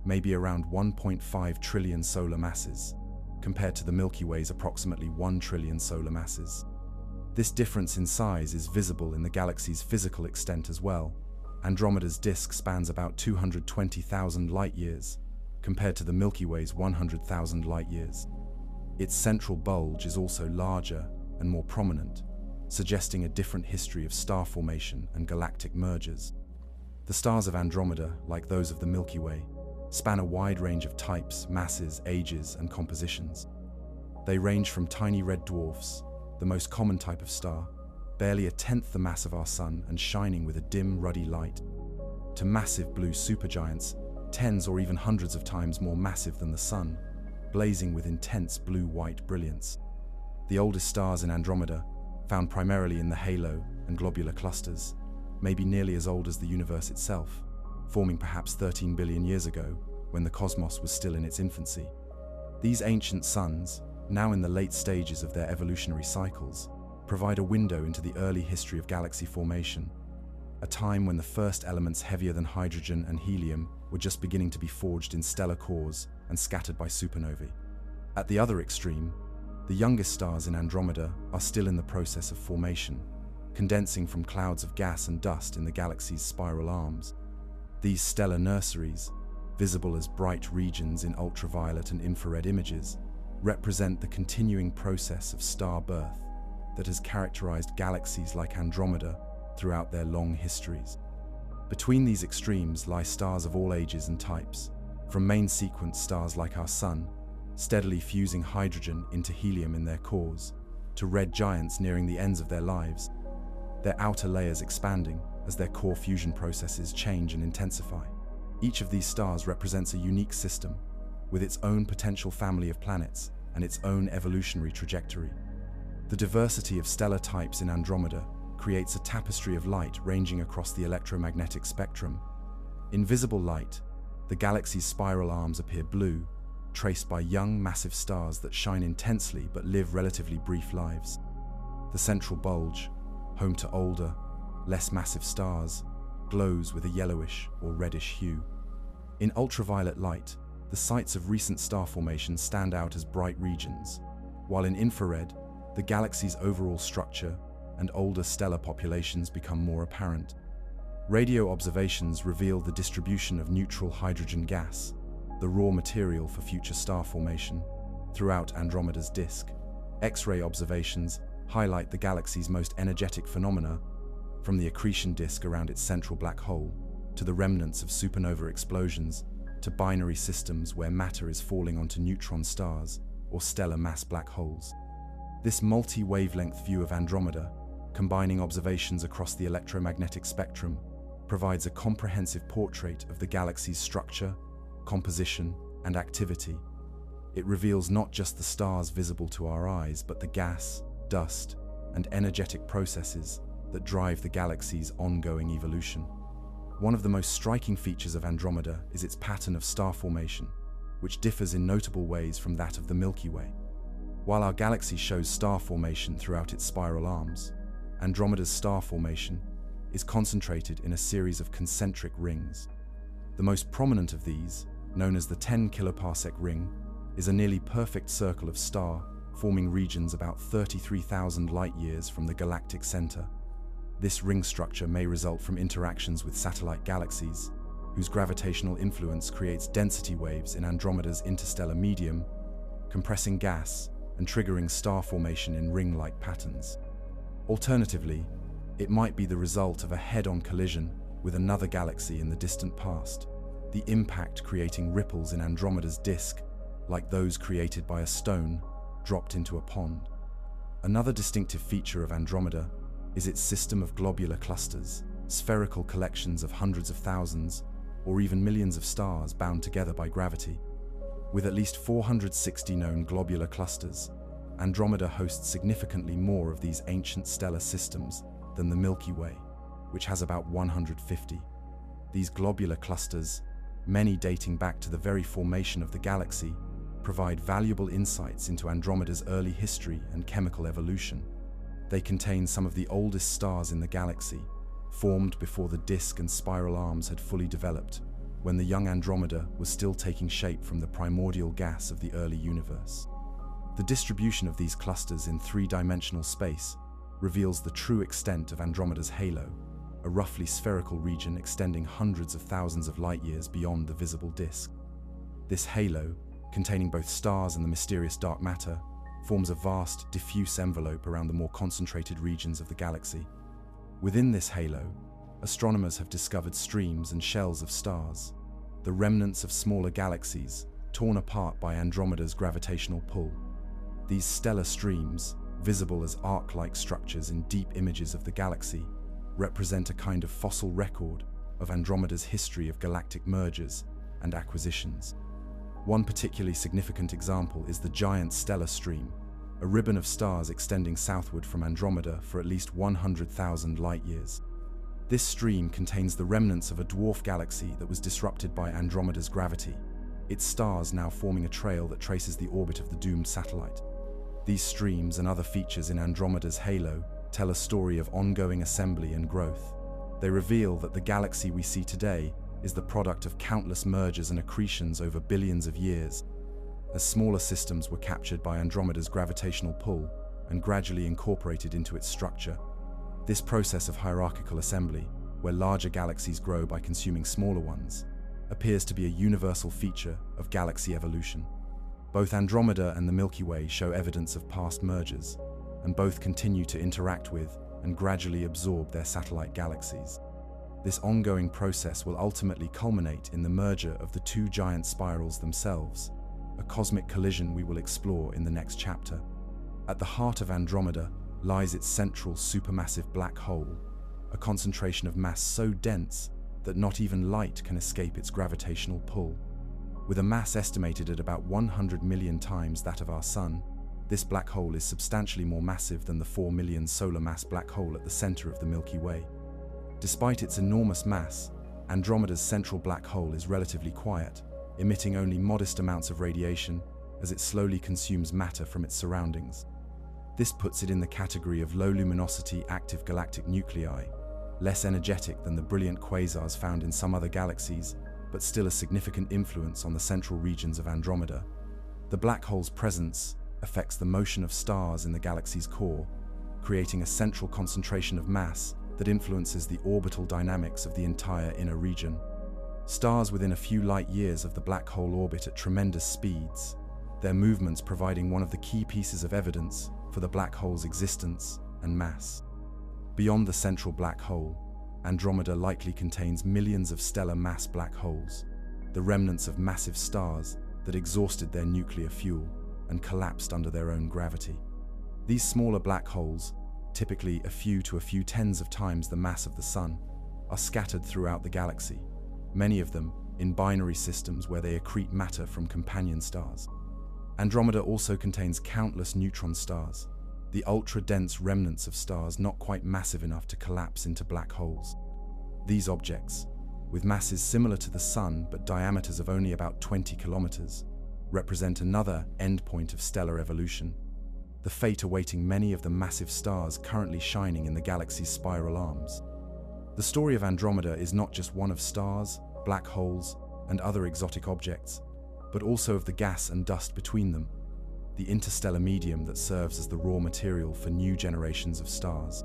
may be around 1.5 trillion solar masses, compared to the Milky Way's approximately 1 trillion solar masses. This difference in size is visible in the galaxy's physical extent as well. Andromeda's disk spans about 220,000 light-years, compared to the Milky Way's 100,000 light-years. Its central bulge is also larger and more prominent, suggesting a different history of star formation and galactic mergers. The stars of Andromeda, like those of the Milky Way, span a wide range of types, masses, ages, and compositions. They range from tiny red dwarfs, the most common type of star, barely a tenth the mass of our Sun and shining with a dim, ruddy light, to massive blue supergiants, tens or even hundreds of times more massive than the Sun, blazing with intense blue-white brilliance. The oldest stars in Andromeda, found primarily in the halo and globular clusters, may be nearly as old as the universe itself, forming perhaps 13 billion years ago, when the cosmos was still in its infancy. These ancient suns, now in the late stages of their evolutionary cycles, provide a window into the early history of galaxy formation, a time when the first elements heavier than hydrogen and helium were just beginning to be forged in stellar cores and scattered by supernovae. At the other extreme, the youngest stars in Andromeda are still in the process of formation, condensing from clouds of gas and dust in the galaxy's spiral arms. These stellar nurseries, visible as bright regions in ultraviolet and infrared images, represent the continuing process of star birth that has characterized galaxies like Andromeda throughout their long histories. Between these extremes lie stars of all ages and types, from main sequence stars like our Sun, steadily fusing hydrogen into helium in their cores, to red giants nearing the ends of their lives, their outer layers expanding as their core fusion processes change and intensify. Each of these stars represents a unique system, with its own potential family of planets and its own evolutionary trajectory. The diversity of stellar types in Andromeda creates a tapestry of light ranging across the electromagnetic spectrum. In visible light, the galaxy's spiral arms appear blue, traced by young, massive stars that shine intensely but live relatively brief lives. The central bulge, home to older, less massive stars, glows with a yellowish or reddish hue. In ultraviolet light, the sites of recent star formation stand out as bright regions, while in infrared, the galaxy's overall structure and older stellar populations become more apparent. Radio observations reveal the distribution of neutral hydrogen gas, the raw material for future star formation, throughout Andromeda's disk. X-ray observations highlight the galaxy's most energetic phenomena, from the accretion disk around its central black hole, to the remnants of supernova explosions, to binary systems where matter is falling onto neutron stars or stellar mass black holes. This multi-wavelength view of Andromeda, combining observations across the electromagnetic spectrum, provides a comprehensive portrait of the galaxy's structure, composition, and activity. It reveals not just the stars visible to our eyes, but the gas, dust, and energetic processes that drive the galaxy's ongoing evolution. One of the most striking features of Andromeda is its pattern of star formation, which differs in notable ways from that of the Milky Way. While our galaxy shows star formation throughout its spiral arms, Andromeda's star formation is concentrated in a series of concentric rings. The most prominent of these, known as the 10 kiloparsec ring, is a nearly perfect circle of star-forming regions about 33,000 light-years from the galactic center. This ring structure may result from interactions with satellite galaxies, whose gravitational influence creates density waves in Andromeda's interstellar medium, compressing gas and triggering star formation in ring-like patterns. Alternatively, it might be the result of a head-on collision with another galaxy in the distant past, the impact creating ripples in Andromeda's disk, like those created by a stone dropped into a pond. Another distinctive feature of Andromeda is its system of globular clusters, spherical collections of hundreds of thousands, or even millions of stars bound together by gravity. With at least 460 known globular clusters, Andromeda hosts significantly more of these ancient stellar systems than the Milky Way, which has about 150. These globular clusters, many dating back to the very formation of the galaxy, provide valuable insights into Andromeda's early history and chemical evolution. They contain some of the oldest stars in the galaxy, formed before the disk and spiral arms had fully developed, when the young Andromeda was still taking shape from the primordial gas of the early universe. The distribution of these clusters in three-dimensional space reveals the true extent of Andromeda's halo, a roughly spherical region extending hundreds of thousands of light-years beyond the visible disk. This halo, containing both stars and the mysterious dark matter, forms a vast, diffuse envelope around the more concentrated regions of the galaxy. Within this halo, astronomers have discovered streams and shells of stars, the remnants of smaller galaxies torn apart by Andromeda's gravitational pull. These stellar streams, visible as arc-like structures in deep images of the galaxy, represent a kind of fossil record of Andromeda's history of galactic mergers and acquisitions. One particularly significant example is the giant stellar stream, a ribbon of stars extending southward from Andromeda for at least 100,000 light-years. This stream contains the remnants of a dwarf galaxy that was disrupted by Andromeda's gravity, its stars now forming a trail that traces the orbit of the doomed satellite. These streams and other features in Andromeda's halo tell a story of ongoing assembly and growth. They reveal that the galaxy we see today is the product of countless mergers and accretions over billions of years, as smaller systems were captured by Andromeda's gravitational pull and gradually incorporated into its structure. This process of hierarchical assembly, where larger galaxies grow by consuming smaller ones, appears to be a universal feature of galaxy evolution. Both Andromeda and the Milky Way show evidence of past mergers, and both continue to interact with and gradually absorb their satellite galaxies. This ongoing process will ultimately culminate in the merger of the two giant spirals themselves, a cosmic collision we will explore in the next chapter. At the heart of Andromeda lies its central supermassive black hole, a concentration of mass so dense that not even light can escape its gravitational pull. With a mass estimated at about 100 million times that of our Sun, this black hole is substantially more massive than the 4 million solar mass black hole at the center of the Milky Way. Despite its enormous mass, Andromeda's central black hole is relatively quiet, emitting only modest amounts of radiation as it slowly consumes matter from its surroundings. This puts it in the category of low-luminosity active galactic nuclei, less energetic than the brilliant quasars found in some other galaxies, but still a significant influence on the central regions of Andromeda. The black hole's presence affects the motion of stars in the galaxy's core, creating a central concentration of mass that influences the orbital dynamics of the entire inner region. Stars within a few light years of the black hole orbit at tremendous speeds, their movements providing one of the key pieces of evidence for the black hole's existence and mass. Beyond the central black hole, Andromeda likely contains millions of stellar mass black holes, the remnants of massive stars that exhausted their nuclear fuel and collapsed under their own gravity. These smaller black holes, typically a few tens of times the mass of the Sun, are scattered throughout the galaxy, many of them in binary systems where they accrete matter from companion stars. Andromeda also contains countless neutron stars, the ultra-dense remnants of stars not quite massive enough to collapse into black holes. These objects, with masses similar to the Sun but diameters of only about 20 kilometers, represent another endpoint of stellar evolution, the fate awaiting many of the massive stars currently shining in the galaxy's spiral arms. The story of Andromeda is not just one of stars, black holes, and other exotic objects, but also of the gas and dust between them, the interstellar medium that serves as the raw material for new generations of stars.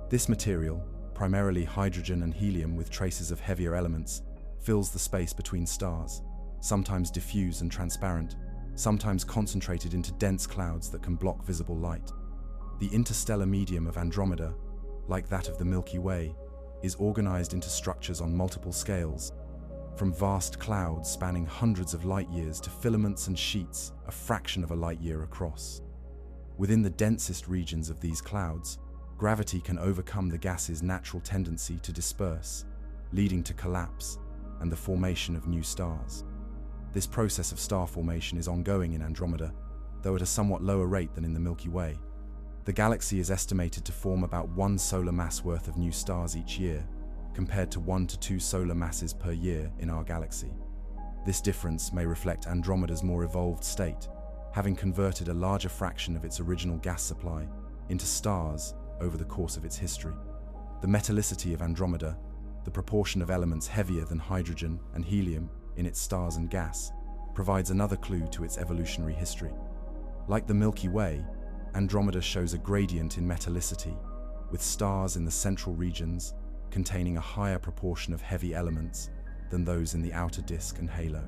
This material, primarily hydrogen and helium with traces of heavier elements, fills the space between stars, sometimes diffuse and transparent, sometimes concentrated into dense clouds that can block visible light. The interstellar medium of Andromeda, like that of the Milky Way, is organized into structures on multiple scales, from vast clouds spanning hundreds of light years to filaments and sheets a fraction of a light year across. Within the densest regions of these clouds, gravity can overcome the gas's natural tendency to disperse, leading to collapse and the formation of new stars. This process of star formation is ongoing in Andromeda, though at a somewhat lower rate than in the Milky Way. The galaxy is estimated to form about 1 solar mass worth of new stars each year, compared to 1 to 2 solar masses per year in our galaxy. This difference may reflect Andromeda's more evolved state, having converted a larger fraction of its original gas supply into stars over the course of its history. The metallicity of Andromeda, the proportion of elements heavier than hydrogen and helium in its stars and gas, provides another clue to its evolutionary history. Like the Milky Way, Andromeda shows a gradient in metallicity, with stars in the central regions containing a higher proportion of heavy elements than those in the outer disk and halo.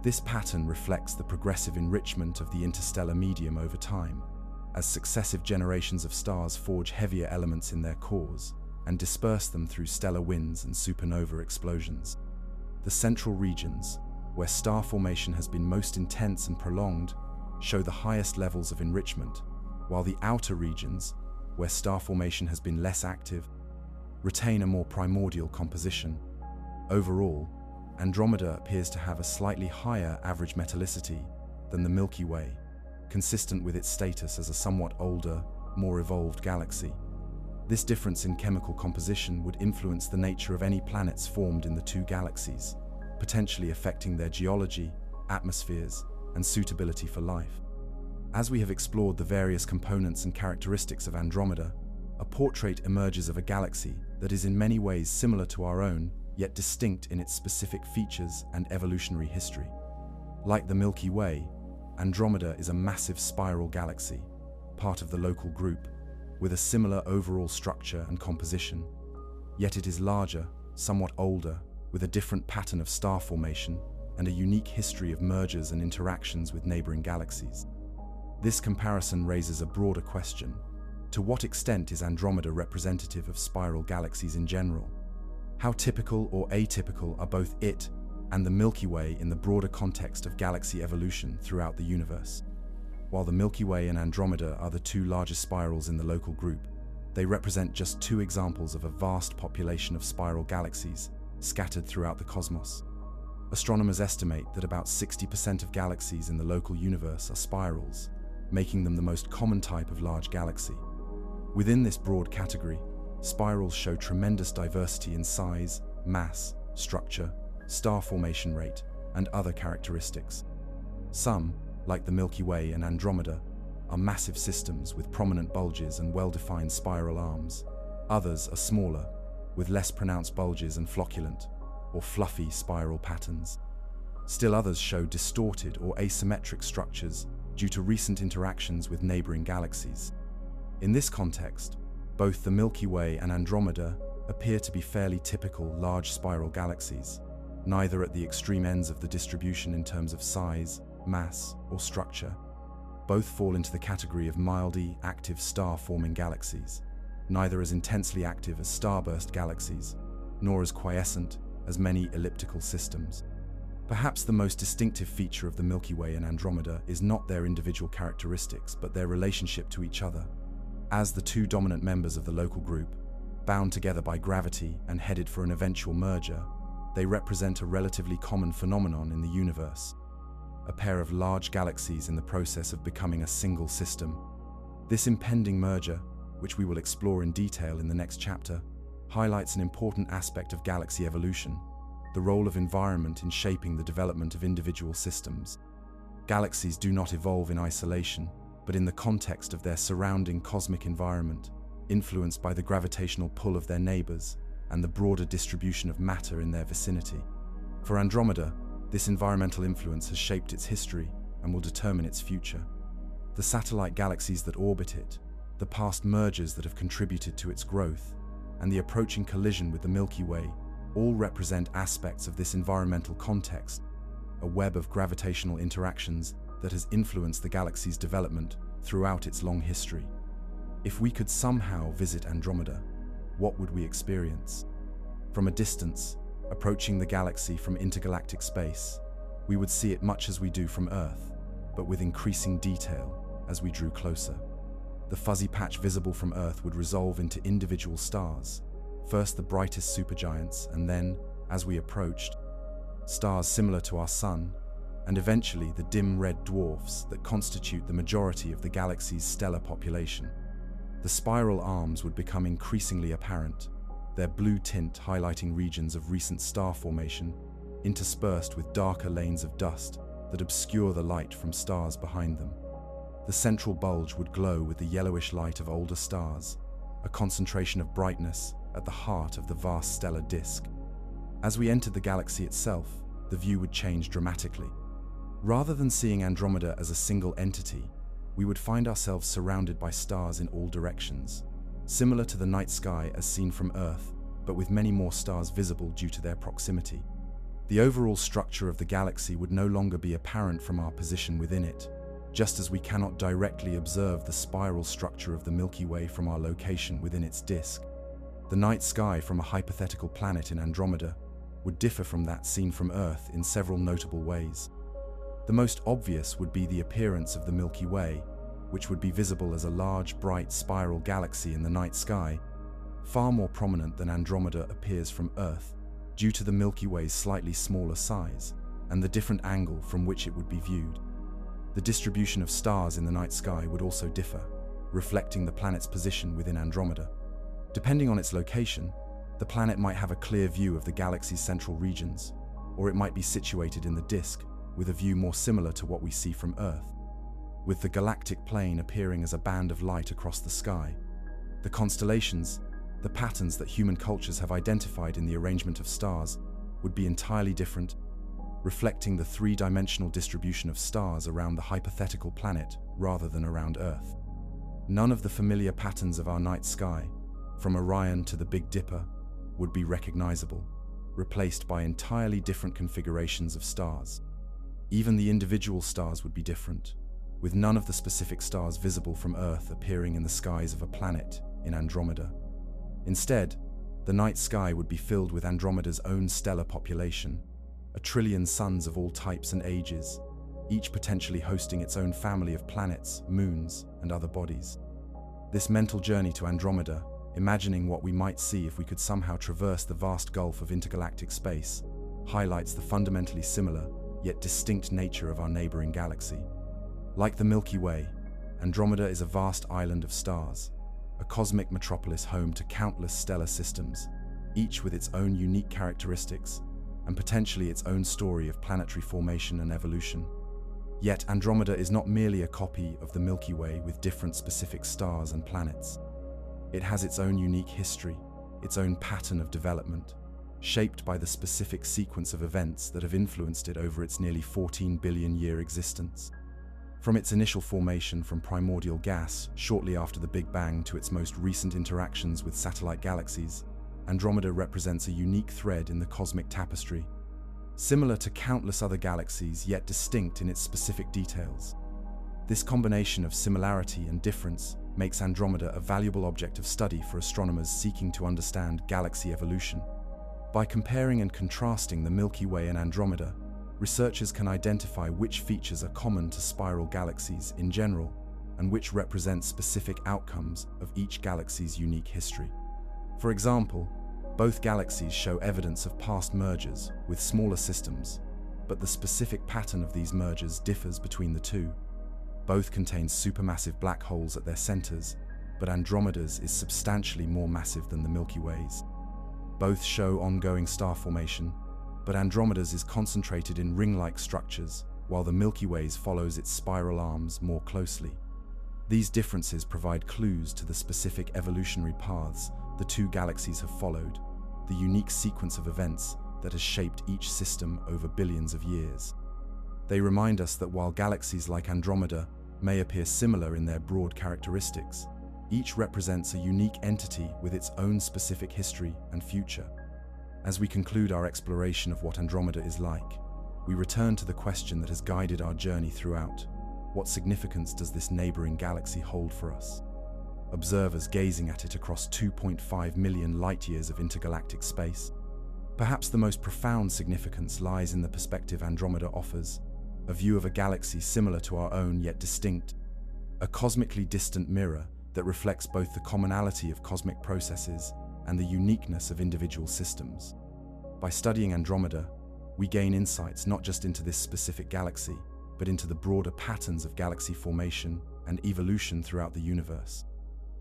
This pattern reflects the progressive enrichment of the interstellar medium over time, as successive generations of stars forge heavier elements in their cores and disperse them through stellar winds and supernova explosions. The central regions, where star formation has been most intense and prolonged, show the highest levels of enrichment, while the outer regions, where star formation has been less active, retain a more primordial composition. Overall, Andromeda appears to have a slightly higher average metallicity than the Milky Way, consistent with its status as a somewhat older, more evolved galaxy. This difference in chemical composition would influence the nature of any planets formed in the two galaxies, potentially affecting their geology, atmospheres, and suitability for life. As we have explored the various components and characteristics of Andromeda, a portrait emerges of a galaxy that is in many ways similar to our own, yet distinct in its specific features and evolutionary history. Like the Milky Way, Andromeda is a massive spiral galaxy, part of the local group, with a similar overall structure and composition. Yet it is larger, somewhat older, with a different pattern of star formation and a unique history of mergers and interactions with neighboring galaxies. This comparison raises a broader question. To what extent is Andromeda representative of spiral galaxies in general? How typical or atypical are both it and the Milky Way in the broader context of galaxy evolution throughout the universe? While the Milky Way and Andromeda are the two largest spirals in the local group, they represent just two examples of a vast population of spiral galaxies scattered throughout the cosmos. Astronomers estimate that about 60% of galaxies in the local universe are spirals, making them the most common type of large galaxy. Within this broad category, spirals show tremendous diversity in size, mass, structure, star formation rate, and other characteristics. Some, like the Milky Way and Andromeda, are massive systems with prominent bulges and well-defined spiral arms. Others are smaller, with less pronounced bulges and flocculent, or fluffy spiral patterns. Still others show distorted or asymmetric structures due to recent interactions with neighboring galaxies. In this context, both the Milky Way and Andromeda appear to be fairly typical large spiral galaxies, neither at the extreme ends of the distribution in terms of size, mass, or structure. Both fall into the category of mildly active star-forming galaxies, neither as intensely active as starburst galaxies, nor as quiescent as many elliptical systems. Perhaps the most distinctive feature of the Milky Way and Andromeda is not their individual characteristics, but their relationship to each other. As the two dominant members of the local group, bound together by gravity and headed for an eventual merger, they represent a relatively common phenomenon in the universe. A pair of large galaxies in the process of becoming a single system. This impending merger, which we will explore in detail in the next chapter, highlights an important aspect of galaxy evolution: the role of environment in shaping the development of individual systems. Galaxies do not evolve in isolation, but in the context of their surrounding cosmic environment, influenced by the gravitational pull of their neighbors and the broader distribution of matter in their vicinity. For Andromeda, this environmental influence has shaped its history and will determine its future. The satellite galaxies that orbit it, the past mergers that have contributed to its growth, and the approaching collision with the Milky Way all represent aspects of this environmental context, a web of gravitational interactions that has influenced the galaxy's development throughout its long history. If we could somehow visit Andromeda, what would we experience? From a distance, approaching the galaxy from intergalactic space, we would see it much as we do from Earth, but with increasing detail as we drew closer. The fuzzy patch visible from Earth would resolve into individual stars, first the brightest supergiants, and then, as we approached, stars similar to our Sun, and eventually the dim red dwarfs that constitute the majority of the galaxy's stellar population. The spiral arms would become increasingly apparent, their blue tint highlighting regions of recent star formation, interspersed with darker lanes of dust that obscure the light from stars behind them. The central bulge would glow with the yellowish light of older stars, a concentration of brightness at the heart of the vast stellar disk. As we entered the galaxy itself, the view would change dramatically. Rather than seeing Andromeda as a single entity, we would find ourselves surrounded by stars in all directions, similar to the night sky as seen from Earth, but with many more stars visible due to their proximity. The overall structure of the galaxy would no longer be apparent from our position within it, just as we cannot directly observe the spiral structure of the Milky Way from our location within its disk. The night sky from a hypothetical planet in Andromeda would differ from that seen from Earth in several notable ways. The most obvious would be the appearance of the Milky Way, which would be visible as a large, bright spiral galaxy in the night sky, far more prominent than Andromeda appears from Earth, due to the Milky Way's slightly smaller size and the different angle from which it would be viewed. The distribution of stars in the night sky would also differ, reflecting the planet's position within Andromeda. Depending on its location, the planet might have a clear view of the galaxy's central regions, or it might be situated in the disk with a view more similar to what we see from Earth, with the galactic plane appearing as a band of light across the sky. The constellations, the patterns that human cultures have identified in the arrangement of stars, would be entirely different, reflecting the three-dimensional distribution of stars around the hypothetical planet rather than around Earth. None of the familiar patterns of our night sky, from Orion to the Big Dipper, would be recognizable, replaced by entirely different configurations of stars. Even the individual stars would be different, with none of the specific stars visible from Earth appearing in the skies of a planet in Andromeda. Instead, the night sky would be filled with Andromeda's own stellar population, 1 trillion suns of all types and ages, each potentially hosting its own family of planets, moons, and other bodies. This mental journey to Andromeda, imagining what we might see if we could somehow traverse the vast gulf of intergalactic space, highlights the fundamentally similar, yet distinct nature of our neighboring galaxy. Like the Milky Way, Andromeda is a vast island of stars, a cosmic metropolis home to countless stellar systems, each with its own unique characteristics and potentially its own story of planetary formation and evolution. Yet Andromeda is not merely a copy of the Milky Way with different specific stars and planets. It has its own unique history, its own pattern of development, shaped by the specific sequence of events that have influenced it over its nearly 14 billion-year existence. From its initial formation from primordial gas shortly after the Big Bang to its most recent interactions with satellite galaxies, Andromeda represents a unique thread in the cosmic tapestry, similar to countless other galaxies yet distinct in its specific details. This combination of similarity and difference makes Andromeda a valuable object of study for astronomers seeking to understand galaxy evolution. By comparing and contrasting the Milky Way and Andromeda, researchers can identify which features are common to spiral galaxies in general and which represent specific outcomes of each galaxy's unique history. For example, both galaxies show evidence of past mergers with smaller systems, but the specific pattern of these mergers differs between the two. Both contain supermassive black holes at their centers, but Andromeda's is substantially more massive than the Milky Way's. Both show ongoing star formation, but Andromeda's is concentrated in ring-like structures, while the Milky Way's follows its spiral arms more closely. These differences provide clues to the specific evolutionary paths the two galaxies have followed, the unique sequence of events that has shaped each system over billions of years. They remind us that while galaxies like Andromeda may appear similar in their broad characteristics, each represents a unique entity with its own specific history and future. As we conclude our exploration of what Andromeda is like, we return to the question that has guided our journey throughout. What significance does this neighboring galaxy hold for us? Observers gazing at it across 2.5 million light-years of intergalactic space. Perhaps the most profound significance lies in the perspective Andromeda offers, a view of a galaxy similar to our own yet distinct, a cosmically distant mirror that reflects both the commonality of cosmic processes and the uniqueness of individual systems. By studying Andromeda, we gain insights not just into this specific galaxy, but into the broader patterns of galaxy formation and evolution throughout the universe.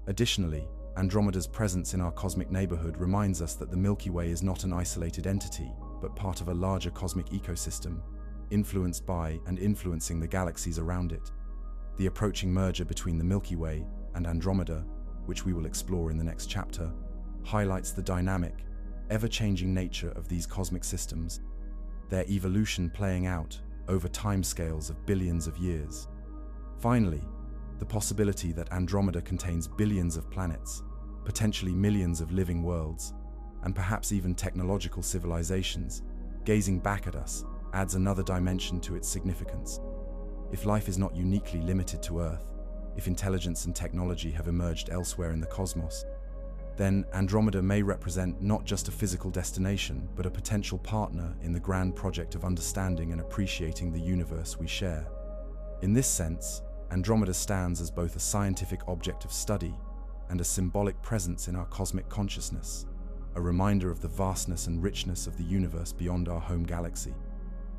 Additionally, Andromeda's presence in our cosmic neighborhood reminds us that the Milky Way is not an isolated entity, but part of a larger cosmic ecosystem, influenced by and influencing the galaxies around it. The approaching merger between the Milky Way and Andromeda, which we will explore in the next chapter, highlights the dynamic, ever-changing nature of these cosmic systems, their evolution playing out over timescales of billions of years. Finally, the possibility that Andromeda contains billions of planets, potentially millions of living worlds, and perhaps even technological civilizations, gazing back at us, adds another dimension to its significance. If life is not uniquely limited to Earth, if intelligence and technology have emerged elsewhere in the cosmos, then Andromeda may represent not just a physical destination, but a potential partner in the grand project of understanding and appreciating the universe we share. In this sense, Andromeda stands as both a scientific object of study and a symbolic presence in our cosmic consciousness, a reminder of the vastness and richness of the universe beyond our home galaxy.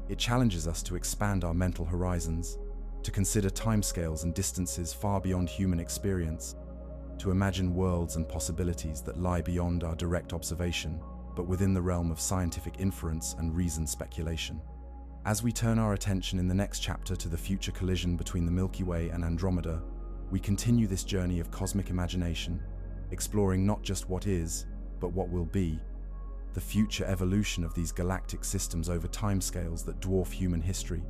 It challenges us to expand our mental horizons, to consider timescales and distances far beyond human experience, to imagine worlds and possibilities that lie beyond our direct observation, but within the realm of scientific inference and reasoned speculation. As we turn our attention in the next chapter to the future collision between the Milky Way and Andromeda, we continue this journey of cosmic imagination, exploring not just what is, but what will be, the future evolution of these galactic systems over timescales that dwarf human history,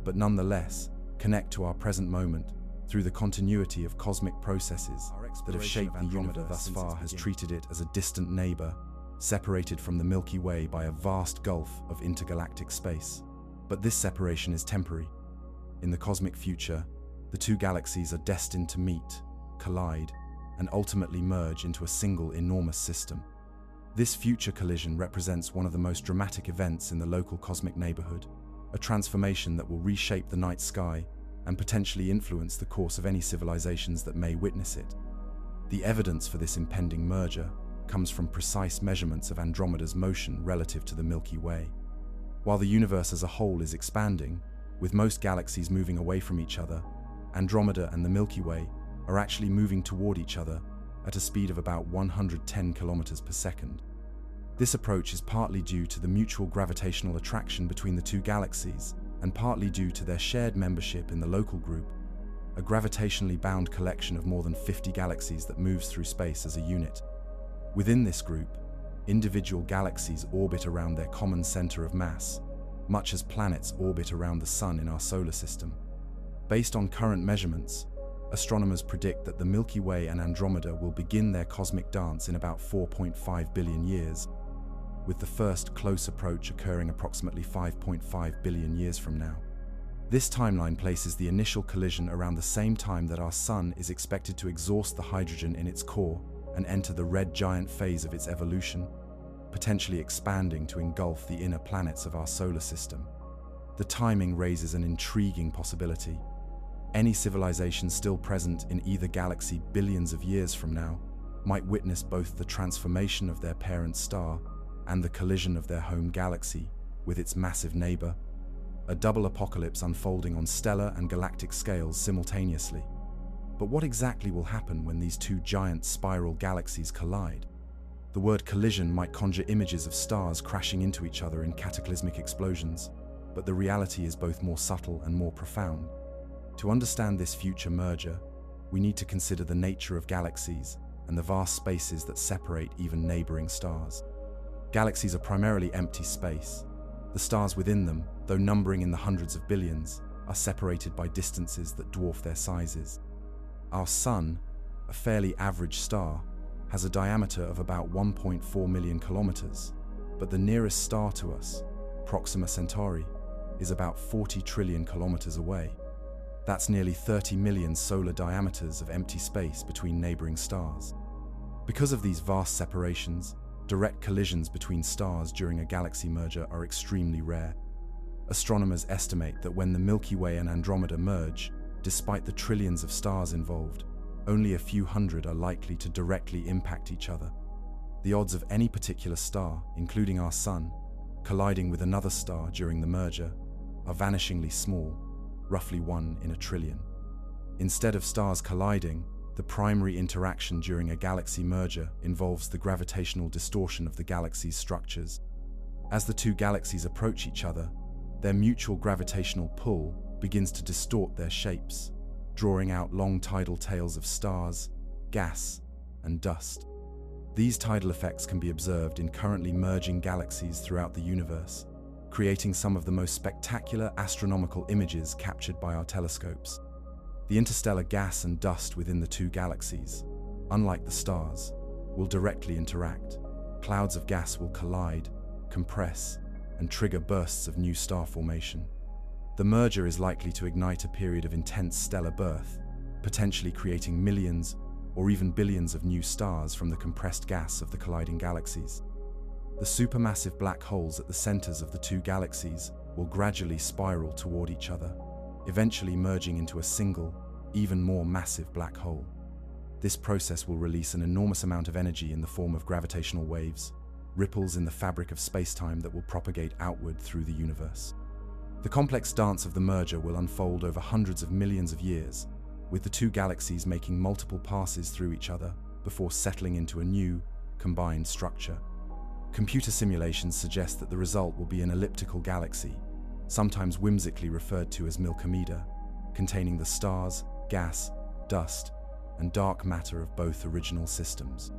but nonetheless connect to our present moment through the continuity of cosmic processes that have shaped the universe thus far has treated it as a distant neighbor, separated from the Milky Way by a vast gulf of intergalactic space. But this separation is temporary. In the cosmic future, the two galaxies are destined to meet, collide, and ultimately merge into a single enormous system. This future collision represents one of the most dramatic events in the local cosmic neighborhood, a transformation that will reshape the night sky and potentially influence the course of any civilizations that may witness it. The evidence for this impending merger comes from precise measurements of Andromeda's motion relative to the Milky Way. While the universe as a whole is expanding, with most galaxies moving away from each other, Andromeda and the Milky Way are actually moving toward each other at a speed of about 110 kilometers per second. This approach is partly due to the mutual gravitational attraction between the two galaxies and partly due to their shared membership in the local group, a gravitationally bound collection of more than 50 galaxies that moves through space as a unit. Within this group, individual galaxies orbit around their common center of mass, much as planets orbit around the Sun in our solar system. Based on current measurements, astronomers predict that the Milky Way and Andromeda will begin their cosmic dance in about 4.5 billion years, with the first close approach occurring approximately 5.5 billion years from now. This timeline places the initial collision around the same time that our Sun is expected to exhaust the hydrogen in its core and enter the red giant phase of its evolution, potentially expanding to engulf the inner planets of our solar system. The timing raises an intriguing possibility. Any civilization still present in either galaxy billions of years from now might witness both the transformation of their parent star and the collision of their home galaxy with its massive neighbor, a double apocalypse unfolding on stellar and galactic scales simultaneously. But what exactly will happen when these two giant spiral galaxies collide? The word collision might conjure images of stars crashing into each other in cataclysmic explosions, but the reality is both more subtle and more profound. To understand this future merger, we need to consider the nature of galaxies and the vast spaces that separate even neighboring stars. Galaxies are primarily empty space. The stars within them, though numbering in the hundreds of billions, are separated by distances that dwarf their sizes. Our Sun, a fairly average star, has a diameter of about 1.4 million kilometers, but the nearest star to us, Proxima Centauri, is about 40 trillion kilometers away. That's nearly 30 million solar diameters of empty space between neighboring stars. Because of these vast separations, direct collisions between stars during a galaxy merger are extremely rare. Astronomers estimate that when the Milky Way and Andromeda merge, despite the trillions of stars involved, only a few hundred are likely to directly impact each other. The odds of any particular star, including our Sun, colliding with another star during the merger are vanishingly small, roughly 1 in a trillion. Instead of stars colliding, the primary interaction during a galaxy merger involves the gravitational distortion of the galaxy's structures. As the two galaxies approach each other, their mutual gravitational pull begins to distort their shapes, drawing out long tidal tails of stars, gas, and dust. These tidal effects can be observed in currently merging galaxies throughout the universe, creating some of the most spectacular astronomical images captured by our telescopes. The interstellar gas and dust within the two galaxies, unlike the stars, will directly interact. Clouds of gas will collide, compress, and trigger bursts of new star formation. The merger is likely to ignite a period of intense stellar birth, potentially creating millions or even billions of new stars from the compressed gas of the colliding galaxies. The supermassive black holes at the centers of the two galaxies will gradually spiral toward each other, eventually merging into a single, even more massive black hole. This process will release an enormous amount of energy in the form of gravitational waves, ripples in the fabric of space-time that will propagate outward through the universe. The complex dance of the merger will unfold over hundreds of millions of years, with the two galaxies making multiple passes through each other before settling into a new, combined structure. Computer simulations suggest that the result will be an elliptical galaxy, sometimes whimsically referred to as Andromeda, containing the stars, gas, dust, and dark matter of both original systems.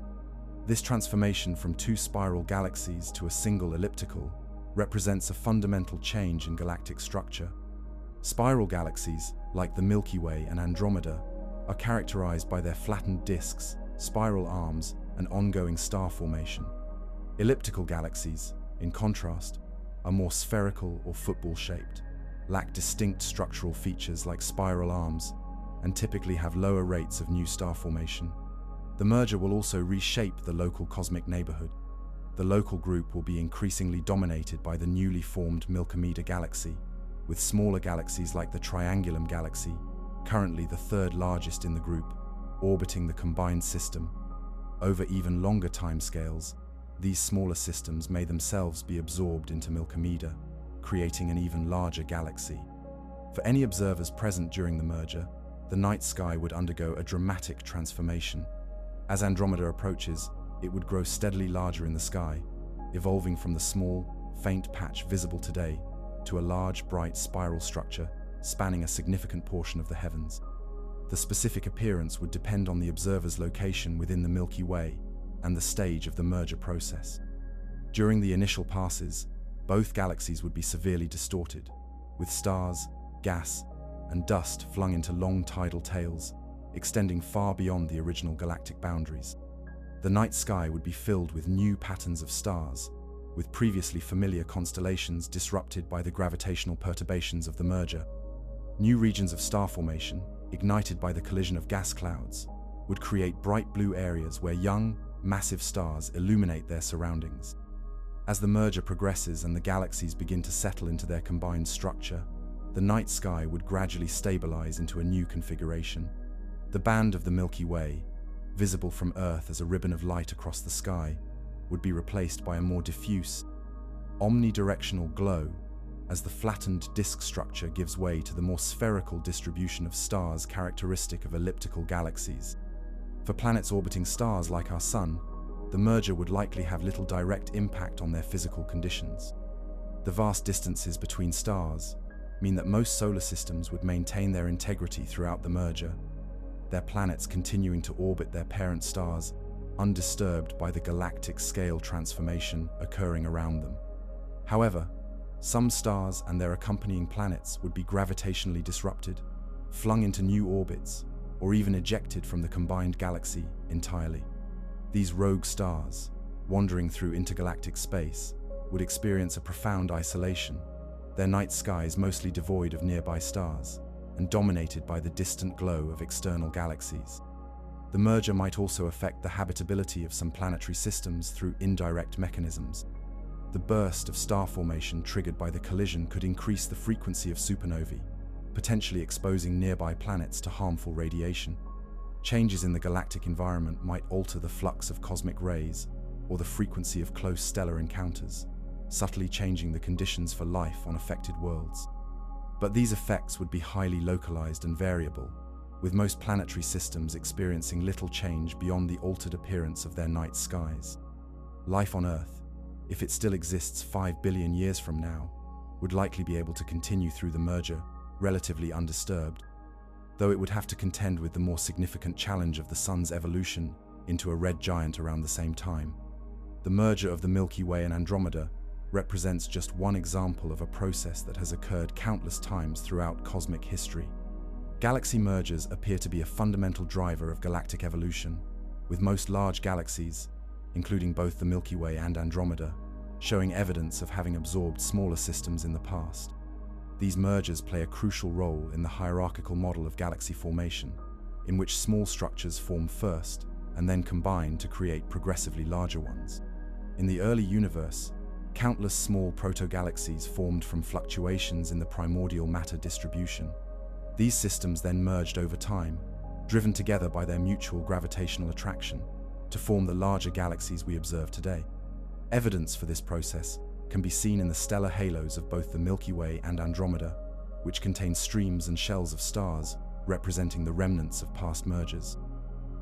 This transformation from two spiral galaxies to a single elliptical represents a fundamental change in galactic structure. Spiral galaxies, like the Milky Way and Andromeda, are characterized by their flattened disks, spiral arms, and ongoing star formation. Elliptical galaxies, in contrast, are more spherical or football-shaped, lack distinct structural features like spiral arms, and typically have lower rates of new star formation. The merger will also reshape the local cosmic neighborhood. The local group will be increasingly dominated by the newly formed Andromeda galaxy, with smaller galaxies like the Triangulum galaxy, currently the third largest in the group, orbiting the combined system. Over even longer timescales, these smaller systems may themselves be absorbed into Andromeda, creating an even larger galaxy. For any observers present during the merger, the night sky would undergo a dramatic transformation. As Andromeda approaches, it would grow steadily larger in the sky, evolving from the small, faint patch visible today to a large, bright spiral structure spanning a significant portion of the heavens. The specific appearance would depend on the observer's location within the Milky Way and the stage of the merger process. During the initial passes, both galaxies would be severely distorted, with stars, gas, and dust flung into long tidal tails, extending far beyond the original galactic boundaries. The night sky would be filled with new patterns of stars, with previously familiar constellations disrupted by the gravitational perturbations of the merger. New regions of star formation, ignited by the collision of gas clouds, would create bright blue areas where young, massive stars illuminate their surroundings. As the merger progresses and the galaxies begin to settle into their combined structure, the night sky would gradually stabilize into a new configuration. The band of the Milky Way, visible from Earth as a ribbon of light across the sky, would be replaced by a more diffuse, omnidirectional glow as the flattened disk structure gives way to the more spherical distribution of stars characteristic of elliptical galaxies. For planets orbiting stars like our Sun, the merger would likely have little direct impact on their physical conditions. The vast distances between stars mean that most solar systems would maintain their integrity throughout the merger, their planets continuing to orbit their parent stars, undisturbed by the galactic scale transformation occurring around them. However, some stars and their accompanying planets would be gravitationally disrupted, flung into new orbits, or even ejected from the combined galaxy entirely. These rogue stars, wandering through intergalactic space, would experience a profound isolation, their night skies mostly devoid of nearby stars, and dominated by the distant glow of external galaxies. The merger might also affect the habitability of some planetary systems through indirect mechanisms. The burst of star formation triggered by the collision could increase the frequency of supernovae, potentially exposing nearby planets to harmful radiation. Changes in the galactic environment might alter the flux of cosmic rays or the frequency of close stellar encounters, subtly changing the conditions for life on affected worlds. But these effects would be highly localized and variable, with most planetary systems experiencing little change beyond the altered appearance of their night skies. Life on Earth, if it still exists 5 billion years from now, would likely be able to continue through the merger, relatively undisturbed, though it would have to contend with the more significant challenge of the Sun's evolution into a red giant around the same time. The merger of the Milky Way and Andromeda represents just one example of a process that has occurred countless times throughout cosmic history. Galaxy mergers appear to be a fundamental driver of galactic evolution, with most large galaxies, including both the Milky Way and Andromeda, showing evidence of having absorbed smaller systems in the past. These mergers play a crucial role in the hierarchical model of galaxy formation, in which small structures form first and then combine to create progressively larger ones. In the early universe, countless small proto-galaxies formed from fluctuations in the primordial matter distribution. These systems then merged over time, driven together by their mutual gravitational attraction, to form the larger galaxies we observe today. Evidence for this process can be seen in the stellar halos of both the Milky Way and Andromeda, which contain streams and shells of stars representing the remnants of past mergers.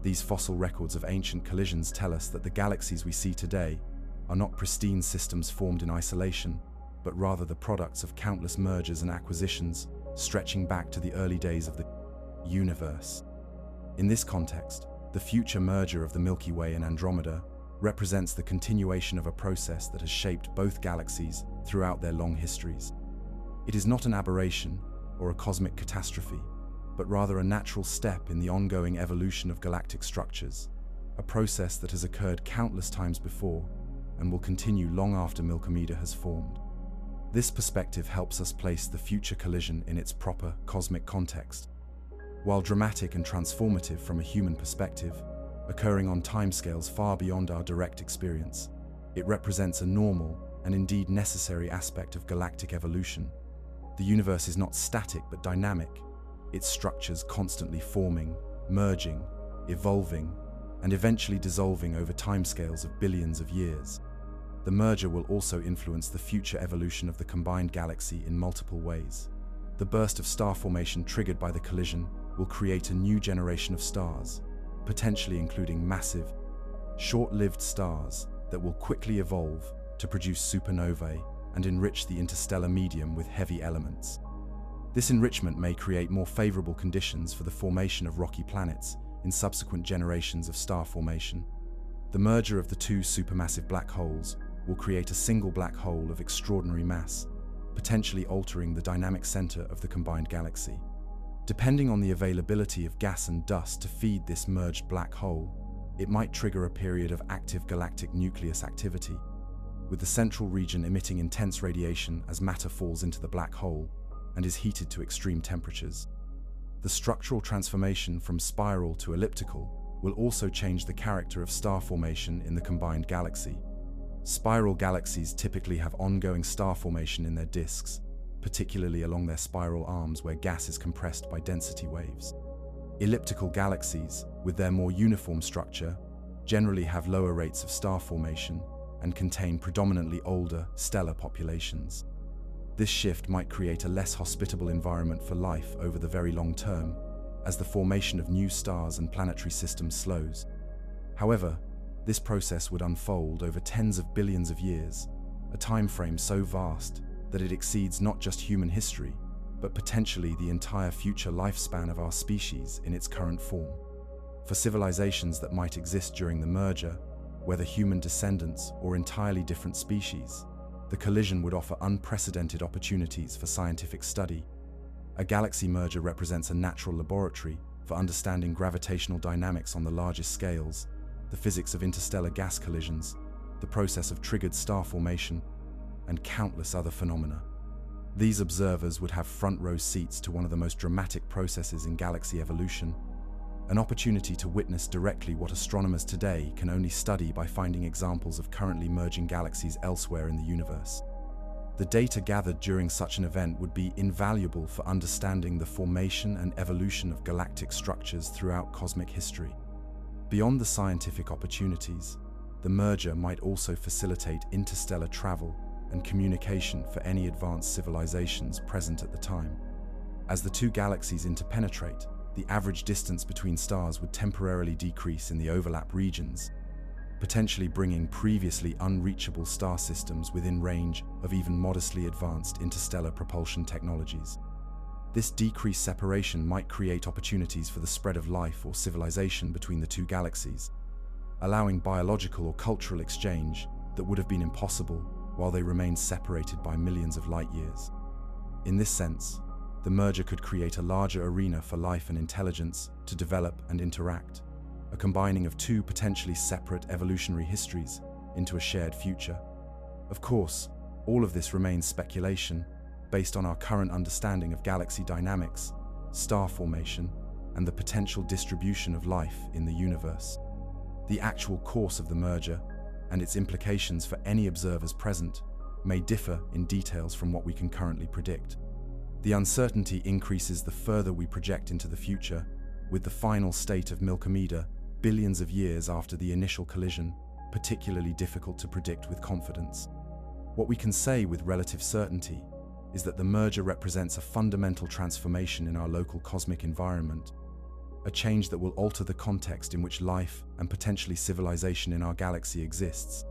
These fossil records of ancient collisions tell us that the galaxies we see today are not pristine systems formed in isolation, but rather the products of countless mergers and acquisitions stretching back to the early days of the universe. In this context, the future merger of the Milky Way and Andromeda represents the continuation of a process that has shaped both galaxies throughout their long histories. It is not an aberration or a cosmic catastrophe, but rather a natural step in the ongoing evolution of galactic structures, a process that has occurred countless times before and will continue long after Milkomeda has formed. This perspective helps us place the future collision in its proper cosmic context. While dramatic and transformative from a human perspective, occurring on timescales far beyond our direct experience, it represents a normal and indeed necessary aspect of galactic evolution. The universe is not static but dynamic, its structures constantly forming, merging, evolving, and eventually dissolving over timescales of billions of years. The merger will also influence the future evolution of the combined galaxy in multiple ways. The burst of star formation triggered by the collision will create a new generation of stars, potentially including massive, short-lived stars that will quickly evolve to produce supernovae and enrich the interstellar medium with heavy elements. This enrichment may create more favorable conditions for the formation of rocky planets in subsequent generations of star formation. The merger of the two supermassive black holes will create a single black hole of extraordinary mass, potentially altering the dynamic center of the combined galaxy. Depending on the availability of gas and dust to feed this merged black hole, it might trigger a period of active galactic nucleus activity, with the central region emitting intense radiation as matter falls into the black hole and is heated to extreme temperatures. The structural transformation from spiral to elliptical will also change the character of star formation in the combined galaxy. Spiral galaxies typically have ongoing star formation in their disks, particularly along their spiral arms where gas is compressed by density waves. Elliptical galaxies, with their more uniform structure, generally have lower rates of star formation and contain predominantly older, stellar populations. This shift might create a less hospitable environment for life over the very long term, as the formation of new stars and planetary systems slows. However, this process would unfold over tens of billions of years, a time frame so vast that it exceeds not just human history, but potentially the entire future lifespan of our species in its current form. For civilizations that might exist during the merger, whether human descendants or entirely different species, the collision would offer unprecedented opportunities for scientific study. A galaxy merger represents a natural laboratory for understanding gravitational dynamics on the largest scales, the physics of interstellar gas collisions, the process of triggered star formation, and countless other phenomena. These observers would have front-row seats to one of the most dramatic processes in galaxy evolution, an opportunity to witness directly what astronomers today can only study by finding examples of currently merging galaxies elsewhere in the universe. The data gathered during such an event would be invaluable for understanding the formation and evolution of galactic structures throughout cosmic history. Beyond the scientific opportunities, the merger might also facilitate interstellar travel and communication for any advanced civilizations present at the time. As the two galaxies interpenetrate, the average distance between stars would temporarily decrease in the overlap regions, potentially bringing previously unreachable star systems within range of even modestly advanced interstellar propulsion technologies. This decreased separation might create opportunities for the spread of life or civilization between the two galaxies, allowing biological or cultural exchange that would have been impossible while they remained separated by millions of light years. In this sense, the merger could create a larger arena for life and intelligence to develop and interact, a combining of two potentially separate evolutionary histories into a shared future. Of course, all of this remains speculation, based on our current understanding of galaxy dynamics, star formation, and the potential distribution of life in the universe. The actual course of the merger and its implications for any observers present may differ in details from what we can currently predict. The uncertainty increases the further we project into the future, with the final state of Milkomeda, billions of years after the initial collision, particularly difficult to predict with confidence. What we can say with relative certainty is that the merger represents a fundamental transformation in our local cosmic environment, a change that will alter the context in which life and potentially civilization in our galaxy exists.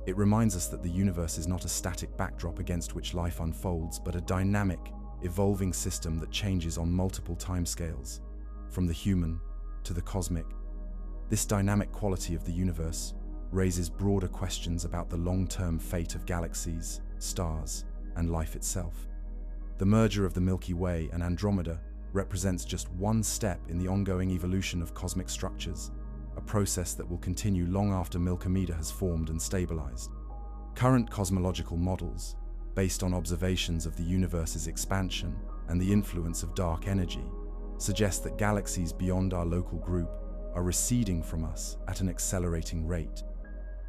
It reminds us that the universe is not a static backdrop against which life unfolds, but a dynamic, evolving system that changes on multiple timescales, from the human to the cosmic. This dynamic quality of the universe raises broader questions about the long-term fate of galaxies, stars, and life itself. The merger of the Milky Way and Andromeda represents just one step in the ongoing evolution of cosmic structures, a process that will continue long after Andromeda has formed and stabilized. Current cosmological models, based on observations of the universe's expansion and the influence of dark energy, suggest that galaxies beyond our local group are receding from us at an accelerating rate.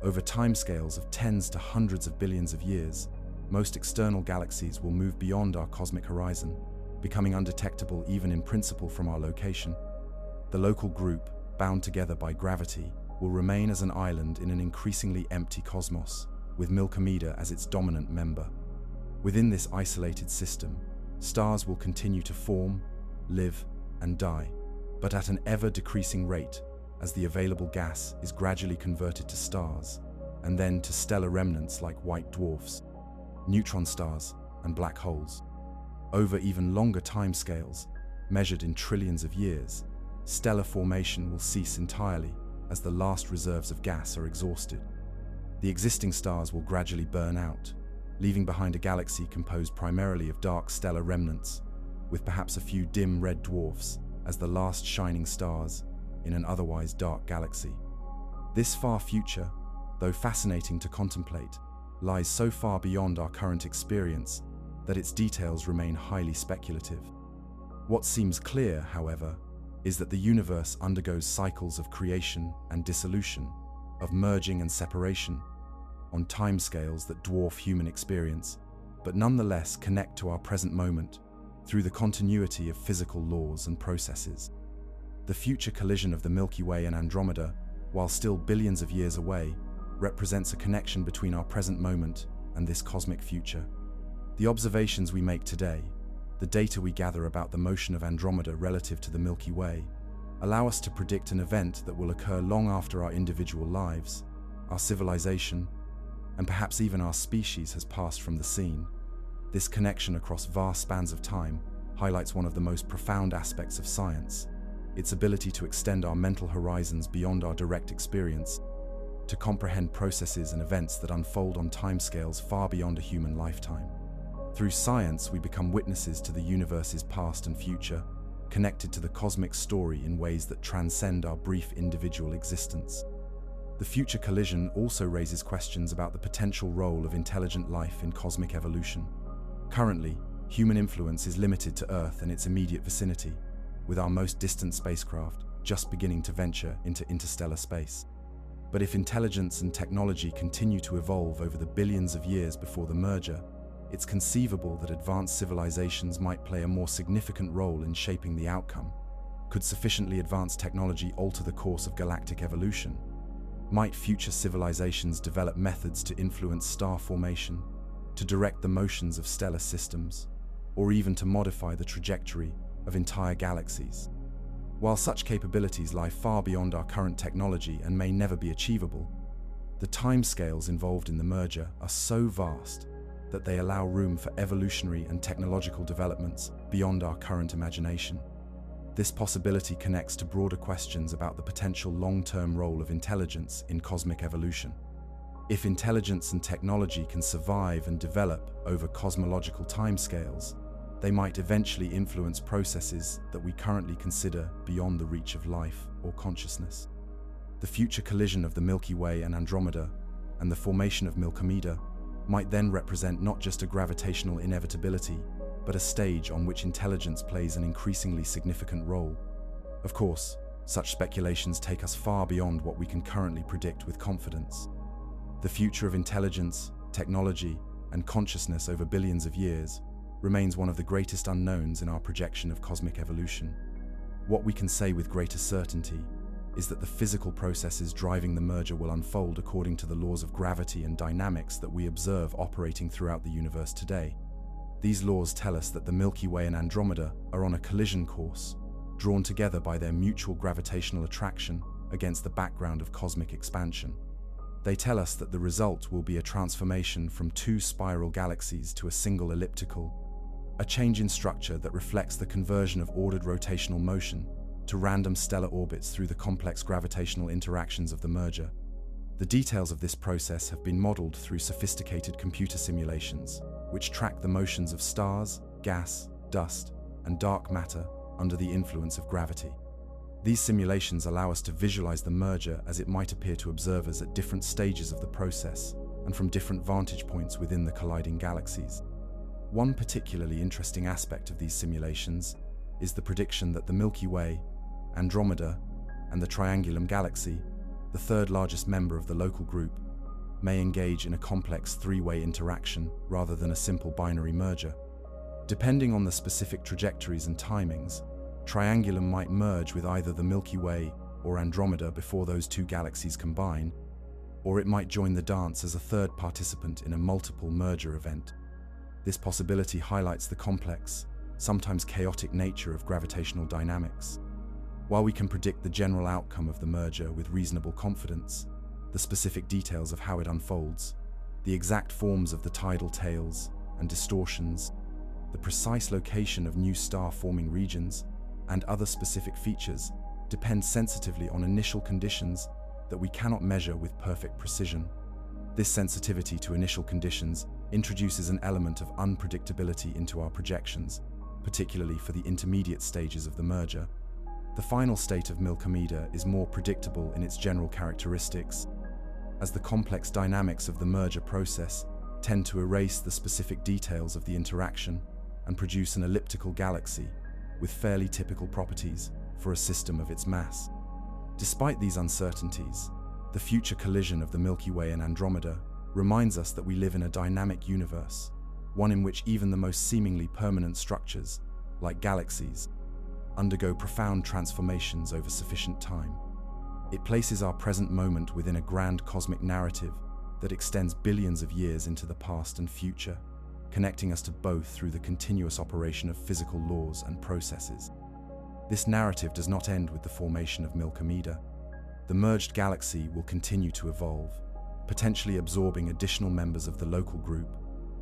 Over timescales of tens to hundreds of billions of years, most external galaxies will move beyond our cosmic horizon, becoming undetectable even in principle from our location. The local group, bound together by gravity, will remain as an island in an increasingly empty cosmos, with Andromeda as its dominant member. Within this isolated system, stars will continue to form, live, and die, but at an ever-decreasing rate as the available gas is gradually converted to stars, and then to stellar remnants like white dwarfs, neutron stars, and black holes. Over even longer timescales, measured in trillions of years, stellar formation will cease entirely as the last reserves of gas are exhausted. The existing stars will gradually burn out, leaving behind a galaxy composed primarily of dark stellar remnants, with perhaps a few dim red dwarfs as the last shining stars in an otherwise dark galaxy. This far future, though fascinating to contemplate, lies so far beyond our current experience that its details remain highly speculative. What seems clear, however, is that the universe undergoes cycles of creation and dissolution, of merging and separation, on timescales that dwarf human experience, but nonetheless connect to our present moment through the continuity of physical laws and processes. The future collision of the Milky Way and Andromeda, while still billions of years away, represents a connection between our present moment and this cosmic future. The observations we make today, the data we gather about the motion of Andromeda relative to the Milky Way, allow us to predict an event that will occur long after our individual lives, our civilization, and perhaps even our species has passed from the scene. This connection across vast spans of time highlights one of the most profound aspects of science, its ability to extend our mental horizons beyond our direct experience, to comprehend processes and events that unfold on timescales far beyond a human lifetime. Through science, we become witnesses to the universe's past and future, connected to the cosmic story in ways that transcend our brief individual existence. The future collision also raises questions about the potential role of intelligent life in cosmic evolution. Currently, human influence is limited to Earth and its immediate vicinity, with our most distant spacecraft just beginning to venture into interstellar space. But if intelligence and technology continue to evolve over the billions of years before the merger, it's conceivable that advanced civilizations might play a more significant role in shaping the outcome. Could sufficiently advanced technology alter the course of galactic evolution? Might future civilizations develop methods to influence star formation, to direct the motions of stellar systems, or even to modify the trajectory of entire galaxies? While such capabilities lie far beyond our current technology and may never be achievable, the timescales involved in the merger are so vast that they allow room for evolutionary and technological developments beyond our current imagination. This possibility connects to broader questions about the potential long-term role of intelligence in cosmic evolution. If intelligence and technology can survive and develop over cosmological timescales, they might eventually influence processes that we currently consider beyond the reach of life or consciousness. The future collision of the Milky Way and Andromeda, and the formation of Andromeda, might then represent not just a gravitational inevitability, but a stage on which intelligence plays an increasingly significant role. Of course, such speculations take us far beyond what we can currently predict with confidence. The future of intelligence, technology, and consciousness over billions of years remains one of the greatest unknowns in our projection of cosmic evolution. What we can say with greater certainty is that the physical processes driving the merger will unfold according to the laws of gravity and dynamics that we observe operating throughout the universe today. These laws tell us that the Milky Way and Andromeda are on a collision course, drawn together by their mutual gravitational attraction against the background of cosmic expansion. They tell us that the result will be a transformation from two spiral galaxies to a single elliptical, a change in structure that reflects the conversion of ordered rotational motion to random stellar orbits through the complex gravitational interactions of the merger. The details of this process have been modeled through sophisticated computer simulations, which track the motions of stars, gas, dust, and dark matter under the influence of gravity. These simulations allow us to visualize the merger as it might appear to observers at different stages of the process and from different vantage points within the colliding galaxies. One particularly interesting aspect of these simulations is the prediction that the Milky Way, Andromeda, and the Triangulum galaxy, the third largest member of the local group, may engage in a complex three-way interaction rather than a simple binary merger. Depending on the specific trajectories and timings, Triangulum might merge with either the Milky Way or Andromeda before those two galaxies combine, or it might join the dance as a third participant in a multiple merger event. This possibility highlights the complex, sometimes chaotic nature of gravitational dynamics. While we can predict the general outcome of the merger with reasonable confidence, the specific details of how it unfolds, the exact forms of the tidal tails and distortions, the precise location of new star-forming regions, and other specific features depend sensitively on initial conditions that we cannot measure with perfect precision. This sensitivity to initial conditions introduces an element of unpredictability into our projections, particularly for the intermediate stages of the merger. The final state of Milkomeda is more predictable in its general characteristics, as the complex dynamics of the merger process tend to erase the specific details of the interaction and produce an elliptical galaxy with fairly typical properties for a system of its mass. Despite these uncertainties, the future collision of the Milky Way and Andromeda reminds us that we live in a dynamic universe, one in which even the most seemingly permanent structures, like galaxies, undergo profound transformations over sufficient time. It places our present moment within a grand cosmic narrative that extends billions of years into the past and future, connecting us to both through the continuous operation of physical laws and processes. This narrative does not end with the formation of Milkomeda. The merged galaxy will continue to evolve, potentially absorbing additional members of the local group,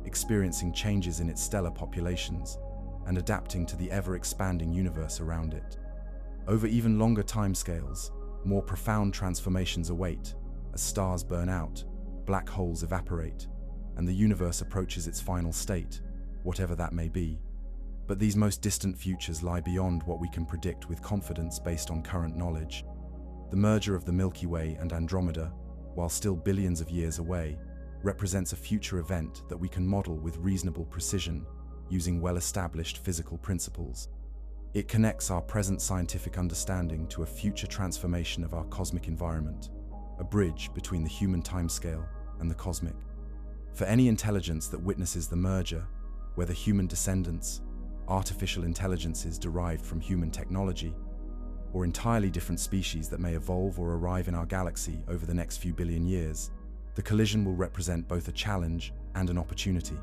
experiencing changes in its stellar populations, and adapting to the ever-expanding universe around it. Over even longer timescales, more profound transformations await as stars burn out, black holes evaporate, and the universe approaches its final state, whatever that may be. But these most distant futures lie beyond what we can predict with confidence based on current knowledge. The merger of the Milky Way and Andromeda, while still billions of years away, represents a future event that we can model with reasonable precision using well-established physical principles. It connects our present scientific understanding to a future transformation of our cosmic environment, a bridge between the human timescale and the cosmic. For any intelligence that witnesses the merger, whether human descendants, artificial intelligences derived from human technology, or entirely different species that may evolve or arrive in our galaxy over the next few billion years, the collision will represent both a challenge and an opportunity.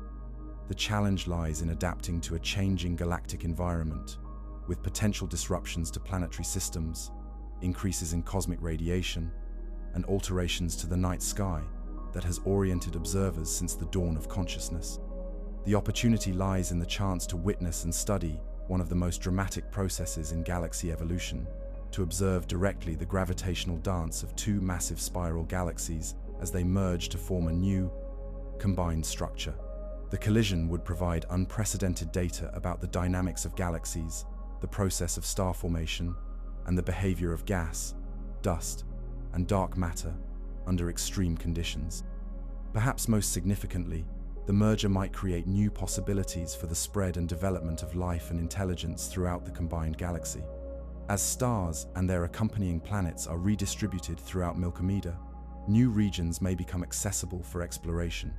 The challenge lies in adapting to a changing galactic environment, with potential disruptions to planetary systems, increases in cosmic radiation, and alterations to the night sky that has oriented observers since the dawn of consciousness. The opportunity lies in the chance to witness and study one of the most dramatic processes in galaxy evolution, to observe directly the gravitational dance of two massive spiral galaxies as they merge to form a new, combined structure. The collision would provide unprecedented data about the dynamics of galaxies, the process of star formation, and the behavior of gas, dust, and dark matter under extreme conditions. Perhaps most significantly, the merger might create new possibilities for the spread and development of life and intelligence throughout the combined galaxy. As stars and their accompanying planets are redistributed throughout Milkomeda, new regions may become accessible for exploration,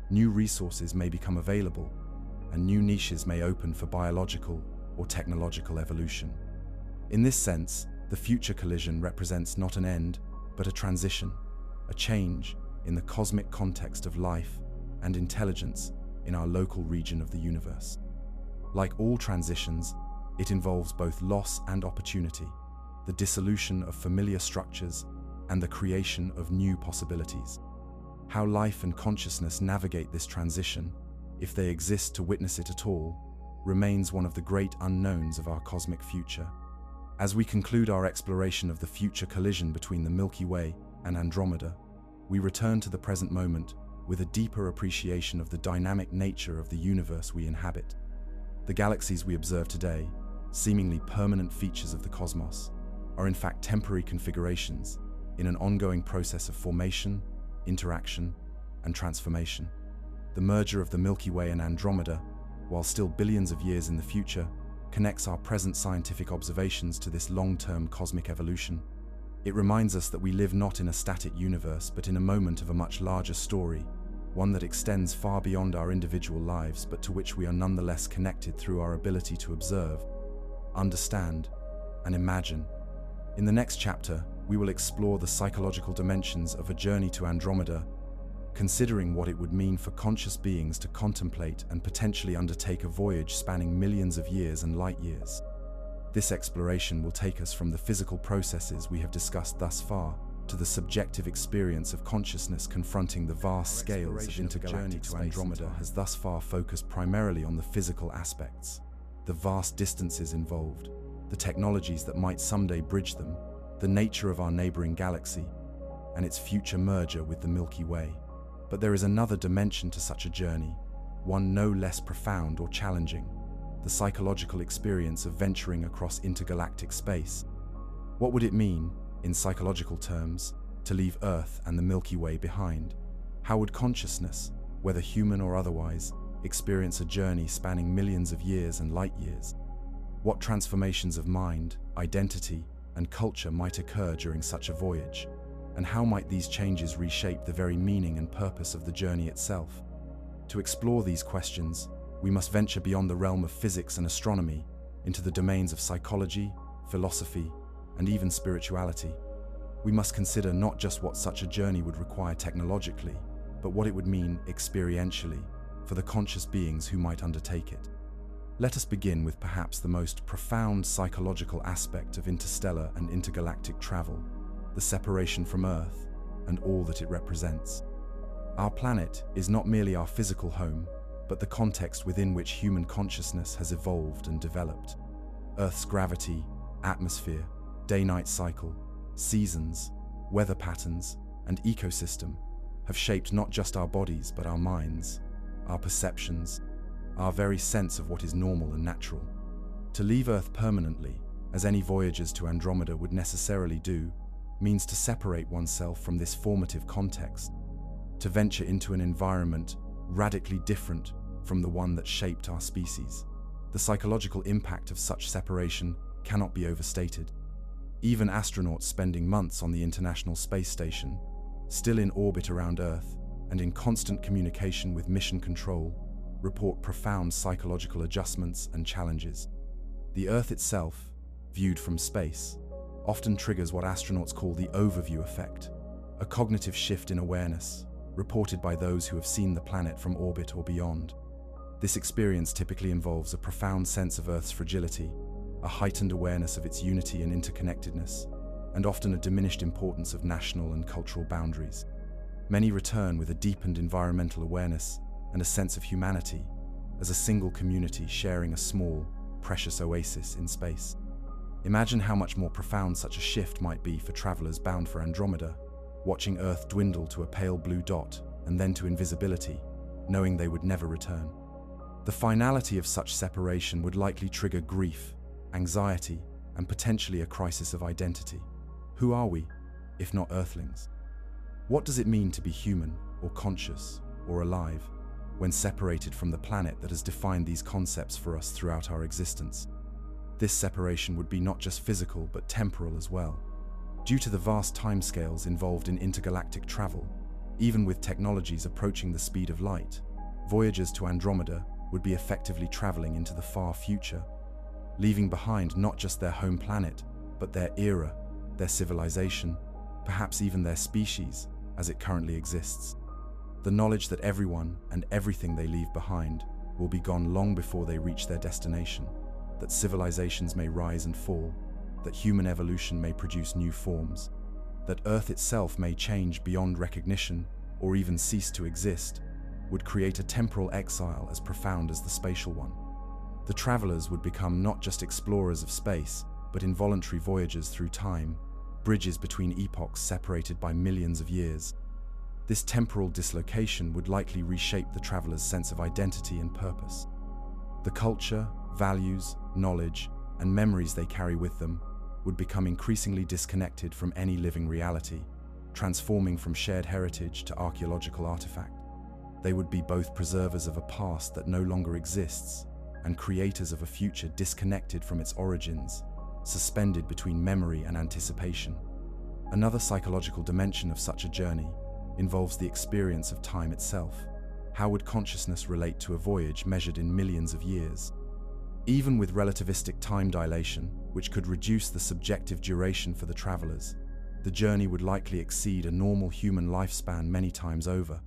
new resources may become available, and new niches may open for biological or technological evolution. In this sense, the future collision represents not an end, but a transition, a change in the cosmic context of life and intelligence in our local region of the universe. Like all transitions, it involves both loss and opportunity, the dissolution of familiar structures and the creation of new possibilities. How life and consciousness navigate this transition, if they exist to witness it at all, remains one of the great unknowns of our cosmic future. As we conclude our exploration of the future collision between the Milky Way and Andromeda, we return to the present moment with a deeper appreciation of the dynamic nature of the universe we inhabit. The galaxies we observe today, seemingly permanent features of the cosmos, are in fact temporary configurations in an ongoing process of formation, interaction, and transformation. The merger of the Milky Way and Andromeda, while still billions of years in the future, connects our present scientific observations to this long-term cosmic evolution. It reminds us that we live not in a static universe, but in a moment of a much larger story, one that extends far beyond our individual lives, but to which we are nonetheless connected through our ability to observe, understand, and imagine. In the next chapter, we will explore the psychological dimensions of a journey to Andromeda, considering what it would mean for conscious beings to contemplate and potentially undertake a voyage spanning millions of years and light years. This exploration will take us from the physical processes we have discussed thus far to the subjective experience of consciousness confronting the vast scales of intergalactic space. Andromeda has thus far focused primarily on the physical aspects, the vast distances involved, the technologies that might someday bridge them, the nature of our neighboring galaxy, and its future merger with the Milky Way. But there is another dimension to such a journey, one no less profound or challenging, the psychological experience of venturing across intergalactic space. What would it mean, in psychological terms, to leave Earth and the Milky Way behind? How would consciousness, whether human or otherwise, experience a journey spanning millions of years and light years? What transformations of mind, identity, and culture might occur during such a voyage? And how might these changes reshape the very meaning and purpose of the journey itself? To explore these questions, we must venture beyond the realm of physics and astronomy into the domains of psychology, philosophy, and even spirituality. We must consider not just what such a journey would require technologically, but what it would mean experientially for the conscious beings who might undertake it. Let us begin with perhaps the most profound psychological aspect of interstellar and intergalactic travel, the separation from Earth and all that it represents. Our planet is not merely our physical home, but the context within which human consciousness has evolved and developed. Earth's gravity, atmosphere, day-night cycle, seasons, weather patterns, and ecosystem have shaped not just our bodies but our minds, our perceptions, our very sense of what is normal and natural. To leave Earth permanently, as any voyagers to Andromeda would necessarily do, means to separate oneself from this formative context, to venture into an environment radically different from the one that shaped our species. The psychological impact of such separation cannot be overstated. Even astronauts spending months on the International Space Station, still in orbit around Earth and in constant communication with mission control, report profound psychological adjustments and challenges. The Earth itself, viewed from space, often triggers what astronauts call the overview effect, a cognitive shift in awareness, reported by those who have seen the planet from orbit or beyond. This experience typically involves a profound sense of Earth's fragility, a heightened awareness of its unity and interconnectedness, and often a diminished importance of national and cultural boundaries. Many return with a deepened environmental awareness and a sense of humanity, as a single community sharing a small, precious oasis in space. Imagine how much more profound such a shift might be for travelers bound for Andromeda, watching Earth dwindle to a pale blue dot and then to invisibility, knowing they would never return. The finality of such separation would likely trigger grief, anxiety, and potentially a crisis of identity. Who are we, if not Earthlings? What does it mean to be human, or conscious, or alive, when separated from the planet that has defined these concepts for us throughout our existence? This separation would be not just physical but temporal as well. Due to the vast timescales involved in intergalactic travel, even with technologies approaching the speed of light, voyagers to Andromeda would be effectively traveling into the far future, leaving behind not just their home planet, but their era, their civilization, perhaps even their species, as it currently exists. The knowledge that everyone and everything they leave behind will be gone long before they reach their destination, that civilizations may rise and fall, that human evolution may produce new forms, that Earth itself may change beyond recognition or even cease to exist, would create a temporal exile as profound as the spatial one. The travelers would become not just explorers of space, but involuntary voyagers through time, bridges between epochs separated by millions of years. This temporal dislocation would likely reshape the traveler's sense of identity and purpose. The culture, values, knowledge, and memories they carry with them would become increasingly disconnected from any living reality, transforming from shared heritage to archaeological artifact. They would be both preservers of a past that no longer exists and creators of a future disconnected from its origins, suspended between memory and anticipation. Another psychological dimension of such a journey involves the experience of time itself. How would consciousness relate to a voyage measured in millions of years? Even with relativistic time dilation, which could reduce the subjective duration for the travelers, the journey would likely exceed a normal human lifespan many times over.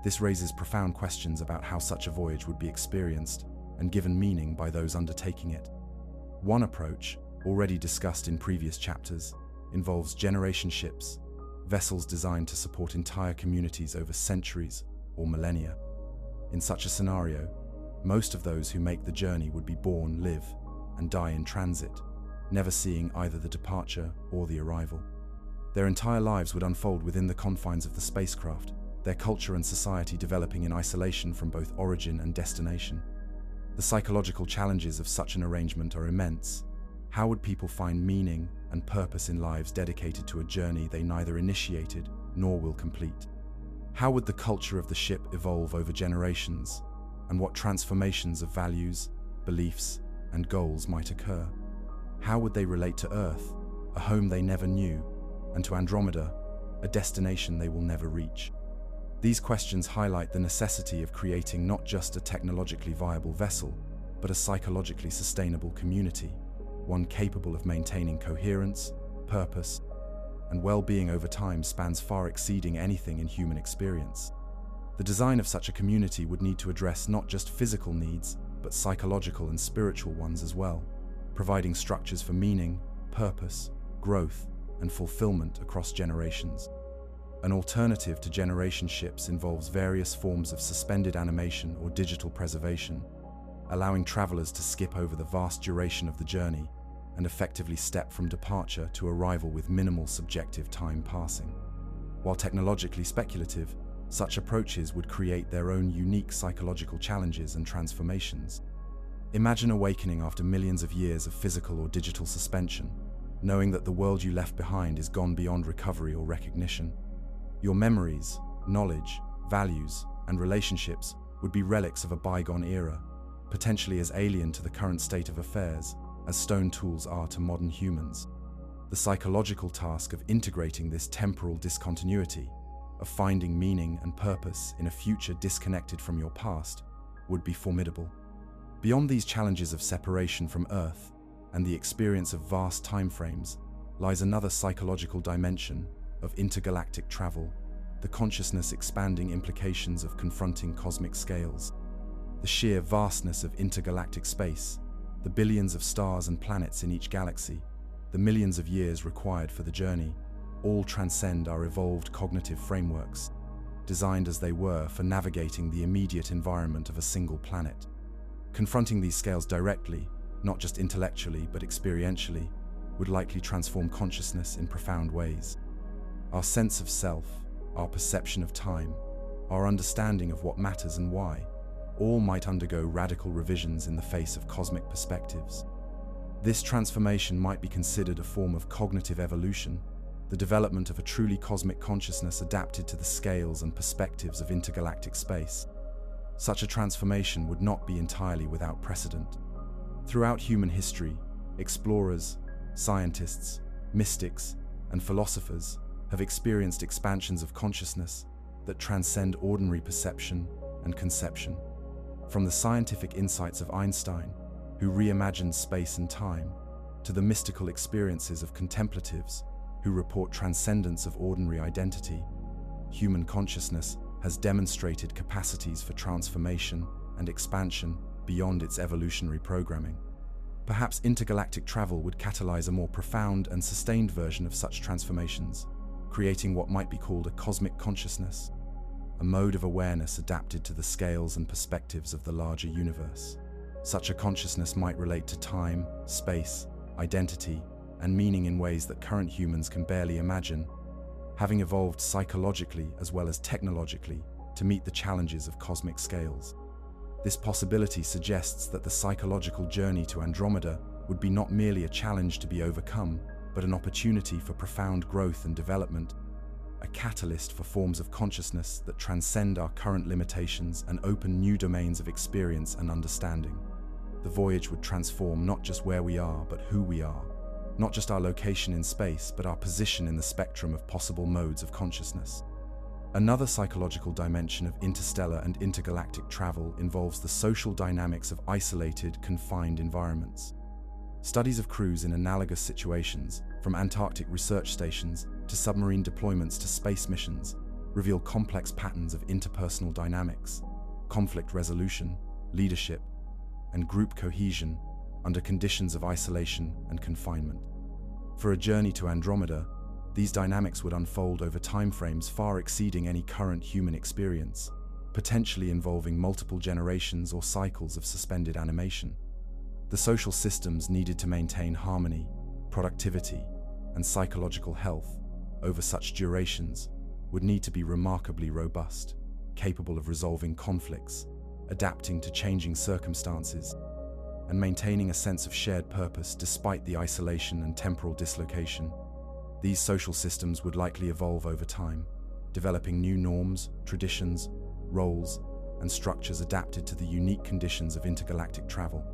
This raises profound questions about how such a voyage would be experienced and given meaning by those undertaking it. One approach, already discussed in previous chapters, involves generation ships, vessels designed to support entire communities over centuries or millennia. In such a scenario, most of those who make the journey would be born, live, and die in transit, never seeing either the departure or the arrival. Their entire lives would unfold within the confines of the spacecraft, their culture and society developing in isolation from both origin and destination. The psychological challenges of such an arrangement are immense. How would people find meaning and purpose in lives dedicated to a journey they neither initiated nor will complete? How would the culture of the ship evolve over generations, and what transformations of values, beliefs, and goals might occur? How would they relate to Earth, a home they never knew, and to Andromeda, a destination they will never reach? These questions highlight the necessity of creating not just a technologically viable vessel, but a psychologically sustainable community, one capable of maintaining coherence, purpose, and well-being over time spans far exceeding anything in human experience. The design of such a community would need to address not just physical needs, but psychological and spiritual ones as well, providing structures for meaning, purpose, growth, and fulfillment across generations. An alternative to generation ships involves various forms of suspended animation or digital preservation, allowing travelers to skip over the vast duration of the journey and effectively step from departure to arrival with minimal subjective time passing. While technologically speculative, such approaches would create their own unique psychological challenges and transformations. Imagine awakening after millions of years of physical or digital suspension, knowing that the world you left behind is gone beyond recovery or recognition. Your memories, knowledge, values, and relationships would be relics of a bygone era, potentially as alien to the current state of affairs as stone tools are to modern humans. The psychological task of integrating this temporal discontinuity, of finding meaning and purpose in a future disconnected from your past, would be formidable. Beyond these challenges of separation from Earth and the experience of vast timeframes lies another psychological dimension of intergalactic travel, the consciousness expanding implications of confronting cosmic scales. The sheer vastness of intergalactic space, the billions of stars and planets in each galaxy, the millions of years required for the journey, all transcend our evolved cognitive frameworks, designed as they were for navigating the immediate environment of a single planet. Confronting these scales directly, not just intellectually but experientially, would likely transform consciousness in profound ways. Our sense of self, our perception of time, our understanding of what matters and why, all might undergo radical revisions in the face of cosmic perspectives. This transformation might be considered a form of cognitive evolution, the development of a truly cosmic consciousness adapted to the scales and perspectives of intergalactic space. Such a transformation would not be entirely without precedent. Throughout human history, explorers, scientists, mystics, and philosophers have experienced expansions of consciousness that transcend ordinary perception and conception. From the scientific insights of Einstein, who reimagined space and time, to the mystical experiences of contemplatives who report transcendence of ordinary identity, human consciousness has demonstrated capacities for transformation and expansion beyond its evolutionary programming. Perhaps intergalactic travel would catalyze a more profound and sustained version of such transformations, creating what might be called a cosmic consciousness, a mode of awareness adapted to the scales and perspectives of the larger universe. Such a consciousness might relate to time, space, identity, and meaning in ways that current humans can barely imagine, having evolved psychologically as well as technologically to meet the challenges of cosmic scales. This possibility suggests that the psychological journey to Andromeda would be not merely a challenge to be overcome, but an opportunity for profound growth and development, a catalyst for forms of consciousness that transcend our current limitations and open new domains of experience and understanding. The voyage would transform not just where we are, but who we are, not just our location in space, but our position in the spectrum of possible modes of consciousness. Another psychological dimension of interstellar and intergalactic travel involves the social dynamics of isolated, confined environments. Studies of crews in analogous situations, from Antarctic research stations to submarine deployments to space missions, reveal complex patterns of interpersonal dynamics, conflict resolution, leadership, and group cohesion under conditions of isolation and confinement. For a journey to Andromeda, these dynamics would unfold over timeframes far exceeding any current human experience, potentially involving multiple generations or cycles of suspended animation. The social systems needed to maintain harmony, productivity, and psychological health over such durations would need to be remarkably robust, capable of resolving conflicts, adapting to changing circumstances, and maintaining a sense of shared purpose despite the isolation and temporal dislocation. These social systems would likely evolve over time, developing new norms, traditions, roles, and structures adapted to the unique conditions of intergalactic travel.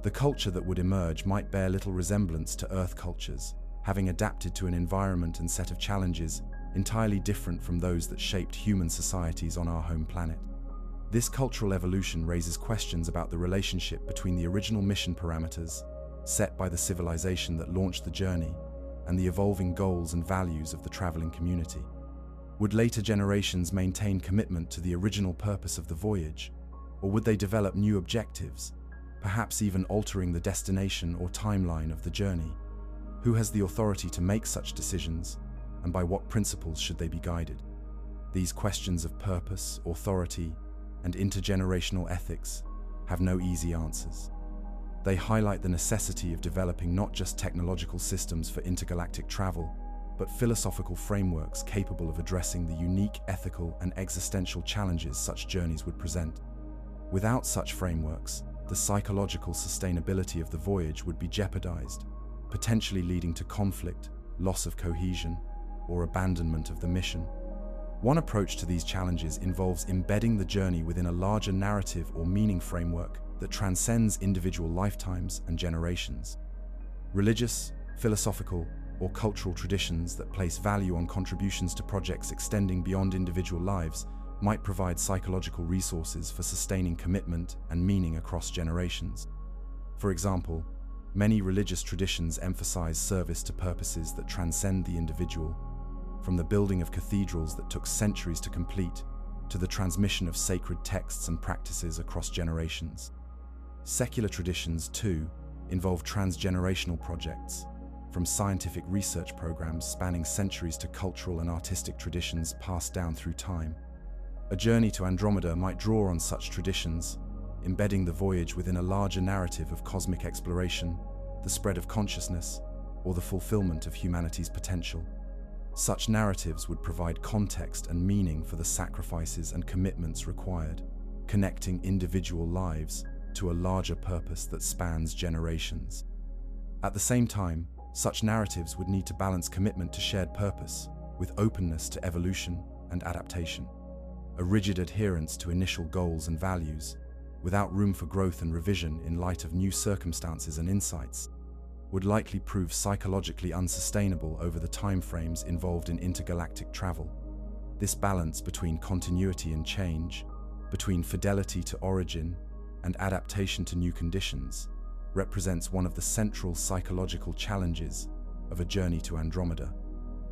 The culture that would emerge might bear little resemblance to Earth cultures, having adapted to an environment and set of challenges entirely different from those that shaped human societies on our home planet. This cultural evolution raises questions about the relationship between the original mission parameters set by the civilization that launched the journey and the evolving goals and values of the traveling community. Would later generations maintain commitment to the original purpose of the voyage, or would they develop new objectives, perhaps even altering the destination or timeline of the journey? Who has the authority to make such decisions, and by what principles should they be guided? These questions of purpose, authority, and intergenerational ethics have no easy answers. They highlight the necessity of developing not just technological systems for intergalactic travel, but philosophical frameworks capable of addressing the unique ethical and existential challenges such journeys would present. Without such frameworks, the psychological sustainability of the voyage would be jeopardized, potentially leading to conflict, loss of cohesion, or abandonment of the mission. One approach to these challenges involves embedding the journey within a larger narrative or meaning framework that transcends individual lifetimes and generations. Religious, philosophical, or cultural traditions that place value on contributions to projects extending beyond individual lives might provide psychological resources for sustaining commitment and meaning across generations. For example, many religious traditions emphasize service to purposes that transcend the individual, from the building of cathedrals that took centuries to complete to the transmission of sacred texts and practices across generations. Secular traditions, too, involve transgenerational projects, from scientific research programs spanning centuries to cultural and artistic traditions passed down through time. A journey to Andromeda might draw on such traditions, embedding the voyage within a larger narrative of cosmic exploration, the spread of consciousness, or the fulfillment of humanity's potential. Such narratives would provide context and meaning for the sacrifices and commitments required, connecting individual lives to a larger purpose that spans generations. At the same time, such narratives would need to balance commitment to shared purpose with openness to evolution and adaptation. A rigid adherence to initial goals and values, without room for growth and revision in light of new circumstances and insights, would likely prove psychologically unsustainable over the timeframes involved in intergalactic travel. This balance between continuity and change, between fidelity to origin and adaptation to new conditions, represents one of the central psychological challenges of a journey to Andromeda.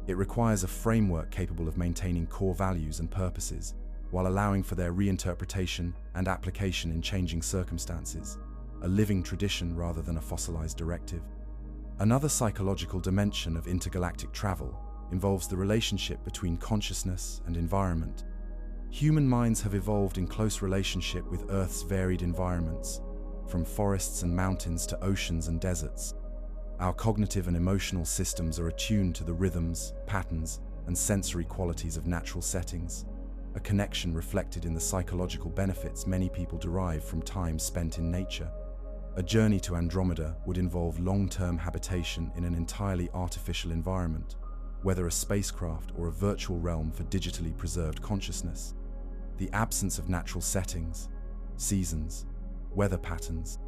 It requires a framework capable of maintaining core values and purposes, while allowing for their reinterpretation and application in changing circumstances, a living tradition rather than a fossilized directive. Another psychological dimension of intergalactic travel involves the relationship between consciousness and environment. Human minds have evolved in close relationship with Earth's varied environments, from forests and mountains to oceans and deserts. Our cognitive and emotional systems are attuned to the rhythms, patterns, and sensory qualities of natural settings, a connection reflected in the psychological benefits many people derive from time spent in nature. A journey to Andromeda would involve long-term habitation in an entirely artificial environment, whether a spacecraft or a virtual realm for digitally preserved consciousness. The absence of natural settings, seasons, weather patterns,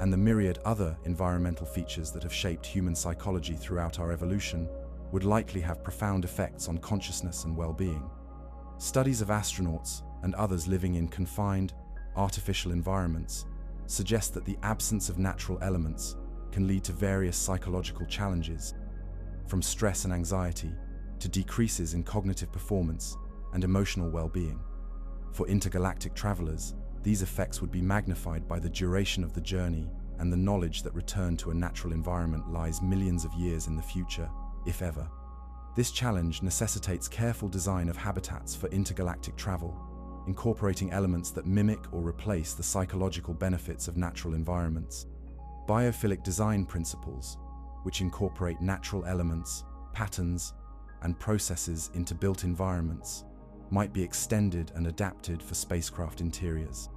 and the myriad other environmental features that have shaped human psychology throughout our evolution would likely have profound effects on consciousness and well-being. Studies of astronauts and others living in confined, artificial environments suggest that the absence of natural elements can lead to various psychological challenges, from stress and anxiety to decreases in cognitive performance and emotional well-being. For intergalactic travelers, these effects would be magnified by the duration of the journey and the knowledge that return to a natural environment lies millions of years in the future, if ever. This challenge necessitates careful design of habitats for intergalactic travel, incorporating elements that mimic or replace the psychological benefits of natural environments. Biophilic design principles, which incorporate natural elements, patterns, and processes into built environments, might be extended and adapted for spacecraft interiors.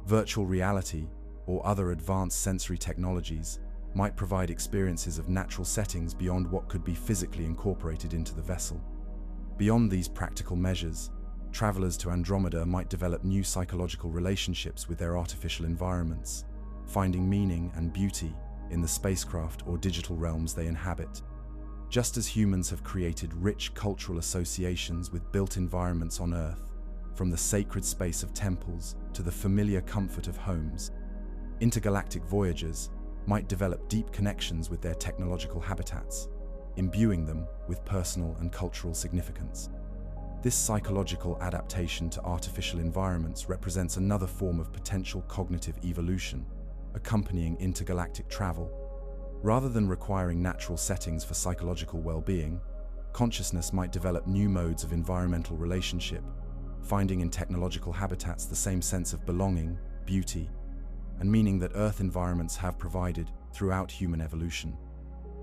Virtual reality or other advanced sensory technologies might provide experiences of natural settings beyond what could be physically incorporated into the vessel. Beyond these practical measures, travelers to Andromeda might develop new psychological relationships with their artificial environments, finding meaning and beauty in the spacecraft or digital realms they inhabit. Just as humans have created rich cultural associations with built environments on Earth, from the sacred space of temples to the familiar comfort of homes, intergalactic voyagers might develop deep connections with their technological habitats, imbuing them with personal and cultural significance. This psychological adaptation to artificial environments represents another form of potential cognitive evolution, accompanying intergalactic travel. Rather than requiring natural settings for psychological well-being, consciousness might develop new modes of environmental relationship, finding in technological habitats the same sense of belonging, beauty, and meaning that Earth environments have provided throughout human evolution.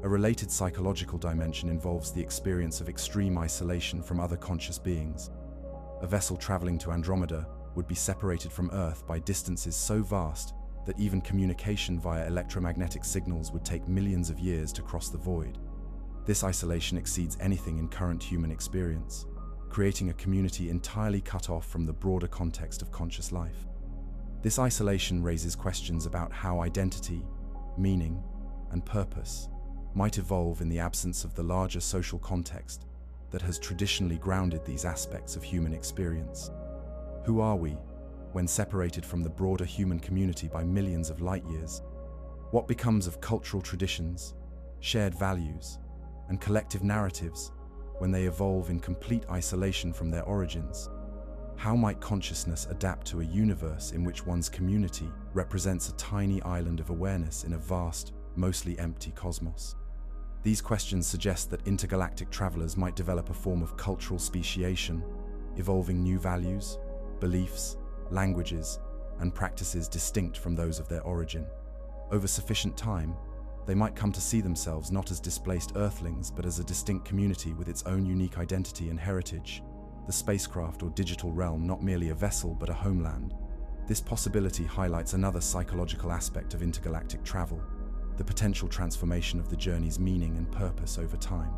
A related psychological dimension involves the experience of extreme isolation from other conscious beings. A vessel traveling to Andromeda would be separated from Earth by distances so vast that even communication via electromagnetic signals would take millions of years to cross the void. This isolation exceeds anything in current human experience, creating a community entirely cut off from the broader context of conscious life. This isolation raises questions about how identity, meaning, and purpose might evolve in the absence of the larger social context that has traditionally grounded these aspects of human experience. Who are we when separated from the broader human community by millions of light years? What becomes of cultural traditions, shared values, and collective narratives when they evolve in complete isolation from their origins? How might consciousness adapt to a universe in which one's community represents a tiny island of awareness in a vast, mostly empty cosmos? These questions suggest that intergalactic travelers might develop a form of cultural speciation, evolving new values, beliefs, languages, and practices distinct from those of their origin. Over sufficient time, they might come to see themselves not as displaced Earthlings, but as a distinct community with its own unique identity and heritage, the spacecraft or digital realm not merely a vessel but a homeland. This possibility highlights another psychological aspect of intergalactic travel, the potential transformation of the journey's meaning and purpose over time.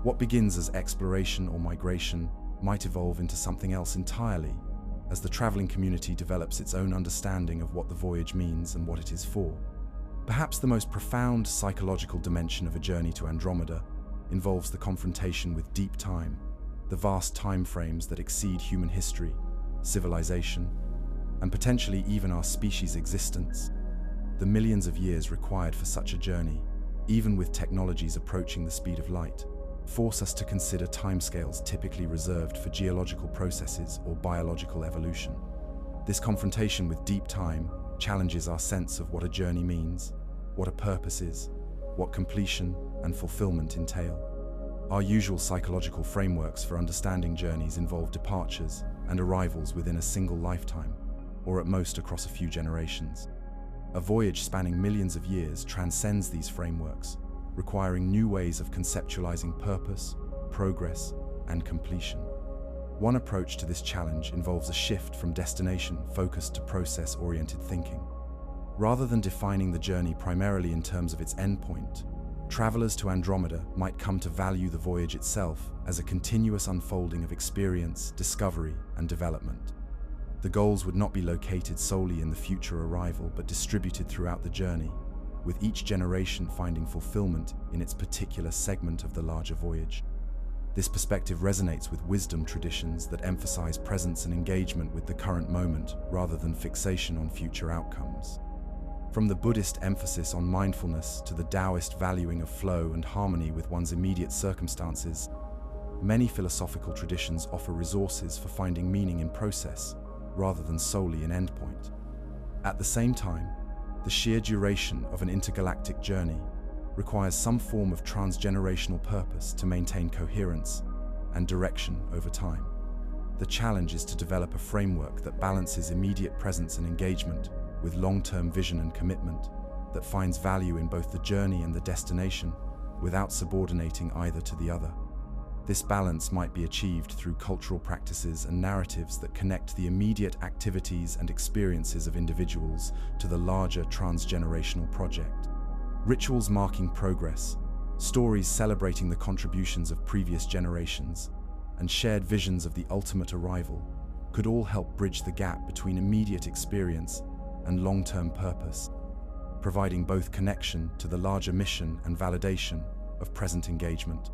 What begins as exploration or migration might evolve into something else entirely, as the traveling community develops its own understanding of what the voyage means and what it is for. Perhaps the most profound psychological dimension of a journey to Andromeda involves the confrontation with deep time, the vast time frames that exceed human history, civilization, and potentially even our species' existence. The millions of years required for such a journey, even with technologies approaching the speed of light, force us to consider timescales typically reserved for geological processes or biological evolution. This confrontation with deep time challenges our sense of what a journey means, what a purpose is, what completion and fulfillment entail. Our usual psychological frameworks for understanding journeys involve departures and arrivals within a single lifetime, or at most across a few generations. A voyage spanning millions of years transcends these frameworks, requiring new ways of conceptualizing purpose, progress, and completion. One approach to this challenge involves a shift from destination-focused to process-oriented thinking. Rather than defining the journey primarily in terms of its endpoint, travelers to Andromeda might come to value the voyage itself as a continuous unfolding of experience, discovery, and development. The goals would not be located solely in the future arrival, but distributed throughout the journey, with each generation finding fulfillment in its particular segment of the larger voyage. This perspective resonates with wisdom traditions that emphasize presence and engagement with the current moment rather than fixation on future outcomes. From the Buddhist emphasis on mindfulness to the Taoist valuing of flow and harmony with one's immediate circumstances, many philosophical traditions offer resources for finding meaning in process rather than solely in endpoint. At the same time, the sheer duration of an intergalactic journey requires some form of transgenerational purpose to maintain coherence and direction over time. The challenge is to develop a framework that balances immediate presence and engagement with long-term vision and commitment, that finds value in both the journey and the destination without subordinating either to the other. This balance might be achieved through cultural practices and narratives that connect the immediate activities and experiences of individuals to the larger transgenerational project. Rituals marking progress, stories celebrating the contributions of previous generations, and shared visions of the ultimate arrival could all help bridge the gap between immediate experience and long-term purpose, providing both connection to the larger mission and validation of present engagement.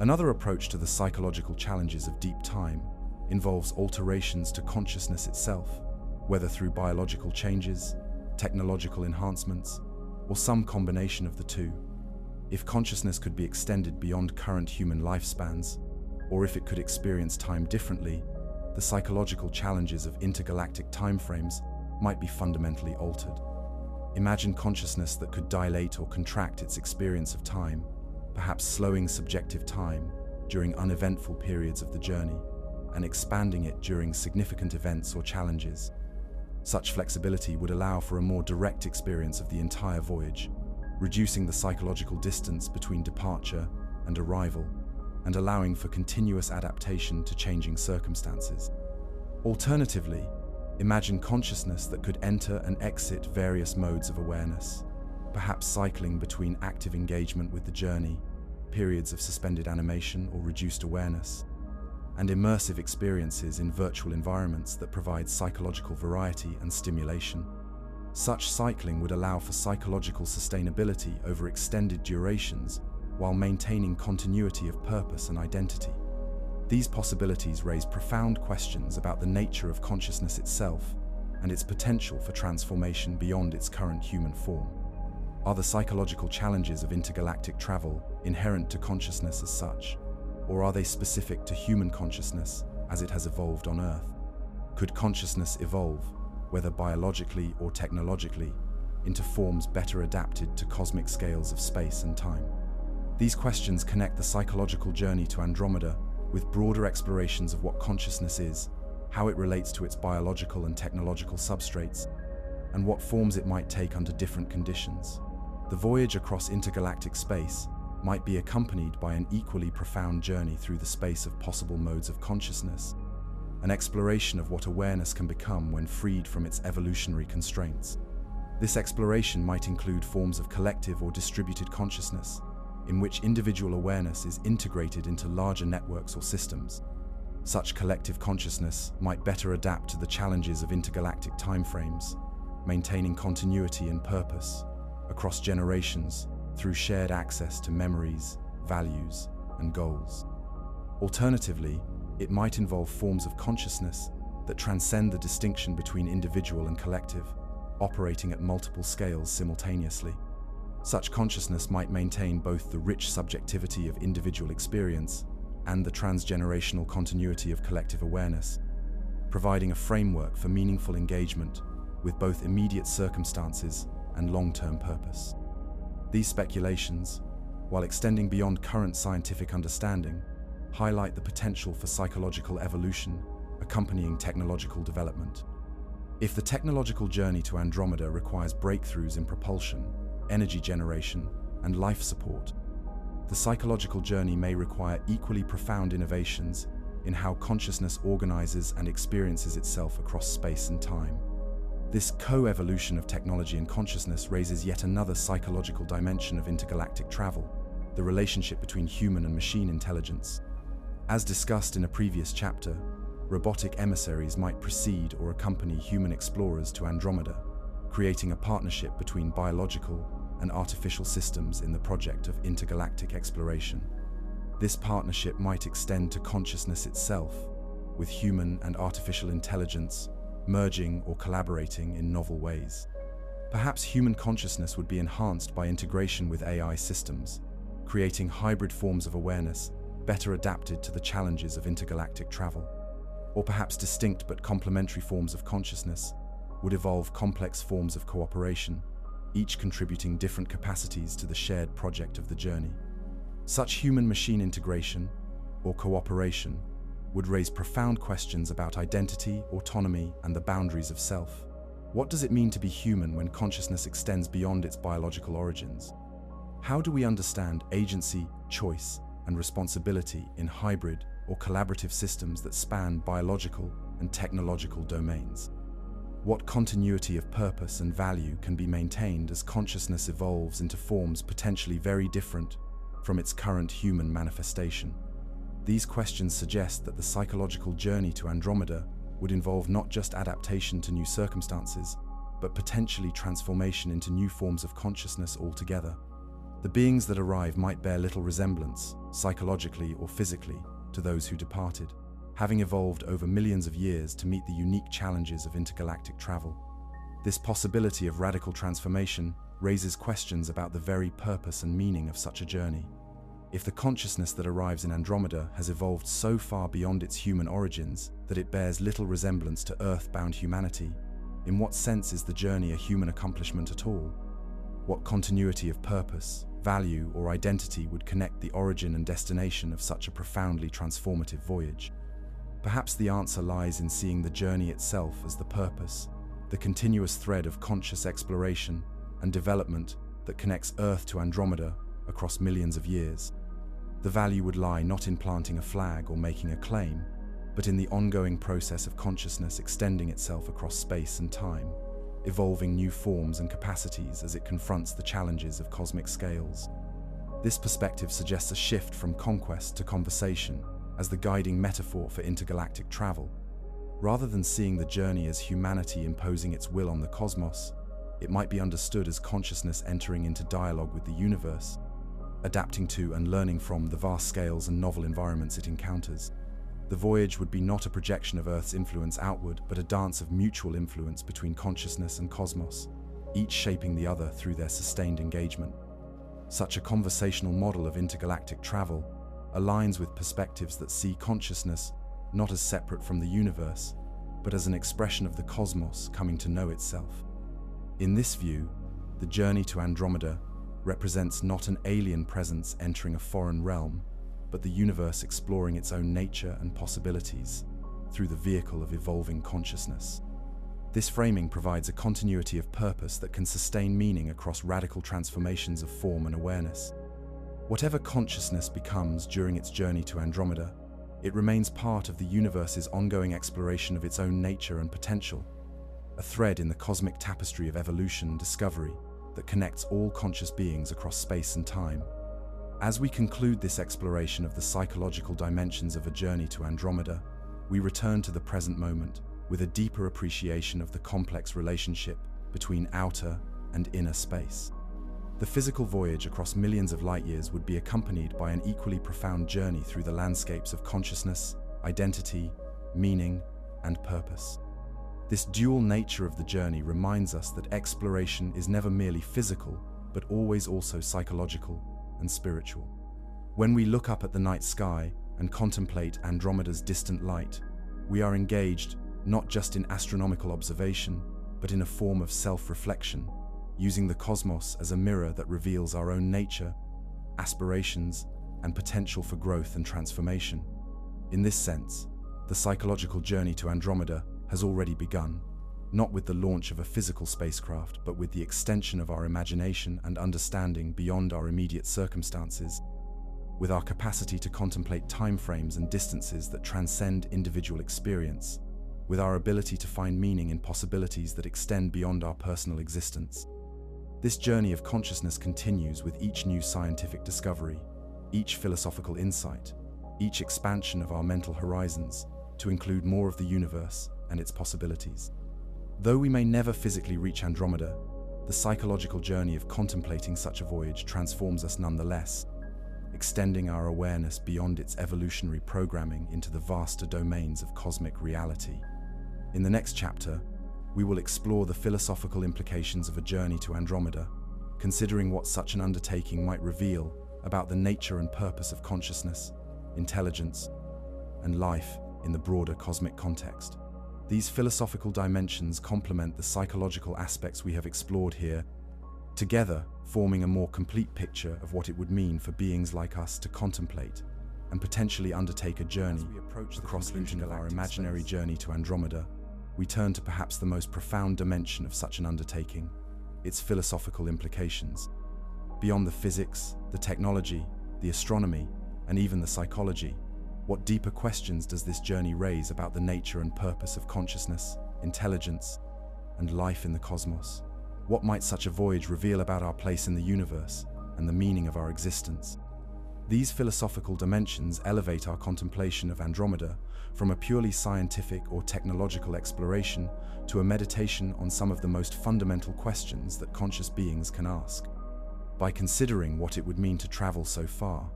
Another approach to the psychological challenges of deep time involves alterations to consciousness itself, whether through biological changes, technological enhancements, or some combination of the two. If consciousness could be extended beyond current human lifespans, or if it could experience time differently, the psychological challenges of intergalactic timeframes might be fundamentally altered. Imagine consciousness that could dilate or contract its experience of time, perhaps slowing subjective time during uneventful periods of the journey, and expanding it during significant events or challenges. Such flexibility would allow for a more direct experience of the entire voyage, reducing the psychological distance between departure and arrival, and allowing for continuous adaptation to changing circumstances. Alternatively, imagine consciousness that could enter and exit various modes of awareness, perhaps cycling between active engagement with the journey, periods of suspended animation or reduced awareness, and immersive experiences in virtual environments that provide psychological variety and stimulation. Such cycling would allow for psychological sustainability over extended durations while maintaining continuity of purpose and identity. These possibilities raise profound questions about the nature of consciousness itself and its potential for transformation beyond its current human form. Are the psychological challenges of intergalactic travel inherent to consciousness as such, or are they specific to human consciousness as it has evolved on Earth? Could consciousness evolve, whether biologically or technologically, into forms better adapted to cosmic scales of space and time? These questions connect the psychological journey to Andromeda with broader explorations of what consciousness is, how it relates to its biological and technological substrates, and what forms it might take under different conditions. The voyage across intergalactic space might be accompanied by an equally profound journey through the space of possible modes of consciousness, an exploration of what awareness can become when freed from its evolutionary constraints. This exploration might include forms of collective or distributed consciousness, in which individual awareness is integrated into larger networks or systems. Such collective consciousness might better adapt to the challenges of intergalactic timeframes, maintaining continuity and purpose across generations through shared access to memories, values, and goals. Alternatively, it might involve forms of consciousness that transcend the distinction between individual and collective, operating at multiple scales simultaneously. Such consciousness might maintain both the rich subjectivity of individual experience and the transgenerational continuity of collective awareness, providing a framework for meaningful engagement with both immediate circumstances and long-term purpose. These speculations, while extending beyond current scientific understanding, highlight the potential for psychological evolution accompanying technological development. If the technological journey to Andromeda requires breakthroughs in propulsion, energy generation, and life support, the psychological journey may require equally profound innovations in how consciousness organizes and experiences itself across space and time. This co-evolution of technology and consciousness raises yet another psychological dimension of intergalactic travel, the relationship between human and machine intelligence. As discussed in a previous chapter, robotic emissaries might precede or accompany human explorers to Andromeda, creating a partnership between biological and artificial systems in the project of intergalactic exploration. This partnership might extend to consciousness itself, with human and artificial intelligence merging or collaborating in novel ways. Perhaps human consciousness would be enhanced by integration with AI systems, creating hybrid forms of awareness better adapted to the challenges of intergalactic travel. Or perhaps distinct but complementary forms of consciousness would evolve complex forms of cooperation, each contributing different capacities to the shared project of the journey. Such human-machine integration, or cooperation, would raise profound questions about identity, autonomy, and the boundaries of self. What does it mean to be human when consciousness extends beyond its biological origins? How do we understand agency, choice, and responsibility in hybrid or collaborative systems that span biological and technological domains? What continuity of purpose and value can be maintained as consciousness evolves into forms potentially very different from its current human manifestation? These questions suggest that the psychological journey to Andromeda would involve not just adaptation to new circumstances, but potentially transformation into new forms of consciousness altogether. The beings that arrive might bear little resemblance, psychologically or physically, to those who departed, having evolved over millions of years to meet the unique challenges of intergalactic travel. This possibility of radical transformation raises questions about the very purpose and meaning of such a journey. If the consciousness that arrives in Andromeda has evolved so far beyond its human origins that it bears little resemblance to Earth-bound humanity, in what sense is the journey a human accomplishment at all? What continuity of purpose, value, or identity would connect the origin and destination of such a profoundly transformative voyage? Perhaps the answer lies in seeing the journey itself as the purpose, the continuous thread of conscious exploration and development that connects Earth to Andromeda across millions of years. The value would lie not in planting a flag or making a claim, but in the ongoing process of consciousness extending itself across space and time, evolving new forms and capacities as it confronts the challenges of cosmic scales. This perspective suggests a shift from conquest to conversation as the guiding metaphor for intergalactic travel. Rather than seeing the journey as humanity imposing its will on the cosmos, it might be understood as consciousness entering into dialogue with the universe, adapting to and learning from the vast scales and novel environments it encounters. The voyage would be not a projection of Earth's influence outward, but a dance of mutual influence between consciousness and cosmos, each shaping the other through their sustained engagement. Such a conversational model of intergalactic travel aligns with perspectives that see consciousness not as separate from the universe, but as an expression of the cosmos coming to know itself. In this view, the journey to Andromeda represents not an alien presence entering a foreign realm, but the universe exploring its own nature and possibilities through the vehicle of evolving consciousness. This framing provides a continuity of purpose that can sustain meaning across radical transformations of form and awareness. Whatever consciousness becomes during its journey to Andromeda, it remains part of the universe's ongoing exploration of its own nature and potential, a thread in the cosmic tapestry of evolution and discovery that connects all conscious beings across space and time. As we conclude this exploration of the psychological dimensions of a journey to Andromeda, we return to the present moment with a deeper appreciation of the complex relationship between outer and inner space. The physical voyage across millions of light-years would be accompanied by an equally profound journey through the landscapes of consciousness, identity, meaning, and purpose. This dual nature of the journey reminds us that exploration is never merely physical, but always also psychological and spiritual. When we look up at the night sky and contemplate Andromeda's distant light, we are engaged not just in astronomical observation, but in a form of self-reflection, using the cosmos as a mirror that reveals our own nature, aspirations, and potential for growth and transformation. In this sense, the psychological journey to Andromeda has already begun, not with the launch of a physical spacecraft, but with the extension of our imagination and understanding beyond our immediate circumstances, with our capacity to contemplate timeframes and distances that transcend individual experience, with our ability to find meaning in possibilities that extend beyond our personal existence. This journey of consciousness continues with each new scientific discovery, each philosophical insight, each expansion of our mental horizons to include more of the universe and its possibilities. Though we may never physically reach Andromeda, the psychological journey of contemplating such a voyage transforms us nonetheless, extending our awareness beyond its evolutionary programming into the vaster domains of cosmic reality. In the next chapter, we will explore the philosophical implications of a journey to Andromeda, considering what such an undertaking might reveal about the nature and purpose of consciousness, intelligence, and life in the broader cosmic context. These philosophical dimensions complement the psychological aspects we have explored here, together forming a more complete picture of what it would mean for beings like us to contemplate and potentially undertake a journey across our imaginary journey to Andromeda. We turn to perhaps the most profound dimension of such an undertaking, its philosophical implications. Beyond the physics, the technology, the astronomy, and even the psychology, what deeper questions does this journey raise about the nature and purpose of consciousness, intelligence, and life in the cosmos? What might such a voyage reveal about our place in the universe and the meaning of our existence? These philosophical dimensions elevate our contemplation of Andromeda from a purely scientific or technological exploration to a meditation on some of the most fundamental questions that conscious beings can ask. By considering what it would mean to travel so far,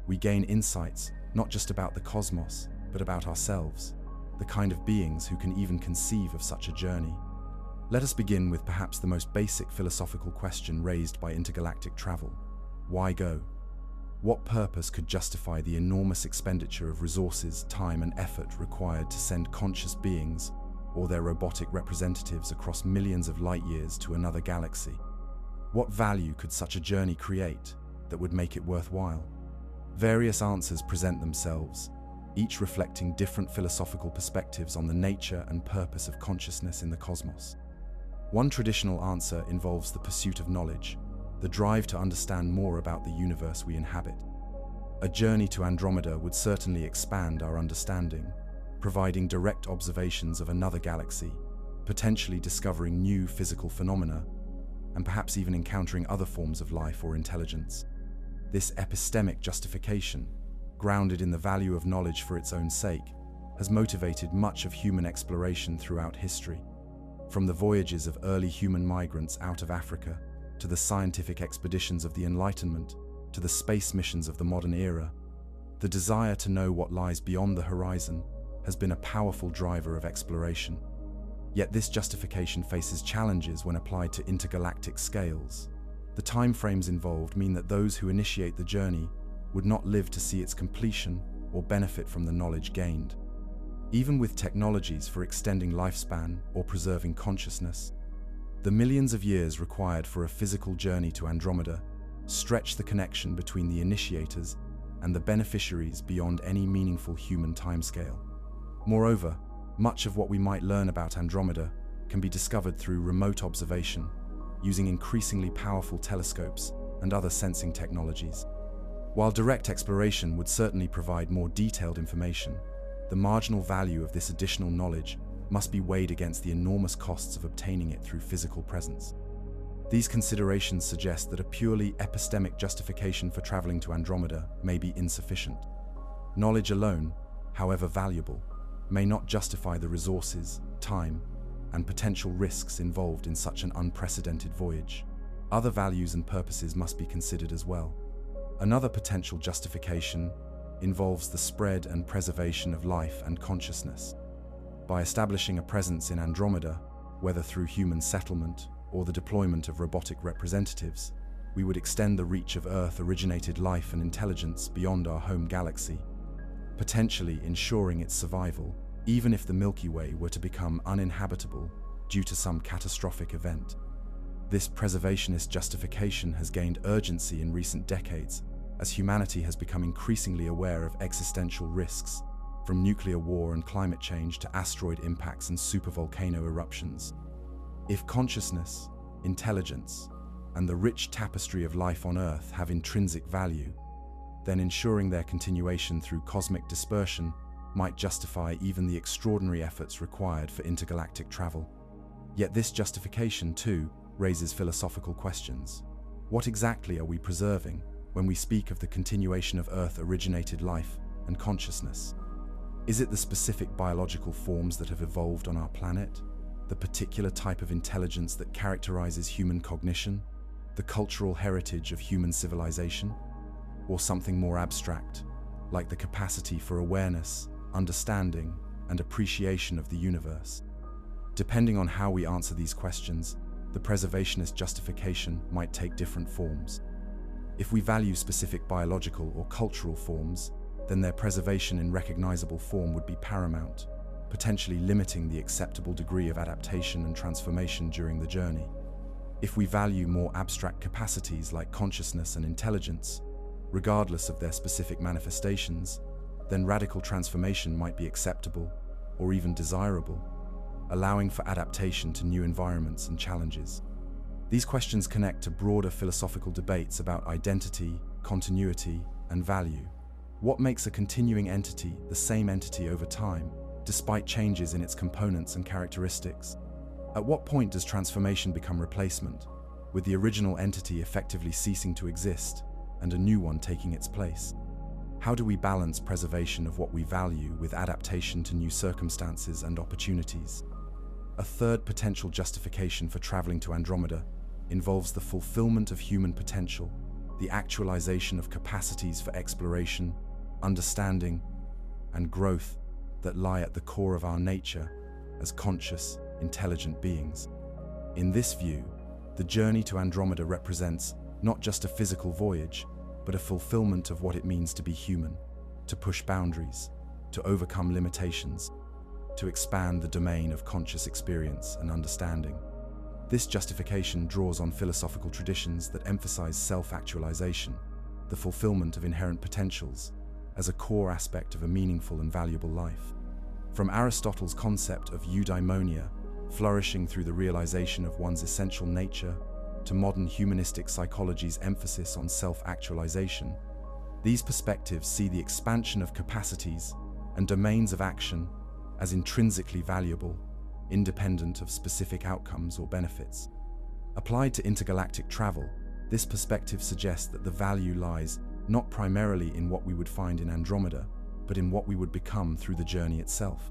we gain insights not just about the cosmos, but about ourselves, the kind of beings who can even conceive of such a journey. Let us begin with perhaps the most basic philosophical question raised by intergalactic travel. Why go? What purpose could justify the enormous expenditure of resources, time, and effort required to send conscious beings or their robotic representatives across millions of light years to another galaxy? What value could such a journey create that would make it worthwhile? Various answers present themselves, each reflecting different philosophical perspectives on the nature and purpose of consciousness in the cosmos. One traditional answer involves the pursuit of knowledge, the drive to understand more about the universe we inhabit. A journey to Andromeda would certainly expand our understanding, providing direct observations of another galaxy, potentially discovering new physical phenomena, and perhaps even encountering other forms of life or intelligence. This epistemic justification, grounded in the value of knowledge for its own sake, has motivated much of human exploration throughout history. From the voyages of early human migrants out of Africa, to the scientific expeditions of the Enlightenment, to the space missions of the modern era, the desire to know what lies beyond the horizon has been a powerful driver of exploration. Yet this justification faces challenges when applied to intergalactic scales. The timeframes involved mean that those who initiate the journey would not live to see its completion or benefit from the knowledge gained. Even with technologies for extending lifespan or preserving consciousness, the millions of years required for a physical journey to Andromeda stretch the connection between the initiators and the beneficiaries beyond any meaningful human timescale. Moreover, much of what we might learn about Andromeda can be discovered through remote observation, using increasingly powerful telescopes and other sensing technologies. While direct exploration would certainly provide more detailed information, the marginal value of this additional knowledge must be weighed against the enormous costs of obtaining it through physical presence. These considerations suggest that a purely epistemic justification for traveling to Andromeda may be insufficient. Knowledge alone, however valuable, may not justify the resources, time, and potential risks involved in such an unprecedented voyage. Other values and purposes must be considered as well. Another potential justification involves the spread and preservation of life and consciousness. By establishing a presence in Andromeda, whether through human settlement or the deployment of robotic representatives, we would extend the reach of Earth-originated life and intelligence beyond our home galaxy, potentially ensuring its survival, even if the Milky Way were to become uninhabitable due to some catastrophic event. This preservationist justification has gained urgency in recent decades as humanity has become increasingly aware of existential risks, from nuclear war and climate change to asteroid impacts and supervolcano eruptions. If consciousness, intelligence, and the rich tapestry of life on Earth have intrinsic value, then ensuring their continuation through cosmic dispersion might justify even the extraordinary efforts required for intergalactic travel. Yet this justification, too, raises philosophical questions. What exactly are we preserving when we speak of the continuation of Earth-originated life and consciousness? Is it the specific biological forms that have evolved on our planet? The particular type of intelligence that characterizes human cognition? The cultural heritage of human civilization? Or something more abstract, like the capacity for awareness, understanding, and appreciation of the universe? Depending on how we answer these questions, the preservationist justification might take different forms. If we value specific biological or cultural forms, then their preservation in recognizable form would be paramount, potentially limiting the acceptable degree of adaptation and transformation during the journey. If we value more abstract capacities like consciousness and intelligence, regardless of their specific manifestations, then radical transformation might be acceptable or even desirable, allowing for adaptation to new environments and challenges. These questions connect to broader philosophical debates about identity, continuity, and value. What makes a continuing entity the same entity over time, despite changes in its components and characteristics? At what point does transformation become replacement, with the original entity effectively ceasing to exist and a new one taking its place? How do we balance preservation of what we value with adaptation to new circumstances and opportunities? A third potential justification for traveling to Andromeda involves the fulfillment of human potential, the actualization of capacities for exploration, understanding, and growth that lie at the core of our nature as conscious, intelligent beings. In this view, the journey to Andromeda represents not just a physical voyage, but a fulfillment of what it means to be human, to push boundaries, to overcome limitations, to expand the domain of conscious experience and understanding. This justification draws on philosophical traditions that emphasize self-actualization, the fulfillment of inherent potentials, as a core aspect of a meaningful and valuable life. From Aristotle's concept of eudaimonia, flourishing through the realization of one's essential nature, to modern humanistic psychology's emphasis on self-actualization, these perspectives see the expansion of capacities and domains of action as intrinsically valuable, independent of specific outcomes or benefits. Applied to intergalactic travel, this perspective suggests that the value lies not primarily in what we would find in Andromeda, but in what we would become through the journey itself.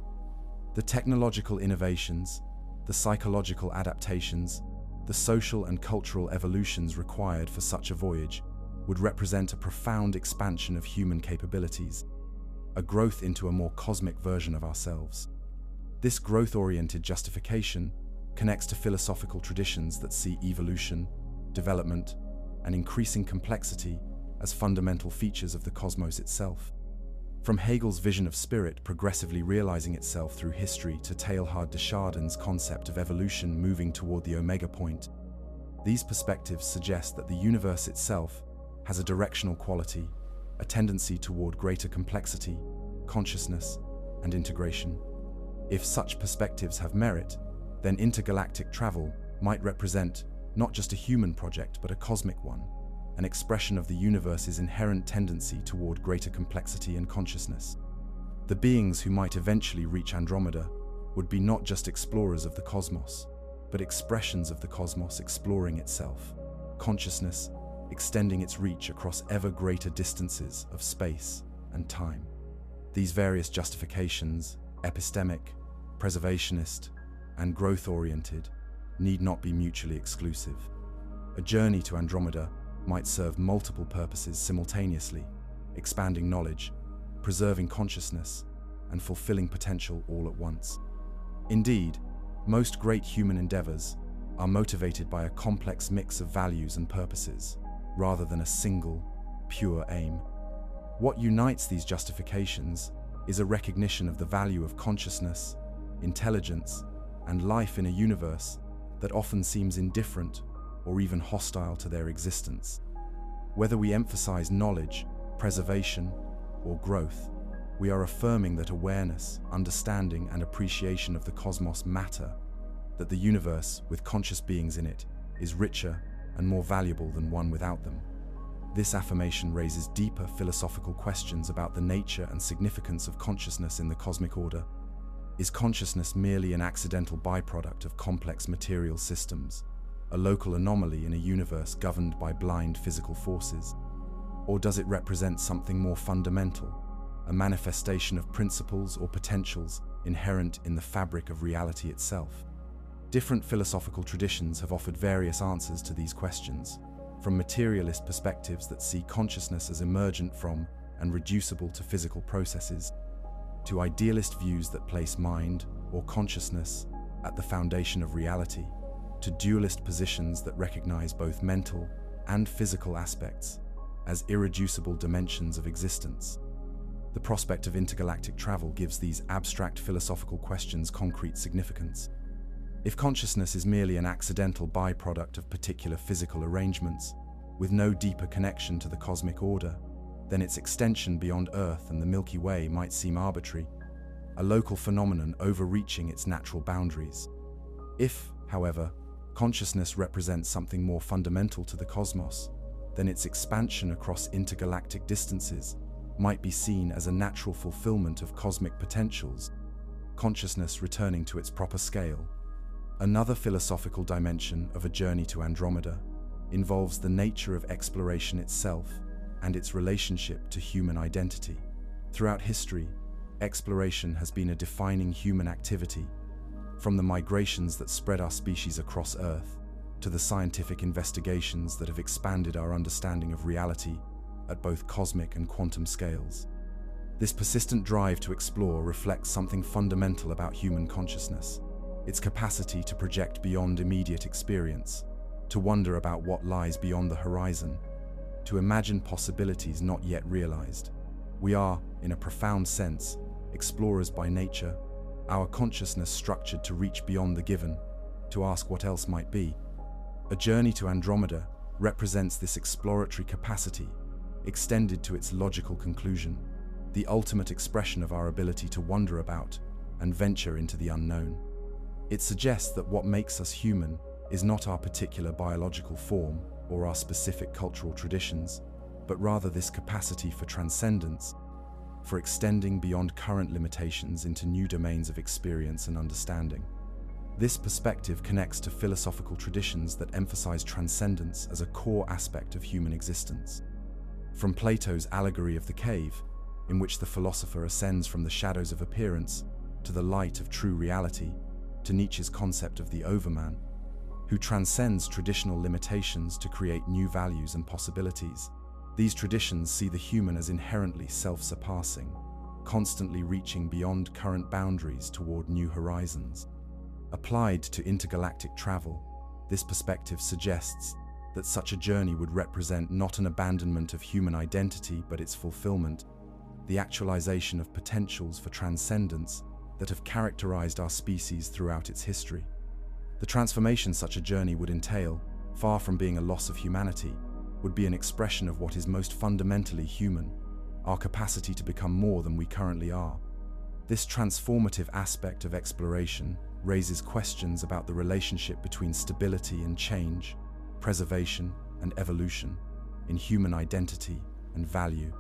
The technological innovations, the psychological adaptations, the social and cultural evolutions required for such a voyage would represent a profound expansion of human capabilities, a growth into a more cosmic version of ourselves. This growth-oriented justification connects to philosophical traditions that see evolution, development, and increasing complexity as fundamental features of the cosmos itself. From Hegel's vision of spirit progressively realizing itself through history to Teilhard de Chardin's concept of evolution moving toward the omega point, these perspectives suggest that the universe itself has a directional quality, a tendency toward greater complexity, consciousness, and integration. If such perspectives have merit, then intergalactic travel might represent not just a human project but a cosmic one, an expression of the universe's inherent tendency toward greater complexity and consciousness. The beings who might eventually reach Andromeda would be not just explorers of the cosmos, but expressions of the cosmos exploring itself, consciousness extending its reach across ever greater distances of space and time. These various justifications, epistemic, preservationist, and growth-oriented, need not be mutually exclusive. A journey to Andromeda might serve multiple purposes simultaneously, expanding knowledge, preserving consciousness, and fulfilling potential all at once. Indeed, most great human endeavors are motivated by a complex mix of values and purposes, rather than a single, pure aim. What unites these justifications is a recognition of the value of consciousness, intelligence, and life in a universe that often seems indifferent or even hostile to their existence. Whether we emphasize knowledge, preservation, or growth, we are affirming that awareness, understanding, and appreciation of the cosmos matter, that the universe, with conscious beings in it, is richer and more valuable than one without them. This affirmation raises deeper philosophical questions about the nature and significance of consciousness in the cosmic order. Is consciousness merely an accidental byproduct of complex material systems, a local anomaly in a universe governed by blind physical forces? Or does it represent something more fundamental, a manifestation of principles or potentials inherent in the fabric of reality itself? Different philosophical traditions have offered various answers to these questions, from materialist perspectives that see consciousness as emergent from and reducible to physical processes, to idealist views that place mind, or consciousness, at the foundation of reality, to dualist positions that recognize both mental and physical aspects as irreducible dimensions of existence. The prospect of intergalactic travel gives these abstract philosophical questions concrete significance. If consciousness is merely an accidental byproduct of particular physical arrangements, with no deeper connection to the cosmic order, then its extension beyond Earth and the Milky Way might seem arbitrary, a local phenomenon overreaching its natural boundaries. If, however, consciousness represents something more fundamental to the cosmos, then its expansion across intergalactic distances might be seen as a natural fulfillment of cosmic potentials, consciousness returning to its proper scale. Another philosophical dimension of A Journey to Andromeda involves the nature of exploration itself and its relationship to human identity. Throughout history, exploration has been a defining human activity, from the migrations that spread our species across Earth to the scientific investigations that have expanded our understanding of reality at both cosmic and quantum scales. This persistent drive to explore reflects something fundamental about human consciousness: its capacity to project beyond immediate experience, to wonder about what lies beyond the horizon, to imagine possibilities not yet realized. We are, in a profound sense, explorers by nature, our consciousness structured to reach beyond the given, to ask what else might be. A Journey to Andromeda represents this exploratory capacity, extended to its logical conclusion, the ultimate expression of our ability to wonder about and venture into the unknown. It suggests that what makes us human is not our particular biological form or our specific cultural traditions, but rather this capacity for transcendence, for extending beyond current limitations into new domains of experience and understanding. This perspective connects to philosophical traditions that emphasize transcendence as a core aspect of human existence. From Plato's allegory of the cave, in which the philosopher ascends from the shadows of appearance to the light of true reality, to Nietzsche's concept of the overman, who transcends traditional limitations to create new values and possibilities. These traditions see the human as inherently self-surpassing, constantly reaching beyond current boundaries toward new horizons. Applied to intergalactic travel, this perspective suggests that such a journey would represent not an abandonment of human identity but its fulfillment, the actualization of potentials for transcendence that have characterized our species throughout its history. The transformation such a journey would entail, far from being a loss of humanity, would be an expression of what is most fundamentally human, our capacity to become more than we currently are. This transformative aspect of exploration raises questions about the relationship between stability and change, preservation and evolution, in human identity and value.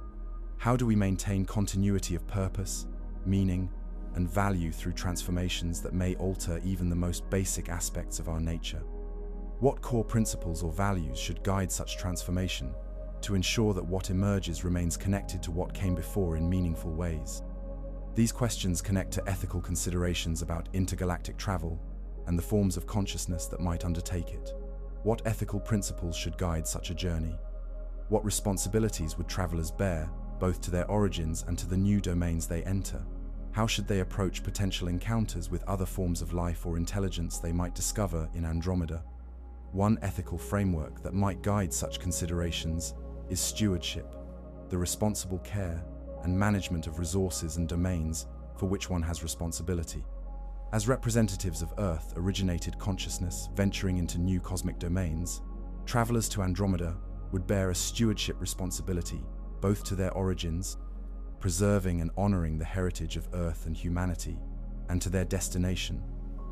How do we maintain continuity of purpose, meaning, and value through transformations that may alter even the most basic aspects of our nature? What core principles or values should guide such transformation to ensure that what emerges remains connected to what came before in meaningful ways? These questions connect to ethical considerations about intergalactic travel and the forms of consciousness that might undertake it. What ethical principles should guide such a journey? What responsibilities would travelers bear, both to their origins and to the new domains they enter? How should they approach potential encounters with other forms of life or intelligence they might discover in Andromeda? One ethical framework that might guide such considerations is stewardship, the responsible care and management of resources and domains for which one has responsibility. As representatives of Earth-originated consciousness venturing into new cosmic domains, travelers to Andromeda would bear a stewardship responsibility both to their origins, preserving and honoring the heritage of Earth and humanity, and to their destination,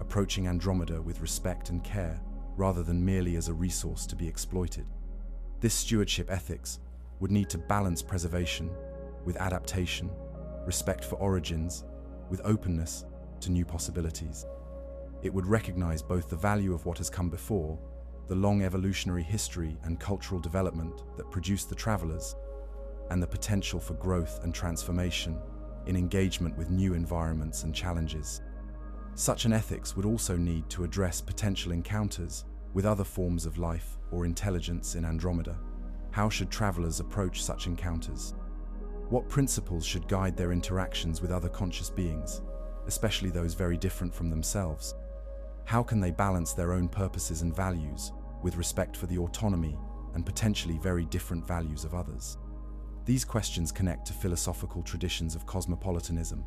approaching Andromeda with respect and care rather than merely as a resource to be exploited. This stewardship ethics would need to balance preservation with adaptation, respect for origins with openness to new possibilities. It would recognize both the value of what has come before, the long evolutionary history and cultural development that produced the travelers, and the potential for growth and transformation in engagement with new environments and challenges. Such an ethics would also need to address potential encounters with other forms of life or intelligence in Andromeda. How should travelers approach such encounters? What principles should guide their interactions with other conscious beings, especially those very different from themselves? How can they balance their own purposes and values with respect for the autonomy and potentially very different values of others? These questions connect to philosophical traditions of cosmopolitanism,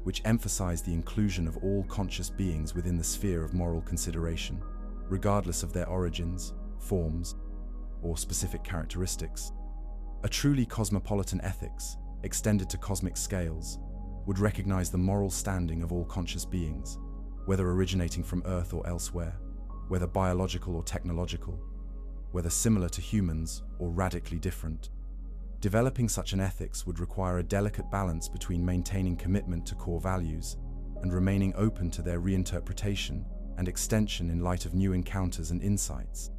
which emphasize the inclusion of all conscious beings within the sphere of moral consideration, regardless of their origins, forms, or specific characteristics. A truly cosmopolitan ethics, extended to cosmic scales, would recognize the moral standing of all conscious beings, whether originating from Earth or elsewhere, whether biological or technological, whether similar to humans or radically different. Developing such an ethics would require a delicate balance between maintaining commitment to core values and remaining open to their reinterpretation and extension in light of new encounters and insights.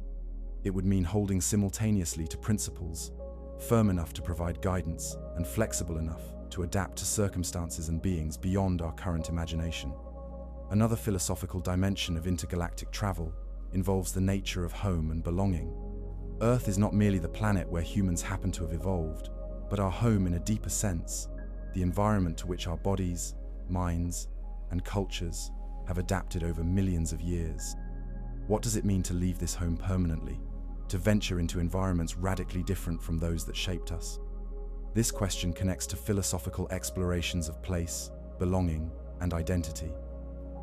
It would mean holding simultaneously to principles firm enough to provide guidance and flexible enough to adapt to circumstances and beings beyond our current imagination. Another philosophical dimension of intergalactic travel involves the nature of home and belonging. Earth is not merely the planet where humans happen to have evolved, but our home in a deeper sense, the environment to which our bodies, minds, and cultures have adapted over millions of years. What does it mean to leave this home permanently, to venture into environments radically different from those that shaped us? This question connects to philosophical explorations of place, belonging, and identity.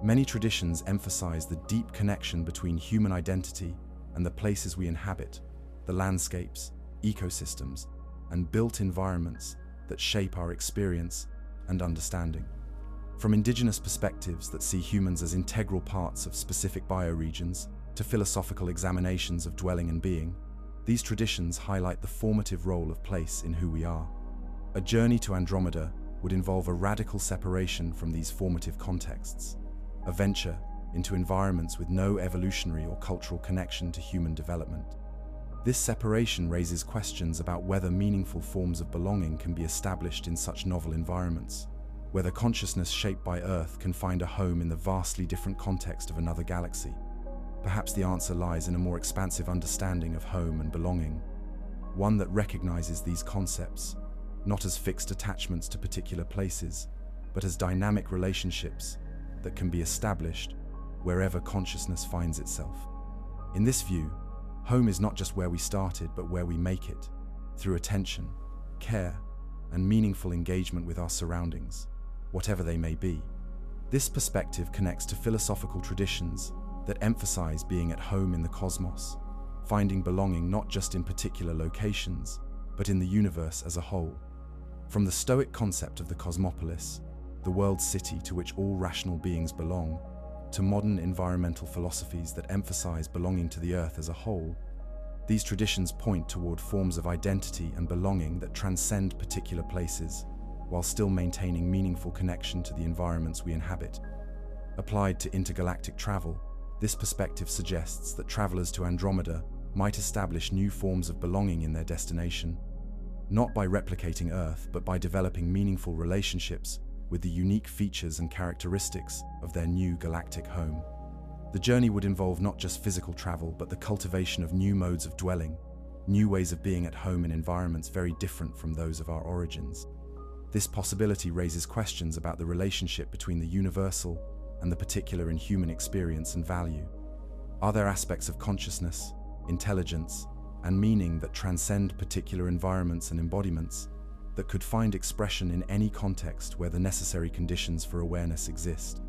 Many traditions emphasize the deep connection between human identity and the places we inhabit, the landscapes, ecosystems, and built environments that shape our experience and understanding. From indigenous perspectives that see humans as integral parts of specific bioregions to philosophical examinations of dwelling and being, these traditions highlight the formative role of place in who we are. A journey to Andromeda would involve a radical separation from these formative contexts, a venture into environments with no evolutionary or cultural connection to human development. This separation raises questions about whether meaningful forms of belonging can be established in such novel environments, whether consciousness shaped by Earth can find a home in the vastly different context of another galaxy. Perhaps the answer lies in a more expansive understanding of home and belonging, one that recognizes these concepts not as fixed attachments to particular places, but as dynamic relationships that can be established wherever consciousness finds itself. In this view, home is not just where we started, but where we make it, through attention, care, and meaningful engagement with our surroundings, whatever they may be. This perspective connects to philosophical traditions that emphasize being at home in the cosmos, finding belonging not just in particular locations, but in the universe as a whole. From the Stoic concept of the cosmopolis, the world city to which all rational beings belong, to modern environmental philosophies that emphasize belonging to the Earth as a whole, these traditions point toward forms of identity and belonging that transcend particular places, while still maintaining meaningful connection to the environments we inhabit. Applied to intergalactic travel, this perspective suggests that travelers to Andromeda might establish new forms of belonging in their destination, not by replicating Earth, but by developing meaningful relationships with the unique features and characteristics of their new galactic home. The journey would involve not just physical travel, but the cultivation of new modes of dwelling, new ways of being at home in environments very different from those of our origins. This possibility raises questions about the relationship between the universal and the particular in human experience and value. Are there aspects of consciousness, intelligence, and meaning that transcend particular environments and embodiments, that could find expression in any context where the necessary conditions for awareness exist?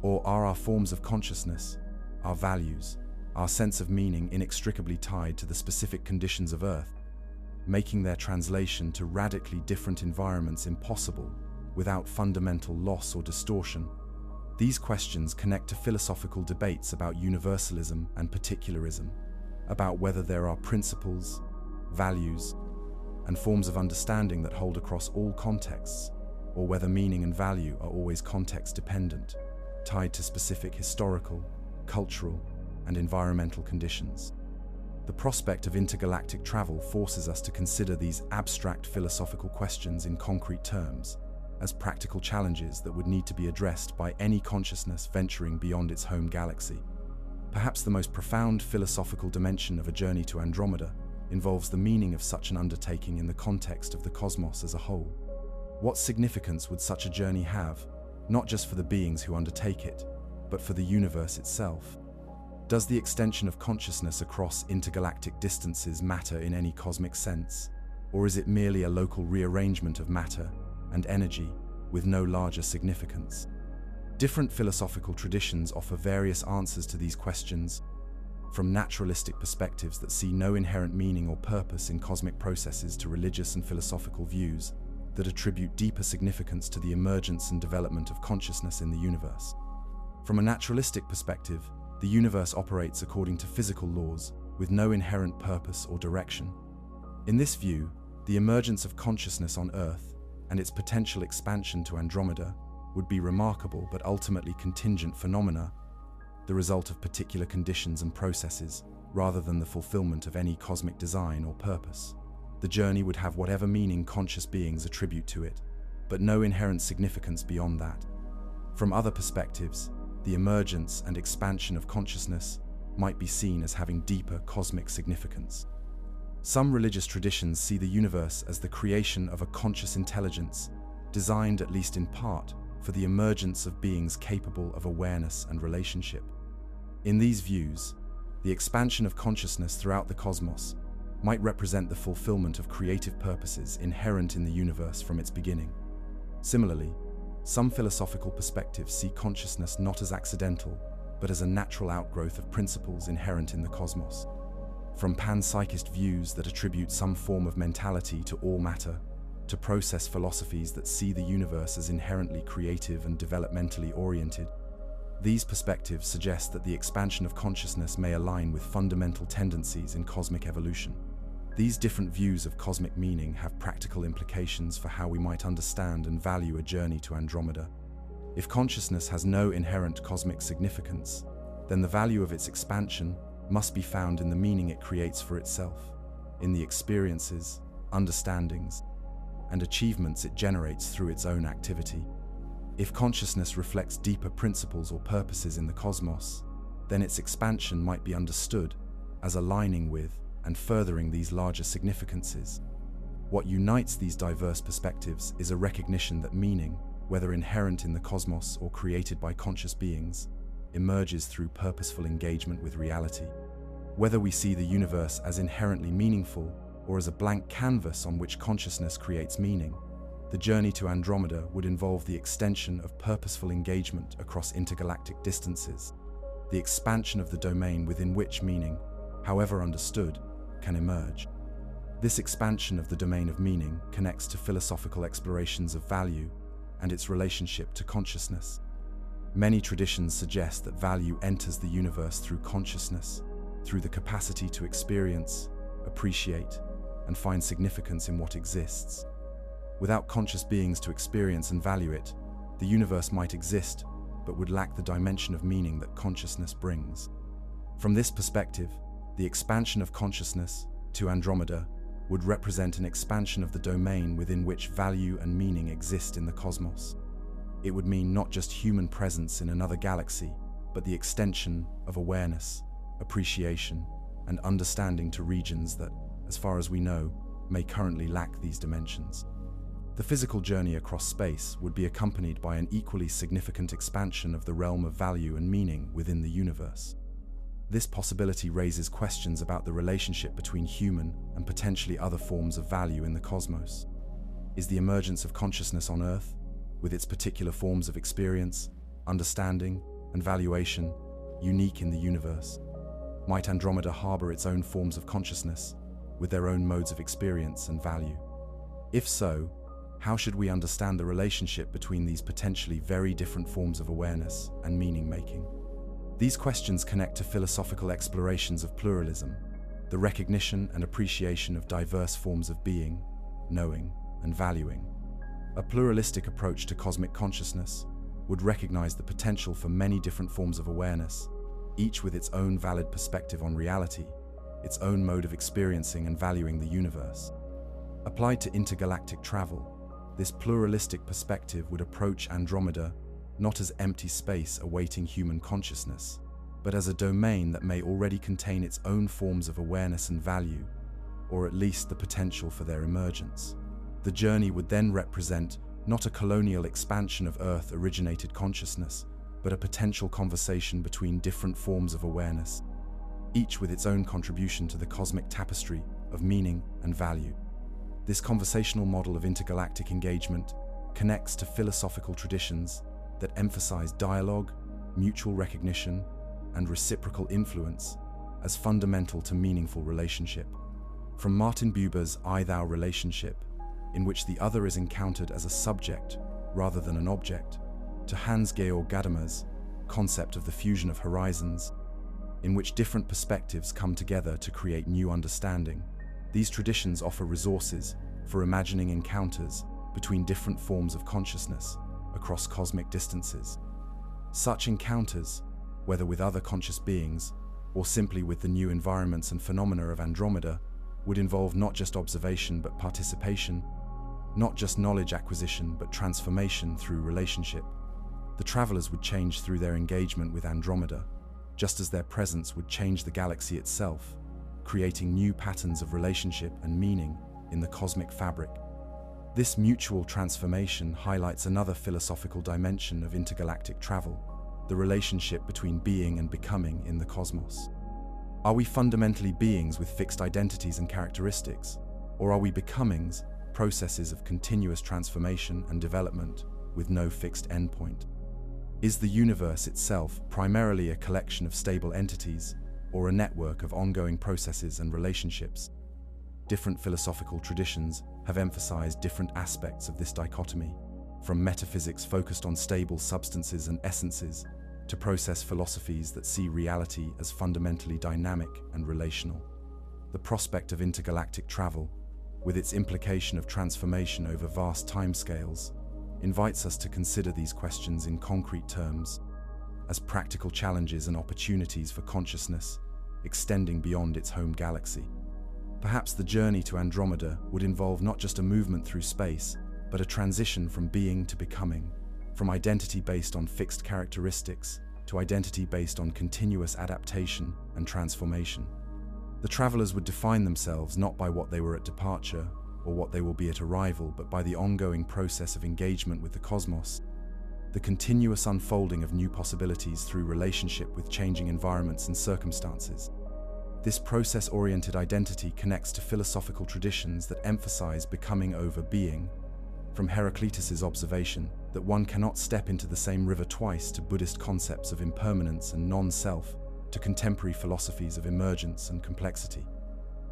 Or are our forms of consciousness, our values, our sense of meaning inextricably tied to the specific conditions of Earth, making their translation to radically different environments impossible without fundamental loss or distortion? These questions connect to philosophical debates about universalism and particularism, about whether there are principles, values, and forms of understanding that hold across all contexts, or whether meaning and value are always context-dependent, tied to specific historical, cultural, and environmental conditions. The prospect of intergalactic travel forces us to consider these abstract philosophical questions in concrete terms, as practical challenges that would need to be addressed by any consciousness venturing beyond its home galaxy. Perhaps the most profound philosophical dimension of a journey to Andromeda involves the meaning of such an undertaking in the context of the cosmos as a whole. What significance would such a journey have, not just for the beings who undertake it, but for the universe itself? Does the extension of consciousness across intergalactic distances matter in any cosmic sense, or is it merely a local rearrangement of matter and energy with no larger significance? Different philosophical traditions offer various answers to these questions, from naturalistic perspectives that see no inherent meaning or purpose in cosmic processes to religious and philosophical views that attribute deeper significance to the emergence and development of consciousness in the universe. From a naturalistic perspective, the universe operates according to physical laws with no inherent purpose or direction. In this view, the emergence of consciousness on Earth and its potential expansion to Andromeda would be remarkable but ultimately contingent phenomena, the result of particular conditions and processes, rather than the fulfillment of any cosmic design or purpose. The journey would have whatever meaning conscious beings attribute to it, but no inherent significance beyond that. From other perspectives, the emergence and expansion of consciousness might be seen as having deeper cosmic significance. Some religious traditions see the universe as the creation of a conscious intelligence, designed at least in part for the emergence of beings capable of awareness and relationship. In these views, the expansion of consciousness throughout the cosmos might represent the fulfillment of creative purposes inherent in the universe from its beginning. Similarly, some philosophical perspectives see consciousness not as accidental, but as a natural outgrowth of principles inherent in the cosmos. From panpsychist views that attribute some form of mentality to all matter, to process philosophies that see the universe as inherently creative and developmentally oriented, these perspectives suggest that the expansion of consciousness may align with fundamental tendencies in cosmic evolution. These different views of cosmic meaning have practical implications for how we might understand and value a journey to Andromeda. If consciousness has no inherent cosmic significance, then the value of its expansion must be found in the meaning it creates for itself, in the experiences, understandings, and achievements it generates through its own activity. If consciousness reflects deeper principles or purposes in the cosmos, then its expansion might be understood as aligning with and furthering these larger significances. What unites these diverse perspectives is a recognition that meaning, whether inherent in the cosmos or created by conscious beings, emerges through purposeful engagement with reality. Whether we see the universe as inherently meaningful or as a blank canvas on which consciousness creates meaning, the journey to Andromeda would involve the extension of purposeful engagement across intergalactic distances, the expansion of the domain within which meaning, however understood, can emerge. This expansion of the domain of meaning connects to philosophical explorations of value and its relationship to consciousness. Many traditions suggest that value enters the universe through consciousness, through the capacity to experience, appreciate, and find significance in what exists. Without conscious beings to experience and value it, the universe might exist, but would lack the dimension of meaning that consciousness brings. From this perspective, the expansion of consciousness to Andromeda would represent an expansion of the domain within which value and meaning exist in the cosmos. It would mean not just human presence in another galaxy, but the extension of awareness, appreciation, and understanding to regions that, as far as we know, may currently lack these dimensions. The physical journey across space would be accompanied by an equally significant expansion of the realm of value and meaning within the universe. This possibility raises questions about the relationship between human and potentially other forms of value in the cosmos. Is the emergence of consciousness on Earth, with its particular forms of experience, understanding, and valuation, unique in the universe? Might Andromeda harbor its own forms of consciousness, with their own modes of experience and value? If so, how should we understand the relationship between these potentially very different forms of awareness and meaning-making? These questions connect to philosophical explorations of pluralism, the recognition and appreciation of diverse forms of being, knowing, and valuing. A pluralistic approach to cosmic consciousness would recognize the potential for many different forms of awareness, each with its own valid perspective on reality, its own mode of experiencing and valuing the universe. Applied to intergalactic travel, this pluralistic perspective would approach Andromeda not as empty space awaiting human consciousness, but as a domain that may already contain its own forms of awareness and value, or at least the potential for their emergence. The journey would then represent not a colonial expansion of Earth-originated consciousness, but a potential conversation between different forms of awareness, each with its own contribution to the cosmic tapestry of meaning and value. This conversational model of intergalactic engagement connects to philosophical traditions that emphasize dialogue, mutual recognition, and reciprocal influence as fundamental to meaningful relationship. From Martin Buber's I-Thou relationship, in which the other is encountered as a subject rather than an object, to Hans-Georg Gadamer's concept of the fusion of horizons, in which different perspectives come together to create new understanding. These traditions offer resources for imagining encounters between different forms of consciousness across cosmic distances. Such encounters, whether with other conscious beings or simply with the new environments and phenomena of Andromeda, would involve not just observation but participation, not just knowledge acquisition but transformation through relationship. The travelers would change through their engagement with Andromeda, just as their presence would change the galaxy itself, creating new patterns of relationship and meaning in the cosmic fabric. This mutual transformation highlights another philosophical dimension of intergalactic travel, the relationship between being and becoming in the cosmos. Are we fundamentally beings with fixed identities and characteristics, or are we becomings, processes of continuous transformation and development with no fixed endpoint? Is the universe itself primarily a collection of stable entities, or a network of ongoing processes and relationships? Different philosophical traditions have emphasized different aspects of this dichotomy, from metaphysics focused on stable substances and essences, to process philosophies that see reality as fundamentally dynamic and relational. The prospect of intergalactic travel, with its implication of transformation over vast timescales, invites us to consider these questions in concrete terms, as practical challenges and opportunities for consciousness, extending beyond its home galaxy. Perhaps the journey to Andromeda would involve not just a movement through space, but a transition from being to becoming, from identity based on fixed characteristics to identity based on continuous adaptation and transformation. The travelers would define themselves not by what they were at departure or what they will be at arrival, but by the ongoing process of engagement with the cosmos, the continuous unfolding of new possibilities through relationship with changing environments and circumstances. This process-oriented identity connects to philosophical traditions that emphasize becoming over being, from Heraclitus's observation that one cannot step into the same river twice to Buddhist concepts of impermanence and non-self, to contemporary philosophies of emergence and complexity.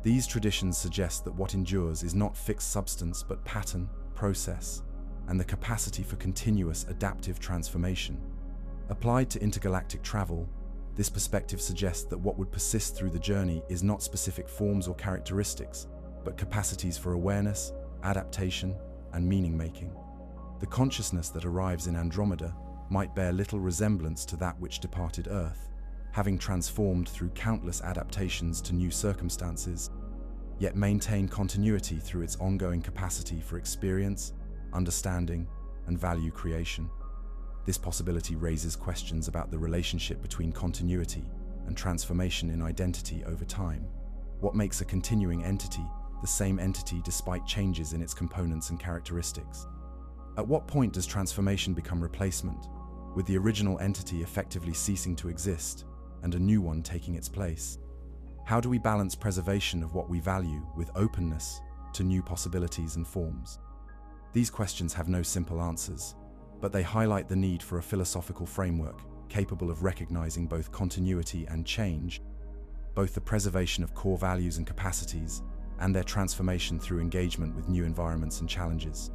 These traditions suggest that what endures is not fixed substance but pattern, process, and the capacity for continuous adaptive transformation. Applied to intergalactic travel, this perspective suggests that what would persist through the journey is not specific forms or characteristics, but capacities for awareness, adaptation, and meaning-making. The consciousness that arrives in Andromeda might bear little resemblance to that which departed Earth, having transformed through countless adaptations to new circumstances, yet maintain continuity through its ongoing capacity for experience, understanding, and value creation. This possibility raises questions about the relationship between continuity and transformation in identity over time. What makes a continuing entity the same entity despite changes in its components and characteristics? At what point does transformation become replacement, with the original entity effectively ceasing to exist and a new one taking its place. How do we balance preservation of what we value with openness to new possibilities and forms? These questions have no simple answers, but they highlight the need for a philosophical framework capable of recognizing both continuity and change, both the preservation of core values and capacities, and their transformation through engagement with new environments and challenges.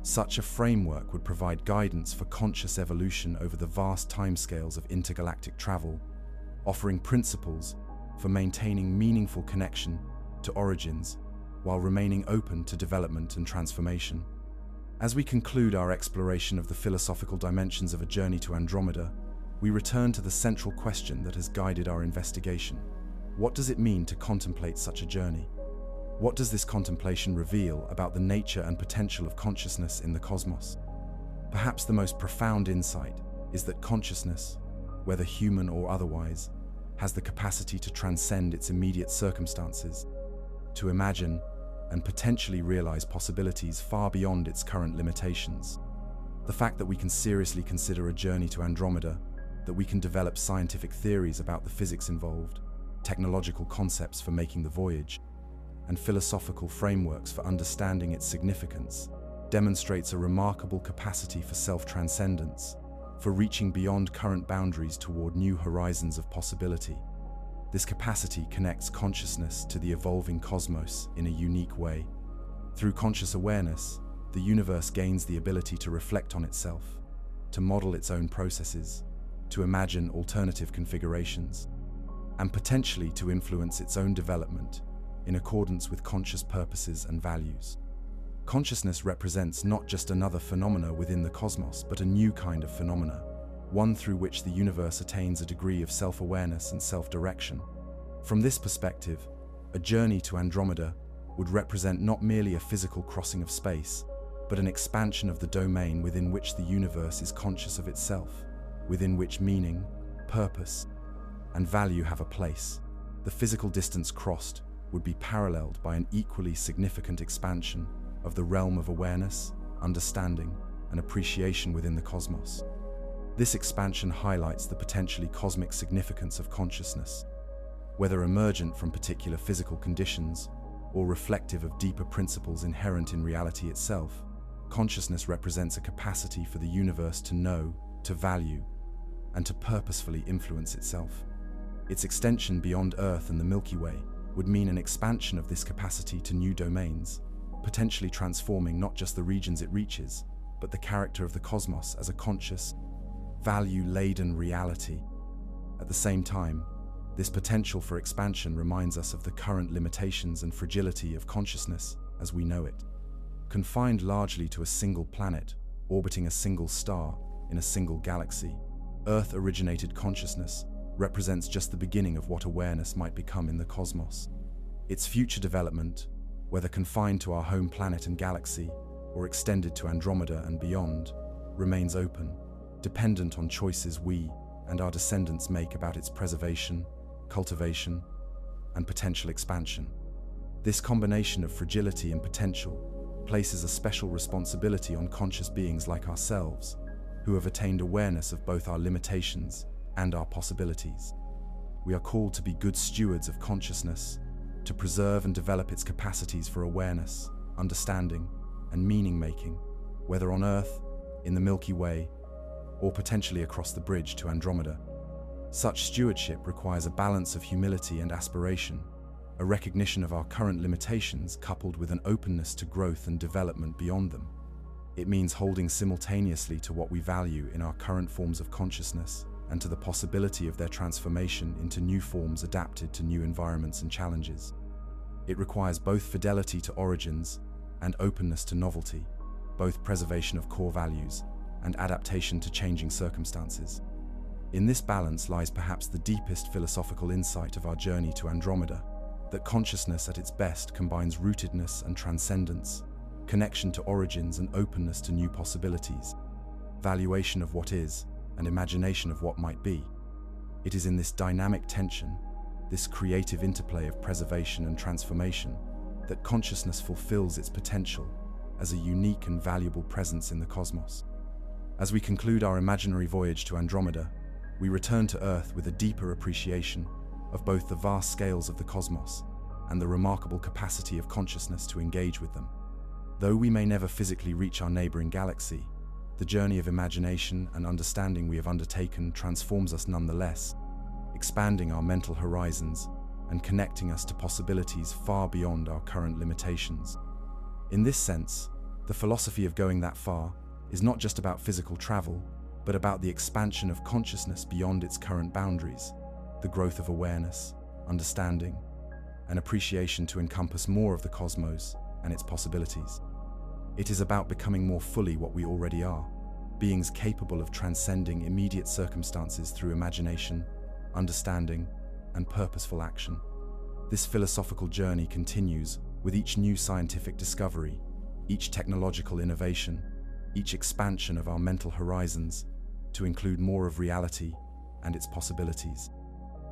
Such a framework would provide guidance for conscious evolution over the vast timescales of intergalactic travel, offering principles for maintaining meaningful connection to origins while remaining open to development and transformation. As we conclude our exploration of the philosophical dimensions of a journey to Andromeda, we return to the central question that has guided our investigation. What does it mean to contemplate such a journey? What does this contemplation reveal about the nature and potential of consciousness in the cosmos? Perhaps the most profound insight is that consciousness, whether human or otherwise, has the capacity to transcend its immediate circumstances, to imagine and potentially realize possibilities far beyond its current limitations. The fact that we can seriously consider a journey to Andromeda, that we can develop scientific theories about the physics involved, technological concepts for making the voyage, and philosophical frameworks for understanding its significance, demonstrates a remarkable capacity for self-transcendence, for reaching beyond current boundaries toward new horizons of possibility. This capacity connects consciousness to the evolving cosmos in a unique way. Through conscious awareness, the universe gains the ability to reflect on itself, to model its own processes, to imagine alternative configurations, and potentially to influence its own development in accordance with conscious purposes and values. Consciousness represents not just another phenomena within the cosmos, but a new kind of phenomena, one through which the universe attains a degree of self-awareness and self-direction. From this perspective, a journey to Andromeda would represent not merely a physical crossing of space, but an expansion of the domain within which the universe is conscious of itself, within which meaning, purpose, and value have a place. The physical distance crossed would be paralleled by an equally significant expansion of the realm of awareness, understanding, and appreciation within the cosmos. This expansion highlights the potentially cosmic significance of consciousness, whether emergent from particular physical conditions or reflective of deeper principles inherent in reality itself. Consciousness represents a capacity for the universe to know, to value, and to purposefully influence itself. Its extension beyond Earth and the Milky Way would mean an expansion of this capacity to new domains, potentially transforming not just the regions it reaches, but the character of the cosmos as a conscious, value-laden reality. At the same time, this potential for expansion reminds us of the current limitations and fragility of consciousness as we know it. Confined largely to a single planet, orbiting a single star in a single galaxy, Earth-originated consciousness represents just the beginning of what awareness might become in the cosmos. Its future development, whether confined to our home planet and galaxy or extended to Andromeda and beyond, remains open, dependent on choices we and our descendants make about its preservation, cultivation, and potential expansion. This combination of fragility and potential places a special responsibility on conscious beings like ourselves, who have attained awareness of both our limitations and our possibilities. We are called to be good stewards of consciousness, to preserve and develop its capacities for awareness, understanding, and meaning-making, whether on Earth, in the Milky Way, or potentially across the bridge to Andromeda. Such stewardship requires a balance of humility and aspiration, a recognition of our current limitations coupled with an openness to growth and development beyond them. It means holding simultaneously to what we value in our current forms of consciousness and to the possibility of their transformation into new forms adapted to new environments and challenges. It requires both fidelity to origins and openness to novelty, both preservation of core values and adaptation to changing circumstances. In this balance lies perhaps the deepest philosophical insight of our journey to Andromeda, that consciousness at its best combines rootedness and transcendence, connection to origins and openness to new possibilities, valuation of what is, and imagination of what might be. It is in this dynamic tension, this creative interplay of preservation and transformation, that consciousness fulfills its potential as a unique and valuable presence in the cosmos. As we conclude our imaginary voyage to Andromeda, we return to Earth with a deeper appreciation of both the vast scales of the cosmos and the remarkable capacity of consciousness to engage with them. Though we may never physically reach our neighboring galaxy, the journey of imagination and understanding we have undertaken transforms us nonetheless, expanding our mental horizons and connecting us to possibilities far beyond our current limitations. In this sense, the philosophy of going that far is not just about physical travel, but about the expansion of consciousness beyond its current boundaries, the growth of awareness, understanding, and appreciation to encompass more of the cosmos and its possibilities. It is about becoming more fully what we already are, beings capable of transcending immediate circumstances through imagination, understanding, and purposeful action. This philosophical journey continues with each new scientific discovery, each technological innovation, each expansion of our mental horizons to include more of reality and its possibilities.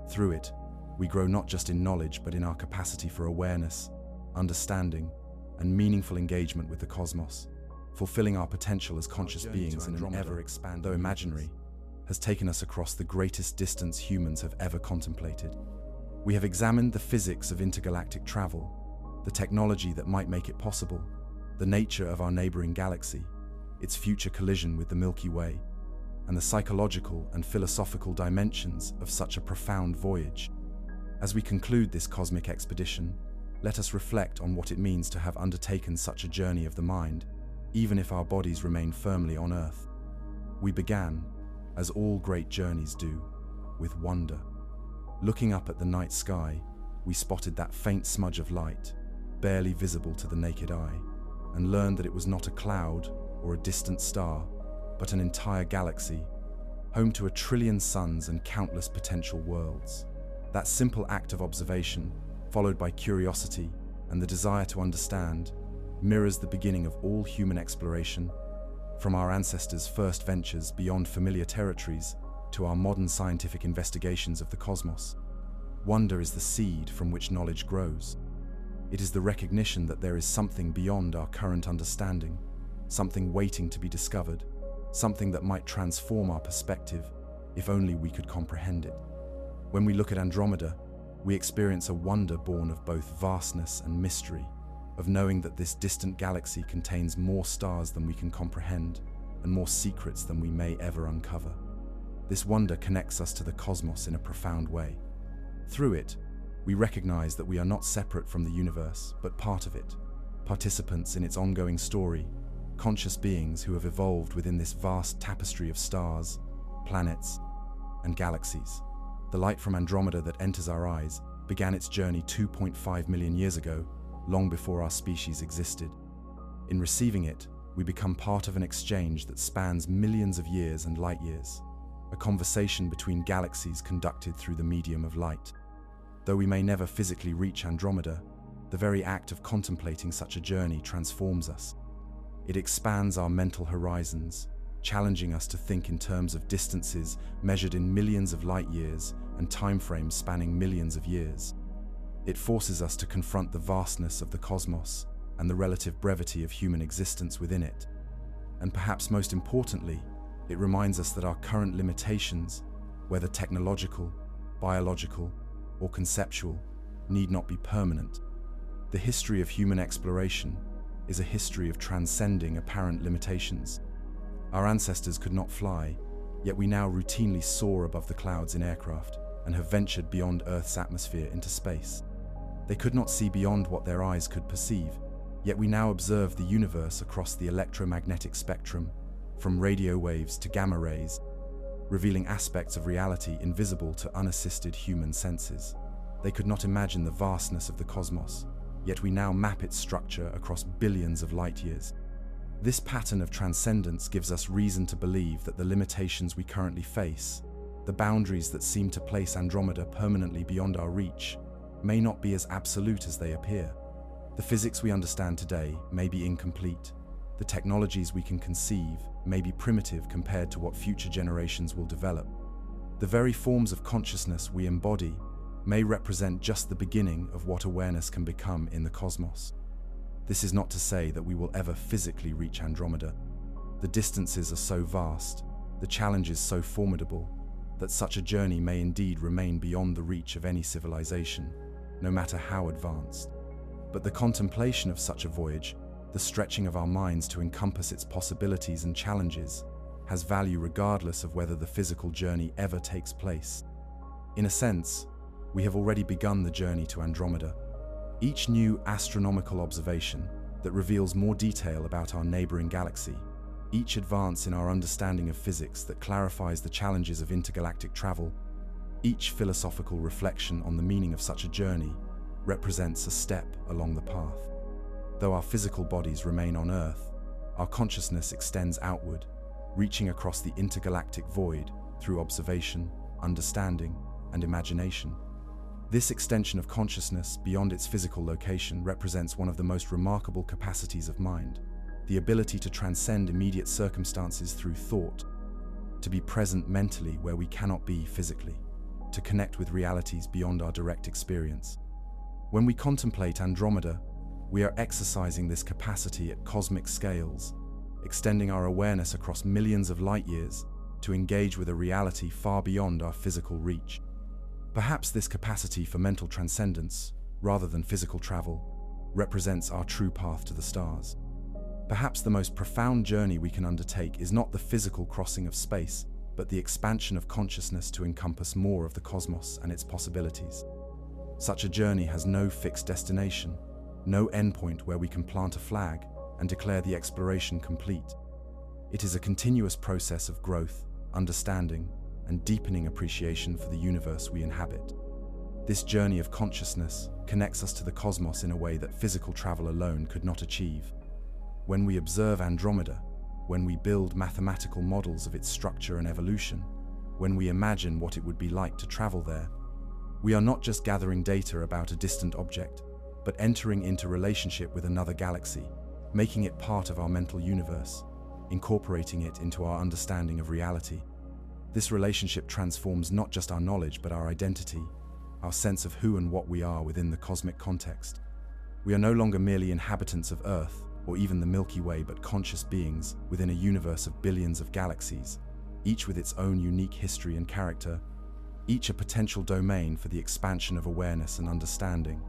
Through it, we grow not just in knowledge but in our capacity for awareness, understanding, and meaningful engagement with the cosmos, fulfilling our potential as conscious beings in an ever-expanding, though imaginary, has taken us across the greatest distance humans have ever contemplated. We have examined the physics of intergalactic travel, the technology that might make it possible, the nature of our neighboring galaxy, its future collision with the Milky Way, and the psychological and philosophical dimensions of such a profound voyage. As we conclude this cosmic expedition, let us reflect on what it means to have undertaken such a journey of the mind, even if our bodies remain firmly on Earth. We began, as all great journeys do, with wonder. Looking up at the night sky, we spotted that faint smudge of light, barely visible to the naked eye, and learned that it was not a cloud or a distant star, but an entire galaxy, home to 1 trillion suns and countless potential worlds. That simple act of observation, followed by curiosity and the desire to understand, mirrors the beginning of all human exploration, from our ancestors' first ventures beyond familiar territories to our modern scientific investigations of the cosmos. Wonder is the seed from which knowledge grows. It is the recognition that there is something beyond our current understanding, something waiting to be discovered, something that might transform our perspective if only we could comprehend it. When we look at Andromeda, we experience a wonder born of both vastness and mystery, of knowing that this distant galaxy contains more stars than we can comprehend and more secrets than we may ever uncover. This wonder connects us to the cosmos in a profound way. Through it, we recognize that we are not separate from the universe, but part of it, participants in its ongoing story, conscious beings who have evolved within this vast tapestry of stars, planets, and galaxies. The light from Andromeda that enters our eyes began its journey 2.5 million years ago, long before our species existed. In receiving it, we become part of an exchange that spans millions of years and light years, a conversation between galaxies conducted through the medium of light. Though we may never physically reach Andromeda, the very act of contemplating such a journey transforms us. It expands our mental horizons, challenging us to think in terms of distances measured in millions of light years and timeframes spanning millions of years. It forces us to confront the vastness of the cosmos and the relative brevity of human existence within it. And perhaps most importantly, it reminds us that our current limitations, whether technological, biological, or conceptual, need not be permanent. The history of human exploration is a history of transcending apparent limitations. Our ancestors could not fly, yet we now routinely soar above the clouds in aircraft and have ventured beyond Earth's atmosphere into space. They could not see beyond what their eyes could perceive, yet we now observe the universe across the electromagnetic spectrum, from radio waves to gamma rays, revealing aspects of reality invisible to unassisted human senses. They could not imagine the vastness of the cosmos, yet we now map its structure across billions of light years. This pattern of transcendence gives us reason to believe that the limitations we currently face, the boundaries that seem to place Andromeda permanently beyond our reach, may not be as absolute as they appear. The physics we understand today may be incomplete. The technologies we can conceive may be primitive compared to what future generations will develop. The very forms of consciousness we embody may represent just the beginning of what awareness can become in the cosmos. This is not to say that we will ever physically reach Andromeda. The distances are so vast, the challenges so formidable, that such a journey may indeed remain beyond the reach of any civilization, no matter how advanced. But the contemplation of such a voyage, the stretching of our minds to encompass its possibilities and challenges, has value regardless of whether the physical journey ever takes place. In a sense, we have already begun the journey to Andromeda. Each new astronomical observation that reveals more detail about our neighboring galaxy, each advance in our understanding of physics that clarifies the challenges of intergalactic travel, each philosophical reflection on the meaning of such a journey represents a step along the path. Though our physical bodies remain on Earth, our consciousness extends outward, reaching across the intergalactic void through observation, understanding, and imagination. This extension of consciousness beyond its physical location represents one of the most remarkable capacities of mind, the ability to transcend immediate circumstances through thought, to be present mentally where we cannot be physically, to connect with realities beyond our direct experience. When we contemplate Andromeda, we are exercising this capacity at cosmic scales, extending our awareness across millions of light years to engage with a reality far beyond our physical reach. Perhaps this capacity for mental transcendence, rather than physical travel, represents our true path to the stars. Perhaps the most profound journey we can undertake is not the physical crossing of space, but the expansion of consciousness to encompass more of the cosmos and its possibilities. Such a journey has no fixed destination, no endpoint where we can plant a flag and declare the exploration complete. It is a continuous process of growth, understanding, and deepening appreciation for the universe we inhabit. This journey of consciousness connects us to the cosmos in a way that physical travel alone could not achieve. When we observe Andromeda, when we build mathematical models of its structure and evolution, when we imagine what it would be like to travel there, we are not just gathering data about a distant object, but entering into relationship with another galaxy, making it part of our mental universe, incorporating it into our understanding of reality. This relationship transforms not just our knowledge, but our identity, our sense of who and what we are within the cosmic context. We are no longer merely inhabitants of Earth, or even the Milky Way, but conscious beings within a universe of billions of galaxies, each with its own unique history and character, each a potential domain for the expansion of awareness and understanding.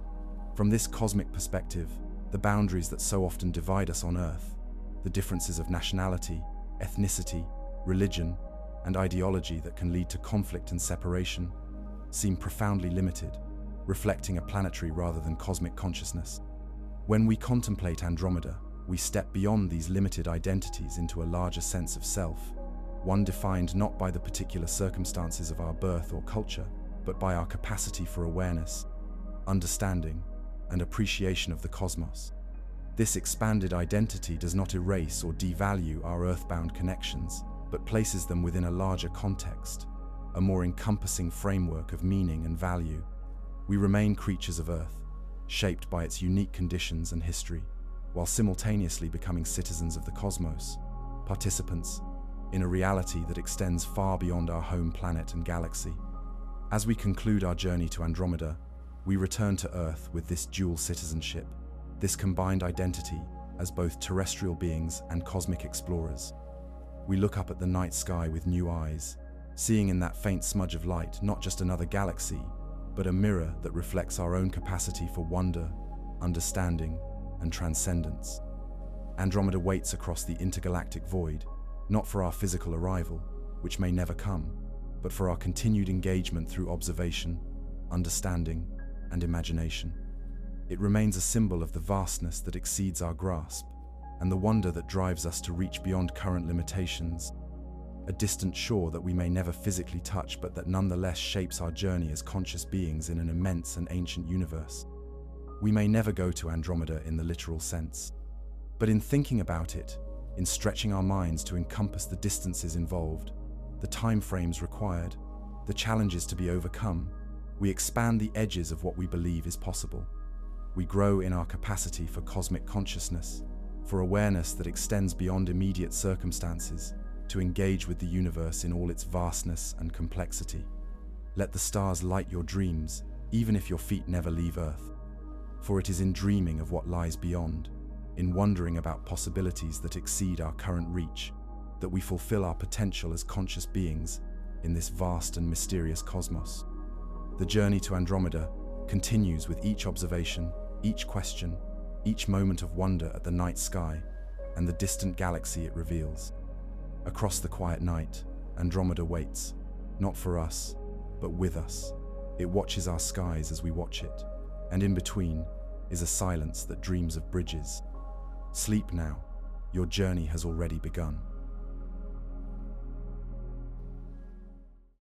From this cosmic perspective, the boundaries that so often divide us on Earth, the differences of nationality, ethnicity, religion, and ideology that can lead to conflict and separation, seem profoundly limited, reflecting a planetary rather than cosmic consciousness. When we contemplate Andromeda, we step beyond these limited identities into a larger sense of self, one defined not by the particular circumstances of our birth or culture, but by our capacity for awareness, understanding, and appreciation of the cosmos. This expanded identity does not erase or devalue our earthbound connections, but places them within a larger context, a more encompassing framework of meaning and value. We remain creatures of Earth, shaped by its unique conditions and history, while simultaneously becoming citizens of the cosmos, participants in a reality that extends far beyond our home planet and galaxy. As we conclude our journey to Andromeda, we return to Earth with this dual citizenship, this combined identity as both terrestrial beings and cosmic explorers. We look up at the night sky with new eyes, seeing in that faint smudge of light not just another galaxy, but a mirror that reflects our own capacity for wonder, understanding, and transcendence. Andromeda waits across the intergalactic void, not for our physical arrival, which may never come, but for our continued engagement through observation, understanding, and imagination. It remains a symbol of the vastness that exceeds our grasp, and the wonder that drives us to reach beyond current limitations, a distant shore that we may never physically touch, but that nonetheless shapes our journey as conscious beings in an immense and ancient universe. We may never go to Andromeda in the literal sense, but in thinking about it, in stretching our minds to encompass the distances involved, the time frames required, the challenges to be overcome, we expand the edges of what we believe is possible. We grow in our capacity for cosmic consciousness, for awareness that extends beyond immediate circumstances, to engage with the universe in all its vastness and complexity. Let the stars light your dreams, even if your feet never leave Earth. For it is in dreaming of what lies beyond, in wondering about possibilities that exceed our current reach, that we fulfill our potential as conscious beings, in this vast and mysterious cosmos. The journey to Andromeda continues with each observation, each question, each moment of wonder at the night sky and the distant galaxy it reveals. Across the quiet night, Andromeda waits, not for us, but with us. It watches our skies as we watch it, and in between is a silence that dreams of bridges. Sleep now, your journey has already begun.